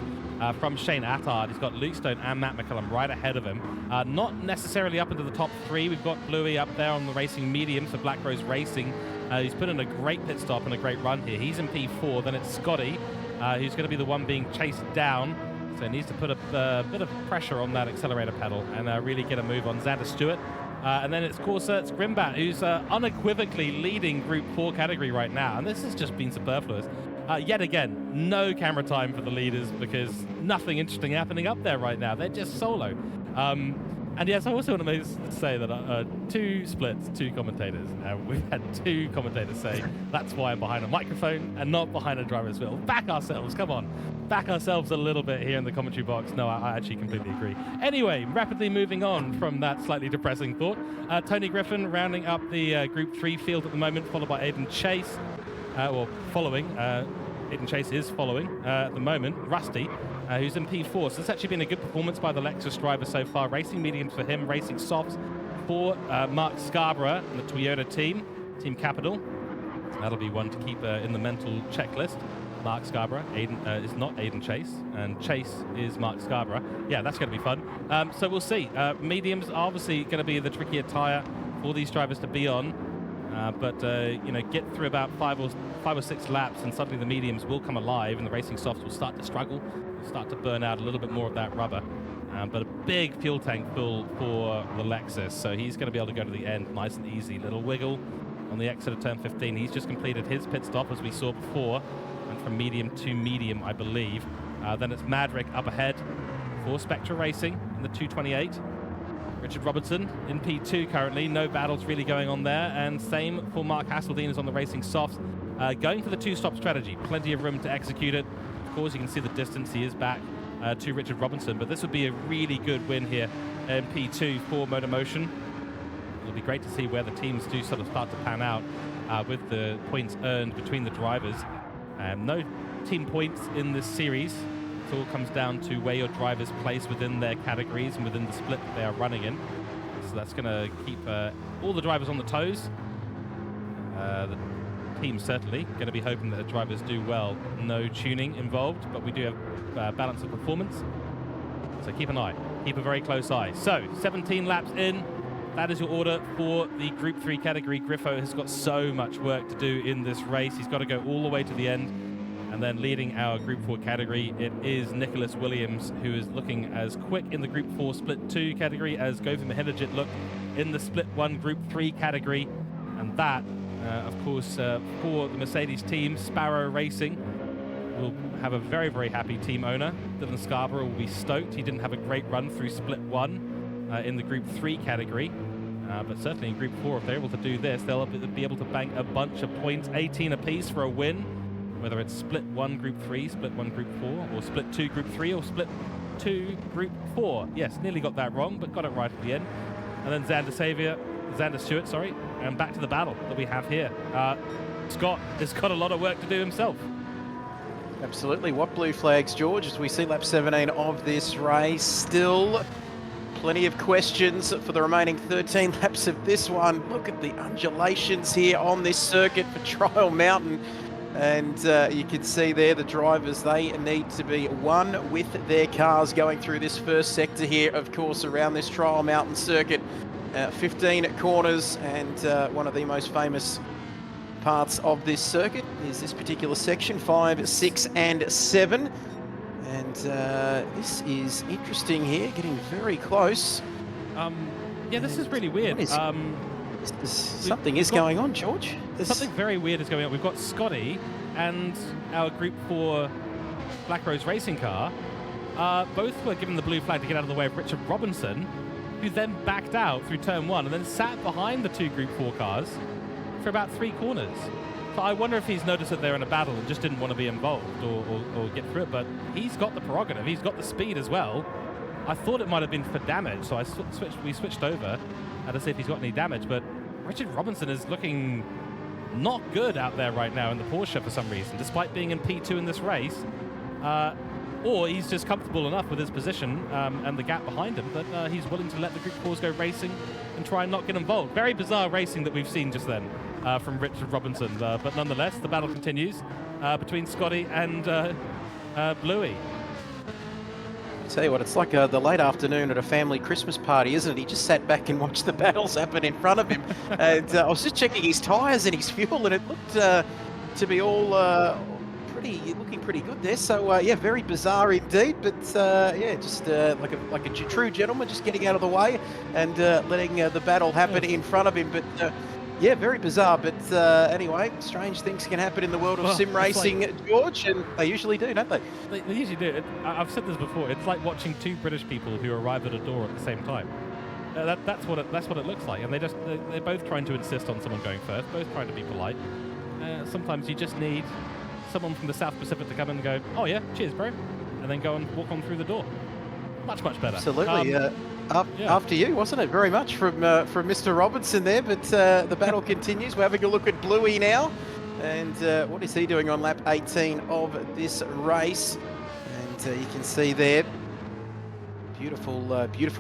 from Shane Attard. He's got Luke Stone and Matt McCullum right ahead of him. Not necessarily up into the top 3. We've got Bluey up there on the racing medium for Black Rose Racing. He's put in a great pit stop and a great run here. He's in P4. Then it's Scotty, who's going to be the one being chased down. So he needs to put a bit of pressure on that accelerator pedal and really get a move on Xander Stewart. And then it's Grimbat, who's unequivocally leading Group 4 category right now. And this has just been superfluous. Yet again, no camera time for the leaders because nothing interesting happening up there right now. They're just solo. And yes, I also want to say that 2 splits, 2 commentators. We've had 2 commentators say, that's why I'm behind a microphone and not behind a driver's wheel. Back ourselves, come on. Back ourselves a little bit here in the commentary box. No, I actually completely agree. Anyway, rapidly moving on from that slightly depressing thought. Tony Griffin rounding up the Group 3 field at the moment, followed by Aidan Chase. Following. Aidan Chase is following at the moment. Rusty, who's in P4. So it's actually been a good performance by the Lexus driver so far. Racing mediums for him, racing softs for Mark Scarborough and the Toyota team, Team Capital. That'll be one to keep in the mental checklist. Mark Scarborough is not Aidan Chase, and Chase is Mark Scarborough. Yeah, that's going to be fun. So we'll see. Mediums are obviously going to be the trickier tyre for these drivers to be on. but you know, get through about five or six laps, and suddenly the mediums will come alive, and the racing softs will start to struggle, start to burn out a little bit more of that rubber. But a big fuel tank full for the Lexus, so he's going to be able to go to the end nice and easy. Little wiggle on the exit of turn 15. He's just completed his pit stop, as we saw before, and from medium to medium, I believe. Then it's Madrick up ahead for Spectra Racing in the 228. Richard Robertson in P2 currently. No battles really going on there. And same for Mark Hasseldine is on the racing softs. Going for the two-stop strategy. Plenty of room to execute it. Of course, you can see the distance. He is back to Richard Robinson. But this would be a really good win here in P2 for MotorMotion. It'll be great to see where the teams do sort of start to pan out with the points earned between the drivers. No team points in this series. It all comes down to where your drivers place within their categories and within the split that they are running in. So that's going to keep all the drivers on the toes. The team certainly going to be hoping that the drivers do well. No tuning involved, but we do have balance of performance. So keep an eye, keep a very close eye. So 17 laps in. That is your order for the Group 3 category. Gr.4 has got so much work to do in this race. He's got to go all the way to the end. And then leading our Group 4 category, it is Nicholas Williams, who is looking as quick in the Group 4 Split 2 category as Govin Mahilajit looked in the Split 1 Group 3 category. And that, of course, for the Mercedes team, Sparrow Racing will have a very, very happy team owner. Dylan Scarborough will be stoked. He didn't have a great run through Split 1 in the Group 3 category. But certainly in Group 4, if they're able to do this, they'll be able to bank a bunch of points, 18 apiece for a win. Whether it's Split 1 Group 3, Split 1 Group 4, or Split 2 Group 3, or Split 2 Group 4. Yes, nearly got that wrong, but got it right at the end. And then Xander Stewart, and back to the battle that we have here. Scott has got a lot of work to do himself. Absolutely. What blue flags, George, as we see lap 17 of this race? Still plenty of questions for the remaining 13 laps of this one. Look at the undulations here on this circuit for Trial Mountain. And you can see there the drivers, they need to be one with their cars going through this first sector here, of course, around this Trial Mountain circuit. 15 corners, and one of the most famous parts of this circuit is this particular section, 5, 6 and 7. And this is interesting here, getting very close. Yeah, this is really weird. Something is going on, George. Something very weird is going on. We've got Scotty and our Group 4 Black Rose racing car. Both were given the blue flag to get out of the way of Richard Robinson, who then backed out through turn 1 and then sat behind the two Group 4 cars for about 3 corners. So I wonder if he's noticed that they're in a battle and just didn't want to be involved or get through it. But he's got the prerogative. He's got the speed as well. I thought it might have been for damage, so we switched over to see if he's got any damage. But Richard Robinson is looking not good out there right now in the Porsche for some reason, despite being in P2 in this race. Or he's just comfortable enough with his position and the gap behind him that he's willing to let the Group 4s go racing and try and not get involved. Very bizarre racing that we've seen just then from Richard Robinson. But nonetheless, the battle continues between Scotty and Bluey. Tell you what, it's like the late afternoon at a family Christmas party, isn't it? He just sat back and watched the battles happen in front of him. And I was just checking his tyres and his fuel, and it looked to be all looking pretty good there. So yeah, very bizarre indeed. But yeah, just like a true gentleman, just getting out of the way and letting the battle happen in front of him. But yeah, very bizarre. But anyway, strange things can happen in the world of sim racing, George, and they usually do, don't they? They usually do. I've said this before. It's like watching two British people who arrive at a door at the same time. That's what it looks like. And they're both trying to insist on someone going first, both trying to be polite. Sometimes you just need someone from the South Pacific to come in and go, "Oh yeah, cheers, bro," and then go and walk on through the door. Much better. Absolutely. After you, wasn't it? Very much from Mr. Robinson there, but the battle continues. We're having a look at Bluey now, and what is he doing on lap 18 of this race? And you can see there, beautiful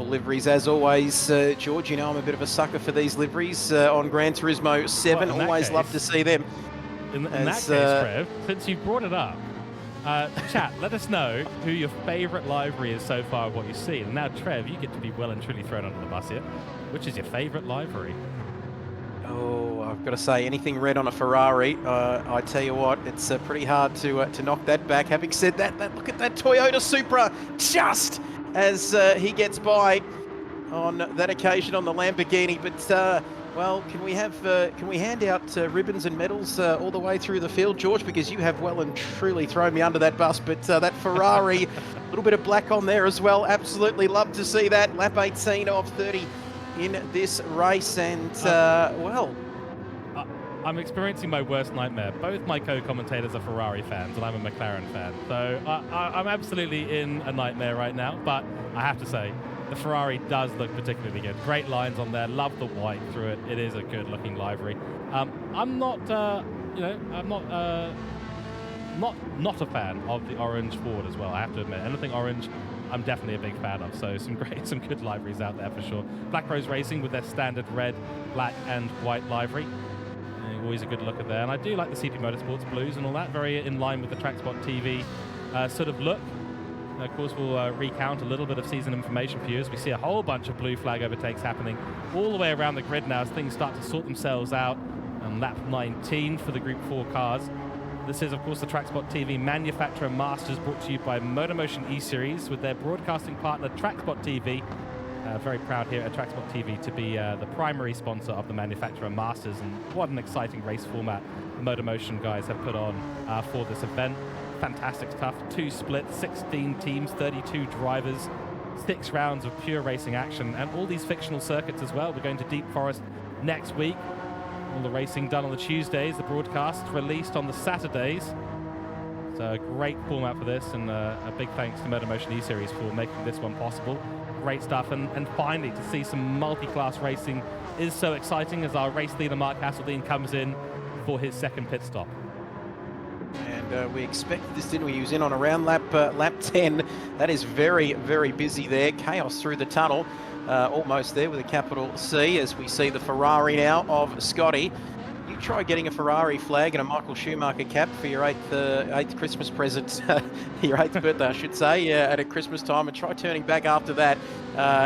liveries as always. George, you know I'm a bit of a sucker for these liveries on Gran Turismo 7. Well, always love to see them. In that case, Trev, since you brought it up, chat, let us know who your favourite livery is so far of what you've seen. And now, Trev, you get to be well and truly thrown under the bus here. Which is your favourite livery? Oh, I've got to say, anything red on a Ferrari, I tell you what, it's pretty hard to knock that back. Having said that, look at that Toyota Supra, just as he gets by on that occasion on the Lamborghini. But well, can we hand out ribbons and medals all the way through the field, George? Because you have well and truly thrown me under that bus. But that Ferrari, a little bit of black on there as well. Absolutely love to see that. Lap 18 of 30 in this race, and well, I'm experiencing my worst nightmare. Both my co-commentators are Ferrari fans, and I'm a McLaren fan. So I'm absolutely in a nightmare right now. But I have to say, the Ferrari does look particularly good. Great lines on there. Love the white through it. It is a good-looking livery. I'm not, I'm not a fan of the orange Ford as well. I have to admit, anything orange, I'm definitely a big fan of. So some good liveries out there for sure. Black Rose Racing with their standard red, black, and white livery. Always a good look at there. And I do like the CP Motorsports blues and all that. Very in line with the TrackSpotTV sort of look. And of course, we'll recount a little bit of season information for you as we see a whole bunch of blue flag overtakes happening all the way around the grid now as things start to sort themselves out. On lap 19 for the Group 4 cars. This is, of course, the TrackSpotTV Manufacturer Masters, brought to you by MotorMotion E-Series with their broadcasting partner TrackSpotTV. Very proud here at TrackSpotTV to be the primary sponsor of the Manufacturer Masters, and what an exciting race format the MotorMotion guys have put on for this event. Fantastic stuff. 2 splits, 16 teams, 32 drivers, 6 rounds of pure racing action, and all these fictional circuits as well. We're going to Deep Forest next week. All the racing done on the Tuesdays, the broadcast released on the Saturdays. So a great format for this, and a big thanks to MotorMotion E-Series for making this one possible. Great stuff, and finally to see some multi-class racing is so exciting as our race leader Mark Hasseldine comes in for his second pit stop. And we expected this, didn't we? He was in on around lap 10. That is very, very busy there. Chaos through the tunnel. Almost there with a capital C, as we see the Ferrari now of Scotty. You try getting a Ferrari flag and a Michael Schumacher cap for your eighth Christmas present, your 8th birthday, I should say, at a Christmas time, and try turning back after that.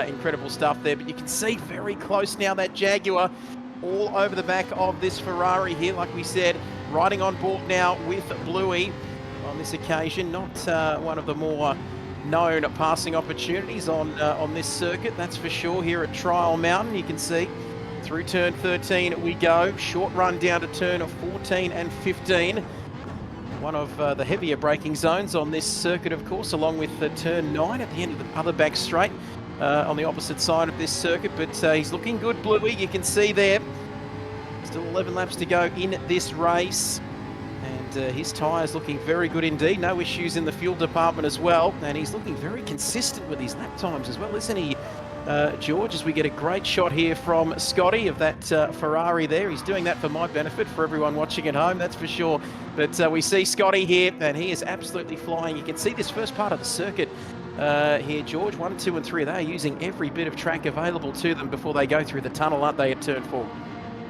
Incredible stuff there. But you can see very close now that Jaguar all over the back of this Ferrari here, like we said, riding on board now with Bluey on this occasion. Not one of the more known passing opportunities on this circuit, that's for sure. Here at Trial Mountain, you can see through turn 13 we go. Short run down to turn 14 and 15. One of the heavier braking zones on this circuit, of course, along with turn 9 at the end of the other back straight on the opposite side of this circuit. But he's looking good, Bluey, you can see there. Still 11 laps to go in this race. His tyres looking very good indeed. No issues in the fuel department as well. And he's looking very consistent with his lap times as well, isn't he, George? As we get a great shot here from Scotty of that Ferrari there. He's doing that for my benefit, for everyone watching at home, that's for sure. But we see Scotty here, and he is absolutely flying. You can see this first part of the circuit here, George. 1, 2, and 3. They're using every bit of track available to them before they go through the tunnel, aren't they, at turn 4?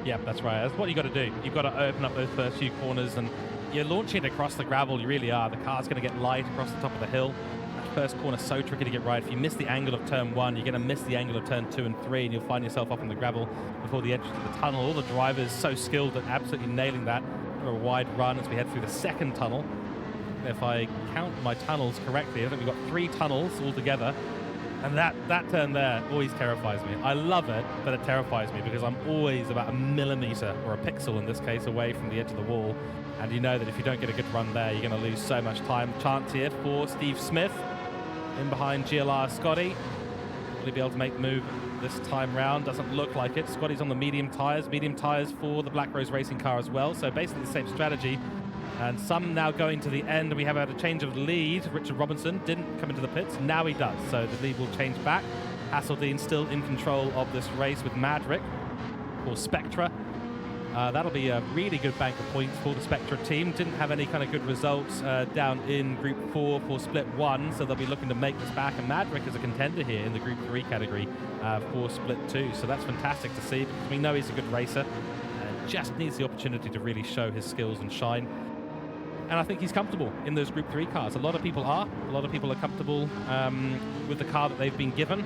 Yeah, that's right. That's what you got to do. You've got to open up those first few corners, and you're launching it across the gravel. You really are. The car's going to get light across the top of the hill. That first corner is so tricky to get right. If you miss the angle of turn 1, you're going to miss the angle of turn 2 and 3, and you'll find yourself up in the gravel before the entrance to the tunnel. All the drivers so skilled at absolutely nailing that for a wide run as we head through the second tunnel. If I count my tunnels correctly, I think we've got 3 tunnels altogether. And that turn there always terrifies me. I love it, but it terrifies me because I'm always about a millimetre, or a pixel in this case, away from the edge of the wall. And you know that if you don't get a good run there, you're going to lose so much time. Chance here for Steve Smith in behind GLR Scotty. Will he be able to make the move this time round? Doesn't look like it. Scotty's on the medium tyres for the Black Rose Racing car as well. So basically the same strategy. And some now going to the end. We have had a change of lead. Richard Robinson didn't come into the pits. Now he does. So the lead will change back. Hasseldine still in control of this race with Maverick or Spectra. That'll be a really good bank of points for the Spectra team. Didn't have any kind of good results down in Group 4 for Split 1, so they'll be looking to make this back. And Maverick is a contender here in the Group 3 category for Split 2, so that's fantastic to see because we know he's a good racer and just needs the opportunity to really show his skills and shine. And I think he's comfortable in those Group 3 cars. A lot of people are. A lot of people are comfortable with the car that they've been given.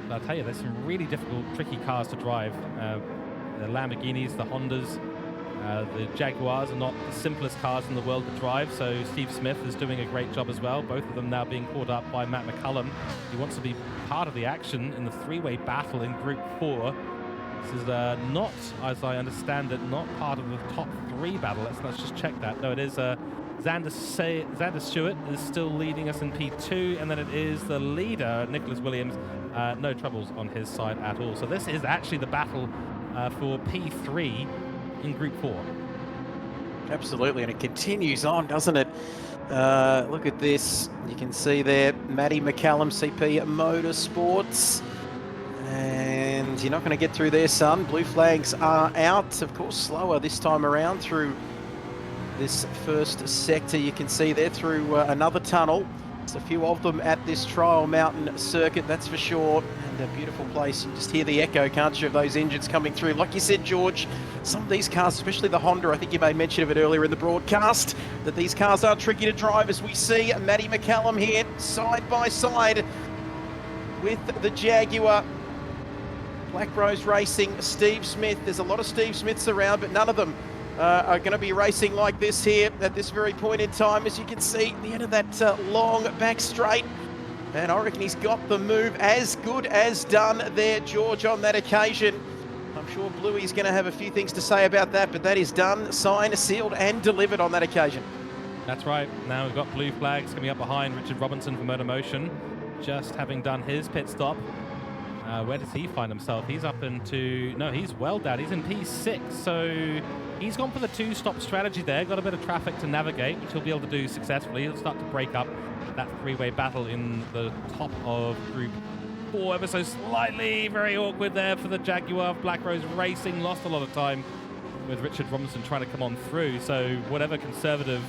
But I'll tell you, there's some really difficult, tricky cars to drive The Lamborghinis, the Hondas, the Jaguars are not the simplest cars in the world to drive, so Steve Smith is doing a great job as well. Both of them now being caught up by Matt McCullum. He wants to be part of the action in the three-way battle in Group 4. This is not, as I understand it, not part of the top 3 battle. Let's just check that. No, it is Xander Stewart is still leading us in P2, and then it is the leader, Nicholas Williams. No troubles on his side at all. So this is actually the battle for P3 in Group 4. Absolutely, and it continues on, doesn't it? Look at this. You can see there, Matty McCallum, CP Motorsports. And you're not going to get through there, son. Blue flags are out. Of course, slower this time around through this first sector. You can see there through another tunnel. There's a few of them at this trial mountain circuit, that's for sure. And a beautiful place. You just hear the echo, can't you, of those engines coming through. Like you said, George, some of these cars, especially the Honda, I think you made mention of it earlier in the broadcast, that these cars are tricky to drive, as we see Matty McCallum here side by side with the Jaguar. Black Rose Racing, Steve Smith. There's a lot of Steve Smiths around, but none of them are going to be racing like this here at this very point in time. As you can see, the end of that long back straight. And I reckon he's got the move as good as done there, George, on that occasion. I'm sure Bluey's going to have a few things to say about that, but that is done, signed, sealed, and delivered on that occasion. That's right. Now we've got blue flags coming up behind Richard Robinson for MotorMotion, just having done his pit stop. Where does he find himself? He's up into... No, he's well down. He's in P6, so he's gone for the 2-stop strategy there. Got a bit of traffic to navigate, which he'll be able to do successfully. He'll start to break up that 3-way battle in the top of Group 4 ever so slightly. Very awkward there for the Jaguar. Black Rose Racing lost a lot of time with Richard Robinson trying to come on through, so whatever conservative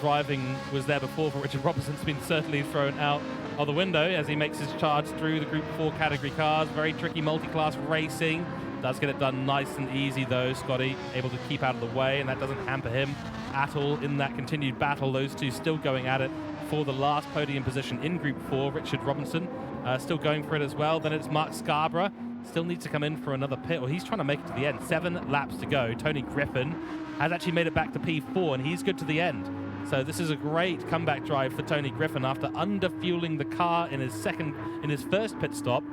driving was there before for Richard Robinson's been certainly thrown out of the window as he makes his charge through the Group 4 category cars. Very tricky multi-class racing. Does get it done nice and easy though. Scotty able to keep out of the way, and that doesn't hamper him at all in that continued battle. Those two still going at it for the last podium position in Group 4. Richard Robinson still going for it as well. Then it's Mark Scarborough. Still needs to come in for another pit. Well, he's trying to make it to the end. 7 laps to go. Tony Griffin has actually made it back to P4, and he's good to the end. So this is a great comeback drive for Tony Griffin after under-fueling the car in his first pit stop.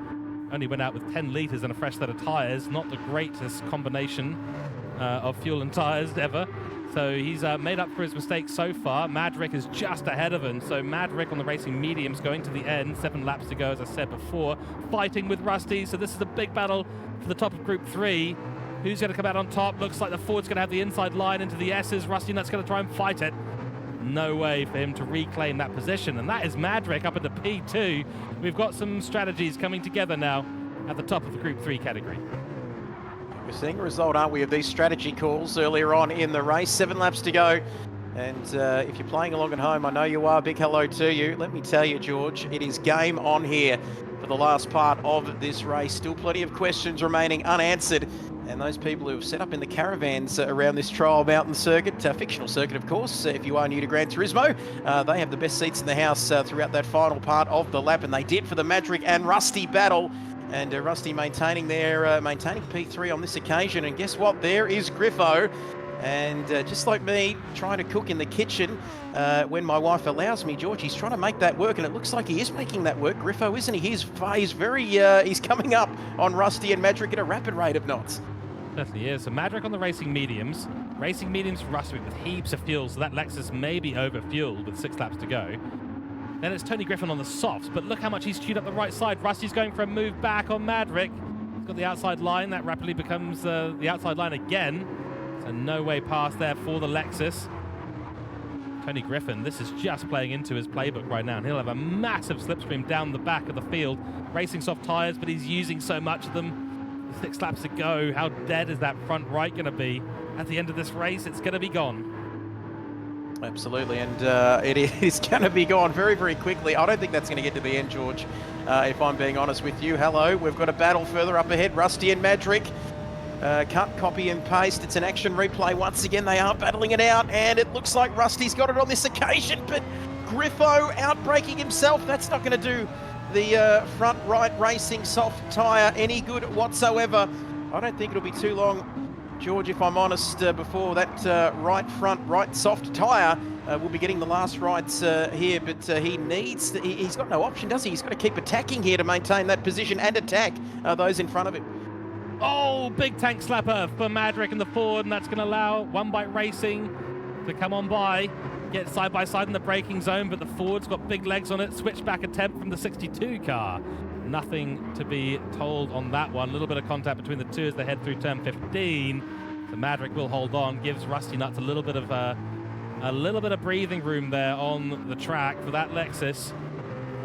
Only went out with 10 litres and a fresh set of tyres. Not the greatest combination of fuel and tyres ever. So he's made up for his mistakes so far. Madrick is just ahead of him. So Madrick on the racing mediums going to the end. 7 laps to go, as I said before. Fighting with Rusty. So this is a big battle for the top of Group 3. Who's going to come out on top? Looks like the Ford's going to have the inside line into the S's. Rusty Nutt's going to try and fight it. No way for him to reclaim that position. And that is Madrick up into P2. We've got some strategies coming together now at the top of the Group 3 category. We're seeing a result, aren't we, of these strategy calls earlier on in the race. 7 laps to go. And if you're playing along at home, I know you are. Big hello to you. Let me tell you, George, it is game on here for the last part of this race. Still plenty of questions remaining unanswered. And those people who have set up in the caravans around this trial mountain circuit, fictional circuit, of course, if you are new to Gran Turismo, they have the best seats in the house throughout that final part of the lap, and they did for the Madrick and Rusty battle. And Rusty maintaining P3 on this occasion. And guess what? There is Griffo. And just like me, trying to cook in the kitchen when my wife allows me, George, he's trying to make that work, and it looks like he is making that work. Griffo, isn't he? He's coming up on Rusty and Madrick at a rapid rate of knots. Certainly is. So Madrick on the racing mediums. Racing mediums for Rusty with heaps of fuel, so that Lexus may be over-fueled with 6 laps to go. Then it's Tony Griffin on the softs, but look how much he's chewed up the right side. Rusty's going for a move back on Madrick. He's got the outside line. That rapidly becomes the outside line again. So no way past there for the Lexus. Tony Griffin, this is just playing into his playbook right now, and he'll have a massive slipstream down the back of the field. Racing soft tyres, but he's using so much of them. 6 laps to go. How dead is that front right going to be? At the end of this race, it's going to be gone. Absolutely, and it is going to be gone very, very quickly. I don't think that's going to get to the end, George, if I'm being honest with you. Hello, we've got a battle further up ahead. Rusty and Madrick. Cut, copy and paste. It's an action replay. Once again, they are battling it out, and it looks like Rusty's got it on this occasion, but Griffo outbraking himself. That's not going to do the front right racing soft tyre any good whatsoever. I don't think it'll be too long, George, if I'm honest, before that right front, right soft tyre will be getting the last rights here, but he's got no option, does he? He's got to keep attacking here to maintain that position and attack those in front of him. Oh, big tank slapper for Madrick and the Ford, and that's going to allow One Bite Racing to come on by, get side by side in the braking zone, but the Ford's got big legs on it. Switchback attempt from the 62 car. Nothing to be told on that one. A little bit of contact between the two as they head through turn 15. So Madrick will hold on, gives Rusty Nuts a little bit of breathing room there on the track for that Lexus.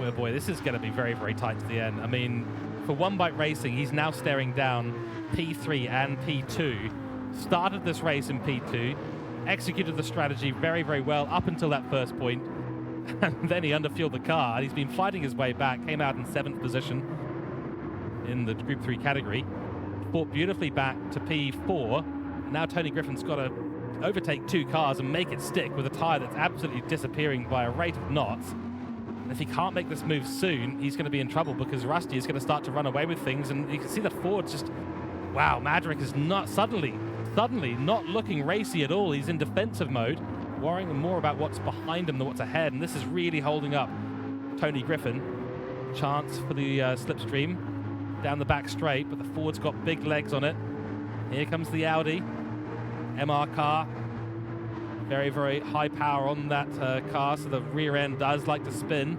Oh boy, this is going to be very, very tight to the end. I mean, for One Bite Racing, he's now staring down P3 and P2. Started this race in P2, executed the strategy very, very well up until that first point, and then he underfueled the car. He's been fighting his way back, came out in 7th position in the Group 3 category, fought beautifully back to P4. Now Tony Griffin's got to overtake 2 cars and make it stick with a tyre that's absolutely disappearing by a rate of knots. And if he can't make this move soon, he's going to be in trouble because Rusty is going to start to run away with things. And you can see that Ford's just, wow, Madrick is not suddenly not looking racy at all. He's in defensive mode, worrying more about what's behind him than what's ahead. And this is really holding up Tony Griffin. Chance for the slipstream down the back straight, but the Ford's got big legs on it. Here comes the Audi MR car. Very, very high power on that car, so the rear end does like to spin.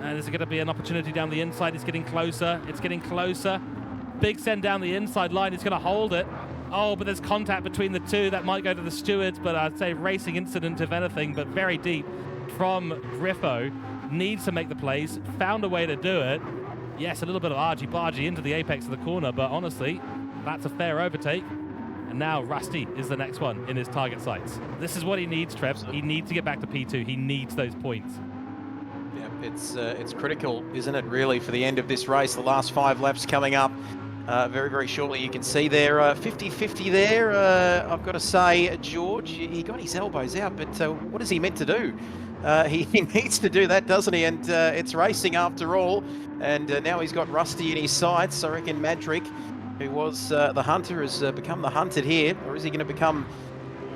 And is it going to be an opportunity down the inside? It's getting closer. It's getting closer. Big send down the inside line. He's going to hold it. Oh, but there's contact between the two. That might go to the stewards, but I'd say racing incident, if anything, but very deep from Griffo. Needs to make the plays. Found a way to do it. Yes, a little bit of argy-bargy into the apex of the corner, but honestly, that's a fair overtake. And now Rusty is the next one in his target sights. This is what he needs, Trev. He needs to get back to P2. He needs those points. Yeah, it's critical, isn't it, really, for the end of this race. The last 5 laps coming up very, very shortly. You can see there 50-50 there. I've got to say, George, he got his elbows out, but what is he meant to do? He needs to do that, doesn't he? And it's racing after all. And now he's got Rusty in his sights. I reckon Madrick, who was the hunter, has become the hunted here. Or is he going to become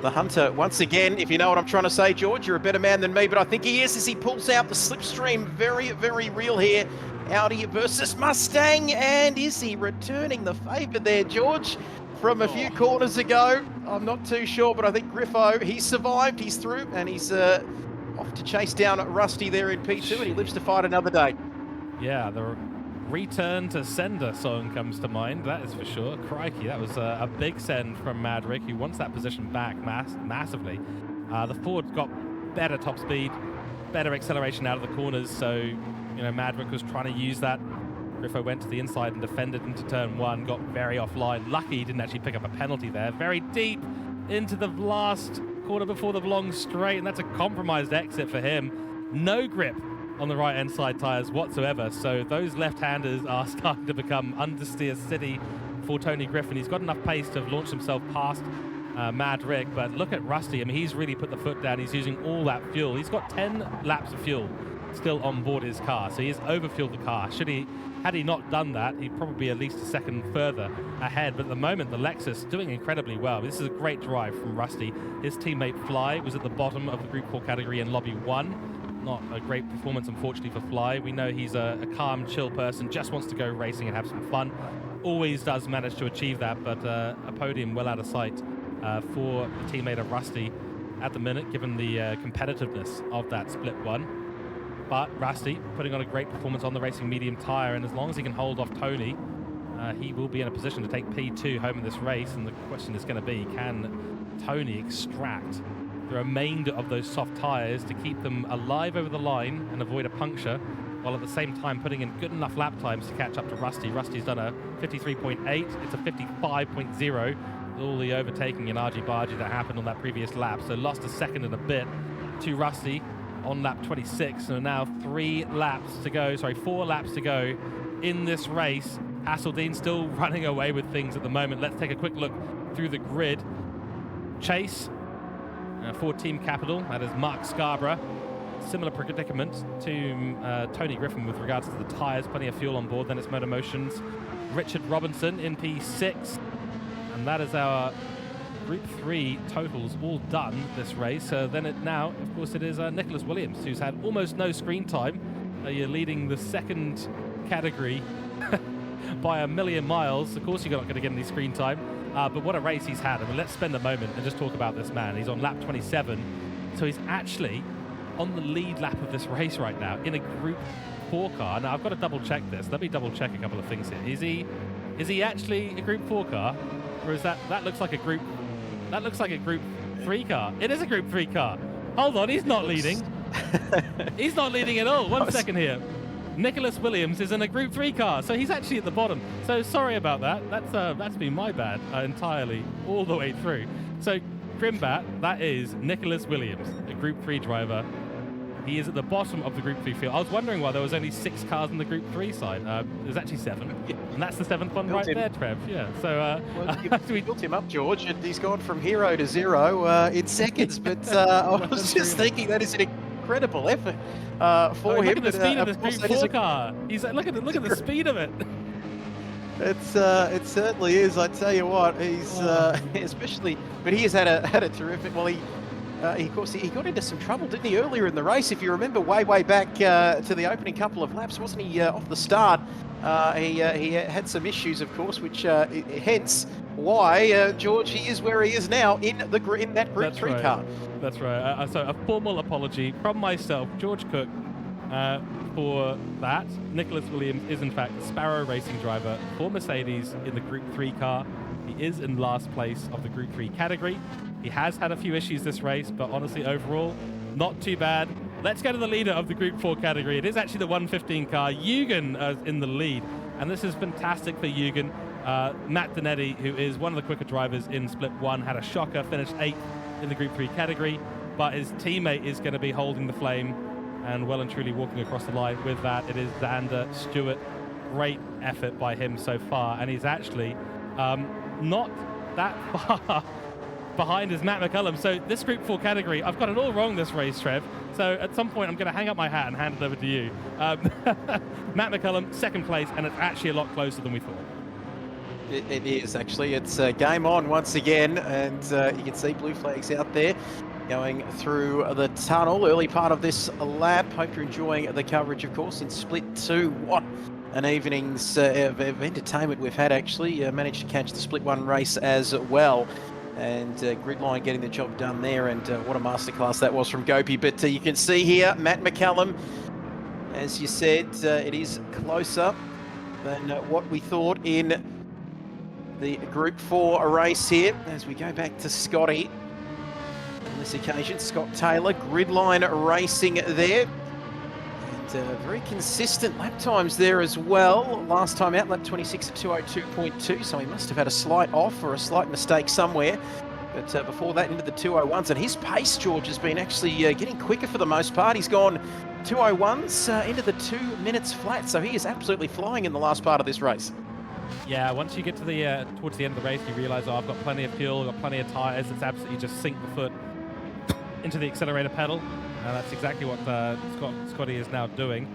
the hunter once again? If you know what I'm trying to say, George, you're a better man than me, but I think he is as he pulls out the slipstream. Very, very real here. Audi versus Mustang. And is he returning the favour there, George, from a few corners ago? I'm not too sure, but I think Griffo, he survived. He's through, and he's off to chase down Rusty there in P2, and he lives to fight another day. Yeah, the Return to Sender song comes to mind, that is for sure. Crikey, that was a big send from Madrick, who wants that position back massively. The Ford's got better top speed, better acceleration out of the corners, so, you know, Madrick was trying to use that. Griffo went to the inside and defended into turn 1, got very offline. Lucky he didn't actually pick up a penalty there. Very deep into the last corner before the long straight, and that's a compromised exit for him. No grip on the right-hand side tyres whatsoever, so those left-handers are starting to become understeer city for Tony Griffin. He's got enough pace to have launched himself past Madrick, but look at Rusty. I mean, he's really put the foot down. He's using all that fuel. He's got 10 laps of fuel still on board his car, so he has overfueled the car. Had he not done that, he'd probably be at least a second further ahead. But at the moment, the Lexus doing incredibly well. This is a great drive from Rusty. His teammate Fly was at the bottom of the Group 4 category in Lobby 1. Not a great performance, unfortunately, for Fly. We know he's a calm, chill person, just wants to go racing and have some fun. Always does manage to achieve that, but a podium well out of sight for the teammate of Rusty at the minute, given the competitiveness of that split one. But Rusty putting on a great performance on the racing medium tyre, and as long as he can hold off Tony, he will be in a position to take P2 home in this race. And the question is going to be, can Tony extract the remainder of those soft tyres to keep them alive over the line and avoid a puncture, while at the same time putting in good enough lap times to catch up to Rusty. Rusty's done a 53.8, it's a 55.0, all the overtaking and argy-bargy that happened on that previous lap, so lost a second and a bit to Rusty on lap 26, so now 4 laps to go in this race. Hasseldean still running away with things at the moment. Let's take a quick look through the grid. Chase for Team Capital, that is Mark Scarborough. similar predicament to Tony Griffin with regards to the tyres, plenty of fuel on board. Then it's MotorMotion's Richard Robinson in P6. And that is our Group 3 totals all done this race. Then now, of course, it is Nicholas Williams, who's had almost no screen time. You're leading the second category by 1,000,000 miles. Of course, you're not going to get any screen time. But what a race he's had. I mean, let's spend a moment and just talk about this man. He's on lap 27. So he's actually on the lead lap of this race right now in a Group 4 car. Now, I've got to double check this. Let me double check a couple of things here. Is he actually a Group 4 car? Or is that looks like a Group 3 car? It is a Group 3 car. Hold on, he's not leading. He's not leading at all. One second here. Nicholas Williams is in a Group 3 car, so he's actually at the bottom. So sorry about that. That's been my bad entirely all the way through. So Grimbat, that is Nicholas Williams, a Group 3 driver. He is at the bottom of the Group 3 field. I was wondering why there was only 6 cars on the Group 3 side. There's actually 7, and that's the 7th one right there, Trev. Yeah. So we built him up, George, and he's gone from hero to zero in seconds. But I was just thinking that is an incredible effort for him. Look at the speed of this Group 4 car. He's look at the speed of it. It certainly is. I tell you what, he's especially, but he has had a terrific. Well, he got into some trouble, didn't he, earlier in the race? If you remember, way back to the opening couple of laps, wasn't he? Off the start, he had some issues, of course, which hence why George, he is where he is now in that Group 3 car. That's right. So a formal apology from myself, George Cook, for that. Nicholas Williams is in fact the Sparrow Racing driver for Mercedes in the Group 3 car. He is in last place of the Group 3 category. He has had a few issues this race, but honestly, overall, not too bad. Let's go to the leader of the Group 4 category. It is actually the 115 car. Eugen in the lead, and this is fantastic for Eugen. Matt Donetti, who is one of the quicker drivers in Split 1, had a shocker, finished 8th in the Group 3 category, but his teammate is going to be holding the flame and well and truly walking across the line with that. It is Xander Stewart. Great effort by him so far, and he's actually not that far behind is Matt McCullum. So this Group 4 category, I've got it all wrong this race, Trev. So at some point, I'm going to hang up my hat and hand it over to you. Matt McCullum, 2nd place, and it's actually a lot closer than we thought. It is, actually. It's game on once again, and you can see blue flags out there going through the tunnel. Early part of this lap. Hope you're enjoying the coverage, of course, in Split 2. What an evening's of entertainment we've had, actually. Managed to catch the Split 1 race as well. And Gridline getting the job done there, and what a masterclass that was from Gopi. But you can see here, Matt McCullum, as you said, it is closer than what we thought in the Group 4 race here. As we go back to Scotty, on this occasion, Scott Taylor, Gridline Racing there. And very consistent lap times there as well. Last time out, lap 26 at 2:02.2, so he must have had a slight off or a slight mistake somewhere. But before that, into the 2:01s, and his pace, George, has been actually getting quicker for the most part. He's gone 2:01s into the 2 minutes flat, so he is absolutely flying in the last part of this race. Yeah, once you get to the towards the end of the race, you realise, oh, I've got plenty of fuel, I've got plenty of tyres. It's absolutely just sink the foot into the accelerator pedal. And that's exactly what Scotty is now doing.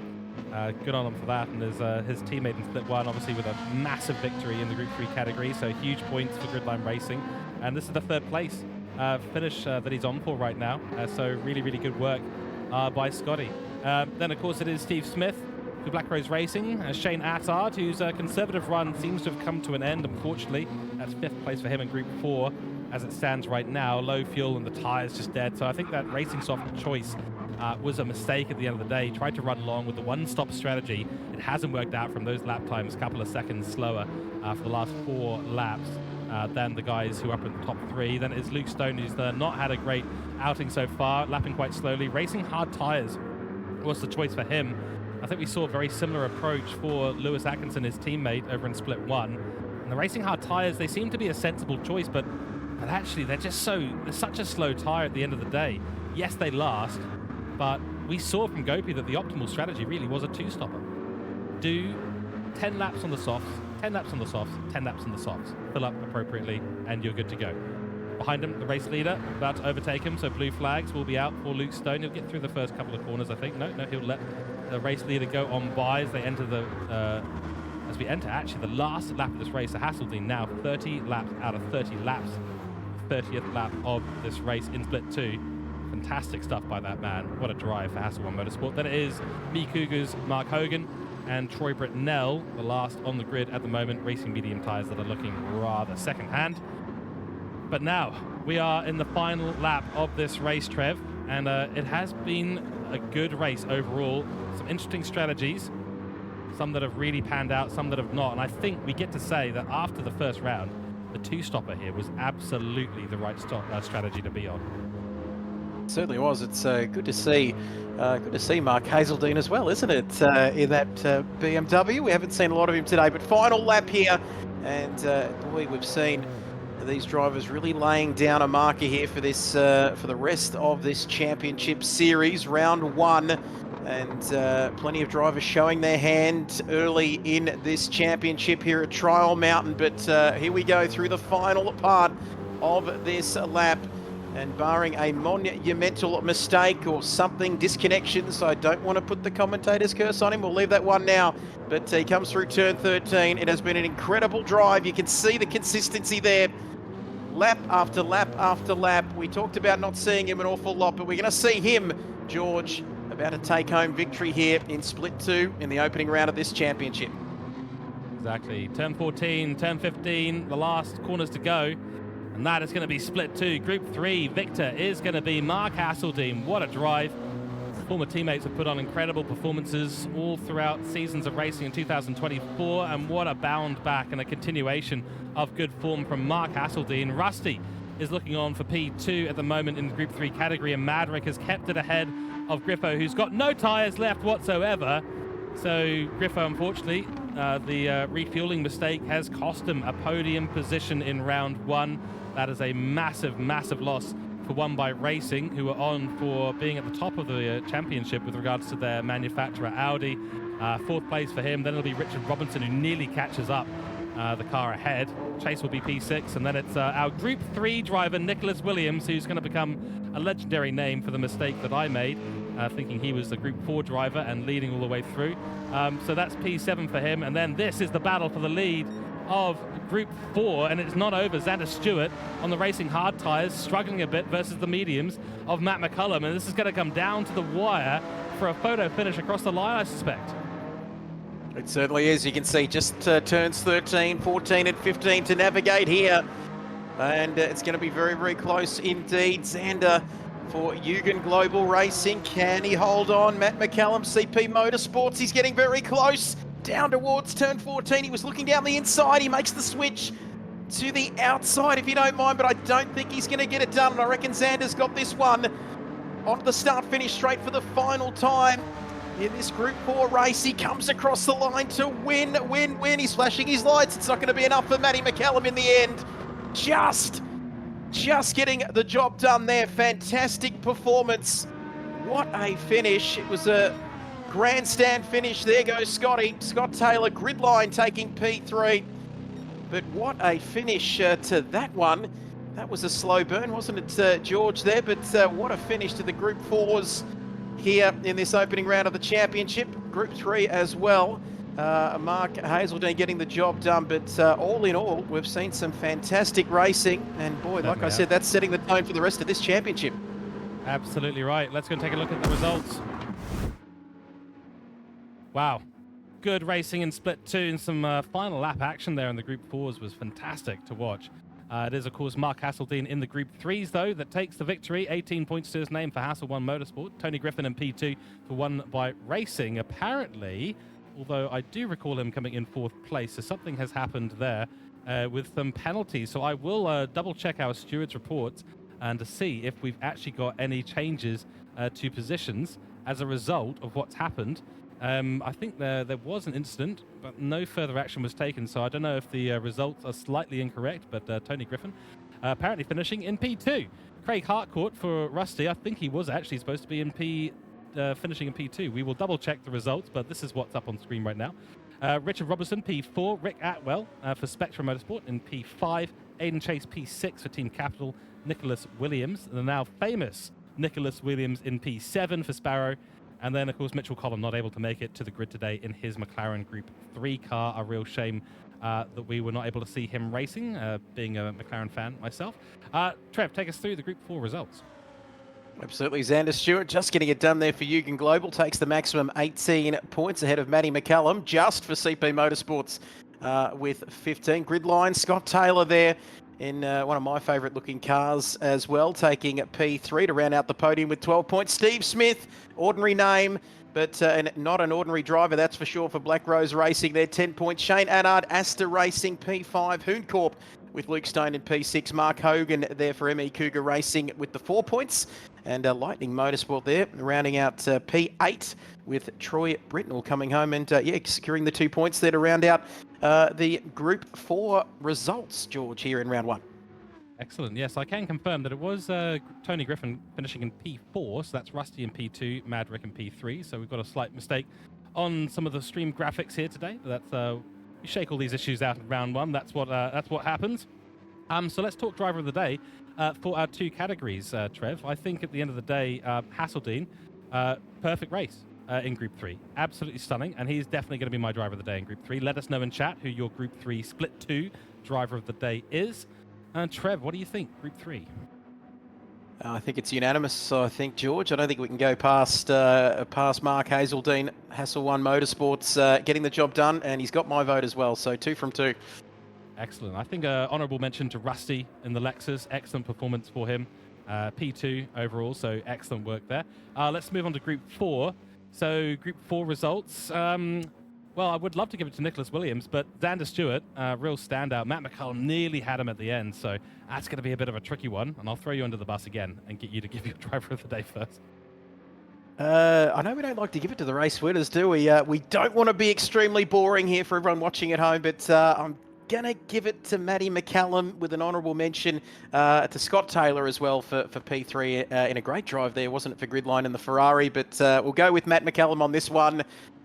Good on him for that. And there's his teammate in Split 1, obviously, with a massive victory in the Group 3 category. So huge points for Gridline Racing. And this is the 3rd place finish that he's on for right now. So really, really good work by Scotty. Then, of course, it is Steve Smith for Black Rose Racing. Shane Attard, whose conservative run seems to have come to an end, unfortunately. That's 5th place for him in Group 4. As it stands right now, low fuel and the tyres just dead. So I think that Racing Soft choice was a mistake at the end of the day. He tried to run long with the one-stop strategy. It hasn't worked out from those lap times, a couple of seconds slower for the last 4 laps than the guys who are up in the top 3. Then it's Luke Stone, who's not had a great outing so far, lapping quite slowly. Racing hard tyres was the choice for him. I think we saw a very similar approach for Lewis Atkinson, his teammate, over in Split 1. And the Racing hard tyres, they seem to be a sensible choice, but actually, they're such a slow tyre at the end of the day. Yes, they last, but we saw from Gopi that the optimal strategy really was a 2-stopper. Do 10 laps on the softs, 10 laps on the softs, 10 laps on the softs. Fill up appropriately, and you're good to go. Behind him, the race leader, about to overtake him, so blue flags will be out for Luke Stone. He'll get through the first couple of corners, I think. No, he'll let the race leader go on by as they enter the... as we enter, actually, the last lap of this race. So Hasseldean now 30 laps out of 30 laps. 30th lap of this race in Split 2. Fantastic stuff by that man. What a drive for Hassel 1 Motorsport. Then it is Me Cougars, Mark Hogan, and Troy Britnell, the last on the grid at the moment, racing medium tyres that are looking rather second-hand. But now, we are in the final lap of this race, Trev, and it has been a good race overall. Some interesting strategies, some that have really panned out, some that have not, and I think we get to say that after the first round, the two-stopper here was absolutely the right strategy to be on. Certainly was. It's good to see Mark Hazeldean as well, isn't it? In that BMW. We haven't seen a lot of him today, but final lap here, and boy, we've seen these drivers really laying down a marker here for this for the rest of this championship series, round 1, and plenty of drivers showing their hand early in this championship here at Trial Mountain. But here we go through the final part of this lap. And barring a monumental mistake or something, disconnections, I don't want to put the commentator's curse on him. We'll leave that one now. But he comes through turn 13. It has been an incredible drive. You can see the consistency there. Lap after lap after lap. We talked about not seeing him an awful lot, but we're going to see him, George, about to take home victory here in Split 2 in the opening round of this championship. Exactly. Turn 14, turn 15, the last corners to go. And that is going to be Split 2. Group 3 victor is going to be Mark Hasseldean. What a drive. Former teammates have put on incredible performances all throughout seasons of racing in 2024. And what a bound back and a continuation of good form from Mark Hasseldean. Rusty is looking on for P2 at the moment in the Group 3 category. And Madrick has kept it ahead of Griffo, who's got no tyres left whatsoever. So Griffo, unfortunately, the refueling mistake has cost him a podium position in round 1. That is a massive, massive loss for One by Racing, who are on for being at the top of the championship with regards to their manufacturer, Audi. 4th place for him. Then it'll be Richard Robinson, who nearly catches up the car ahead. Chase will be P6, and then it's our Group 3 driver, Nicholas Williams, who's going to become a legendary name for the mistake that I made, thinking he was the Group 4 driver and leading all the way through. So that's P7 for him, and then this is the battle for the lead of Group 4, and it's not over. Xander Stewart on the racing hard tyres, struggling a bit versus the mediums of Matt McCullum, and this is going to come down to the wire for a photo finish across the line, I suspect. It certainly is. You can see just turns 13, 14 and 15 to navigate here, and it's going to be very, very close indeed. Xander for Yugen Global Racing. Can he hold on? Matt McCallum, CP Motorsports. He's getting very close. Down towards turn 14. He was looking down the inside. He makes the switch to the outside, if you don't mind, but I don't think he's going to get it done. And I reckon Xander's got this one onto the start-finish straight for the final time in this Group 4 race. He comes across the line to win. He's flashing his lights. It's not going to be enough for Matty McCallum in the end. Just getting the job done there. Fantastic performance. What a finish. It was a grandstand finish. There goes Scott Taylor, grid line taking P3. But what a finish to that one. That was a slow burn, wasn't it, George, there? But what a finish to the Group 4s here in this opening round of the championship. Group 3 as well. Mark Hazeldean getting the job done. But all in all, we've seen some fantastic racing. And boy, like I said, that's setting the tone for the rest of this championship. Absolutely right. Let's go and take a look at the results. Wow. Good racing in Split 2 and some final lap action there in the Group 4s was fantastic to watch. It is, of course, Mark Hasseldean in the Group 3s, though, that takes the victory. 18 points to his name for Hassel 1 Motorsport. Tony Griffin in P2 for One by Racing. Apparently, although I do recall him coming in 4th place, so something has happened there with some penalties. So I will double-check our stewards' reports and to see if we've actually got any changes to positions as a result of what's happened. I think there was an incident, but no further action was taken, so I don't know if the results are slightly incorrect, but Tony Griffin apparently finishing in P2. Craig Harcourt for Rusty, I think he was actually supposed to be in finishing in P2. We will double-check the results, but this is what's up on screen right now. Richard Robertson, P4. Rick Atwell for Spectra Motorsport in P5. Aidan Chase P6 for Team Capital, Nicholas Williams, the now famous Nicholas Williams in P7 for Sparrow. And then, of course, Mitchell Collum not able to make it to the grid today in his McLaren Group 3 car. A real shame that we were not able to see him racing, being a McLaren fan myself. Trev, take us through the Group 4 results. Absolutely. Xander Stewart just getting it done there for Yugen Global. Takes the maximum 18 points ahead of Matty McCallum just for CP Motorsports with 15. Grid line, Scott Taylor there in one of my favourite looking cars as well, taking P3 to round out the podium with 12 points. Steve Smith, ordinary name, but not an ordinary driver, that's for sure, for Black Rose Racing there, 10 points. Shane Annard, Astor Racing, P5. Hooncorp with Luke Stone in P6. Mark Hogan there for ME Cougar Racing with the 4 points. And Lightning Motorsport there, rounding out P8 with Troy Britnell coming home and, securing the 2 points there to round out the Group 4 results, George, here in round 1. Excellent. Yes, I can confirm that it was Tony Griffin finishing in P4, so that's Rusty in P2, Madrick in P3. So we've got a slight mistake on some of the stream graphics here today, but that's you shake all these issues out in round 1. That's what happens. So let's talk driver of the day for our 2 categories, Trev. I think at the end of the day, Hasseldine, perfect race in Group 3. Absolutely stunning, and he's definitely going to be my driver of the day in Group 3. Let us know in chat who your Group 3 Split 2 driver of the day is. And Trev, what do you think, Group 3? I think it's unanimous, I think, George. I don't think we can go past Mark Hazeldine, Hassel 1 Motorsports, getting the job done, and he's got my vote as well, so 2 from 2. Excellent. I think honourable mention to Rusty in the Lexus. Excellent performance for him. P2 overall, so excellent work there. Let's move on to Group 4. So Group 4 results. Well, I would love to give it to Nicholas Williams, but Xander Stewart, real standout. Matt McCallum nearly had him at the end, so that's going to be a bit of a tricky one. And I'll throw you under the bus again and get you to give your driver of the day first. I know we don't like to give it to the race winners, do we? We don't want to be extremely boring here for everyone watching at home, but I'm going to give it to Matty McCallum with an honourable mention to Scott Taylor as well for P3 in a great drive there, wasn't it, for Gridline and the Ferrari? But we'll go with Matt McCallum on this one.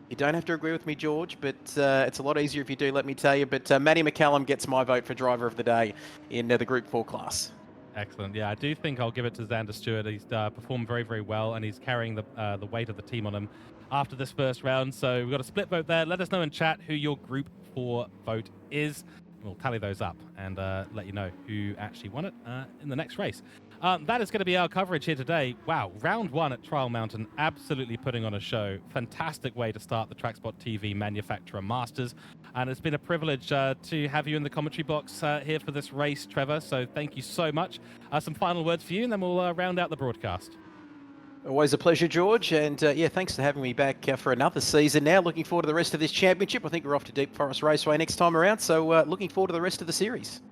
You don't have to agree with me, George, but it's a lot easier if you do, let me tell you. But Matty McCallum gets my vote for driver of the day in the Group 4 class. Excellent. Yeah, I do think I'll give it to Xander Stewart. He's performed very, very well, and he's carrying the weight of the team on him after this first round. So we've got a split vote there. Let us know in chat who your Group 4 vote is. We'll tally those up and let you know who actually won it in the next race. That is going to be our coverage here today. Wow, round 1 at Trial Mountain, absolutely putting on a show. Fantastic way to start the TrackSpotTV Manufacturer Masters. And it's been a privilege to have you in the commentary box here for this race, Trevor. So thank you so much. Some final words for you, and then we'll round out the broadcast. Always a pleasure, George. And thanks for having me back for another season now. Looking forward to the rest of this championship. I think we're off to Deep Forest Raceway next time around. So looking forward to the rest of the series.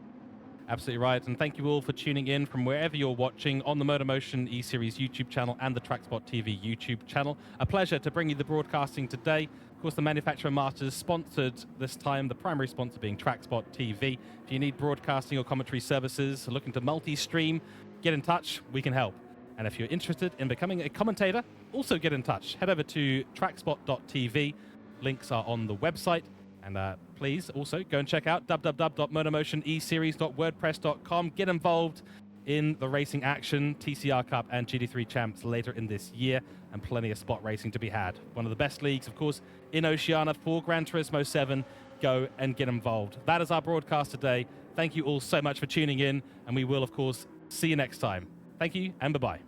Absolutely right. And thank you all for tuning in from wherever you're watching on the MotorMotion E-Series YouTube channel and the TrackSpotTV YouTube channel. A pleasure to bring you the broadcasting today. Of course, the Manufacturer Masters sponsored this time, the primary sponsor being TrackSpotTV. If you need broadcasting or commentary services, looking to multi-stream, get in touch. We can help. And if you're interested in becoming a commentator, also get in touch. Head over to TrackSpot.tv. Links are on the website. And please also go and check out www.motormotioneseries.wordpress.com. Get involved in the racing action, TCR Cup and GD3 champs later in this year, and plenty of spot racing to be had. One of the best leagues, of course, in Oceania for Gran Turismo 7. Go and get involved. That is our broadcast today. Thank you all so much for tuning in, and we will, of course, see you next time. Thank you, and bye-bye.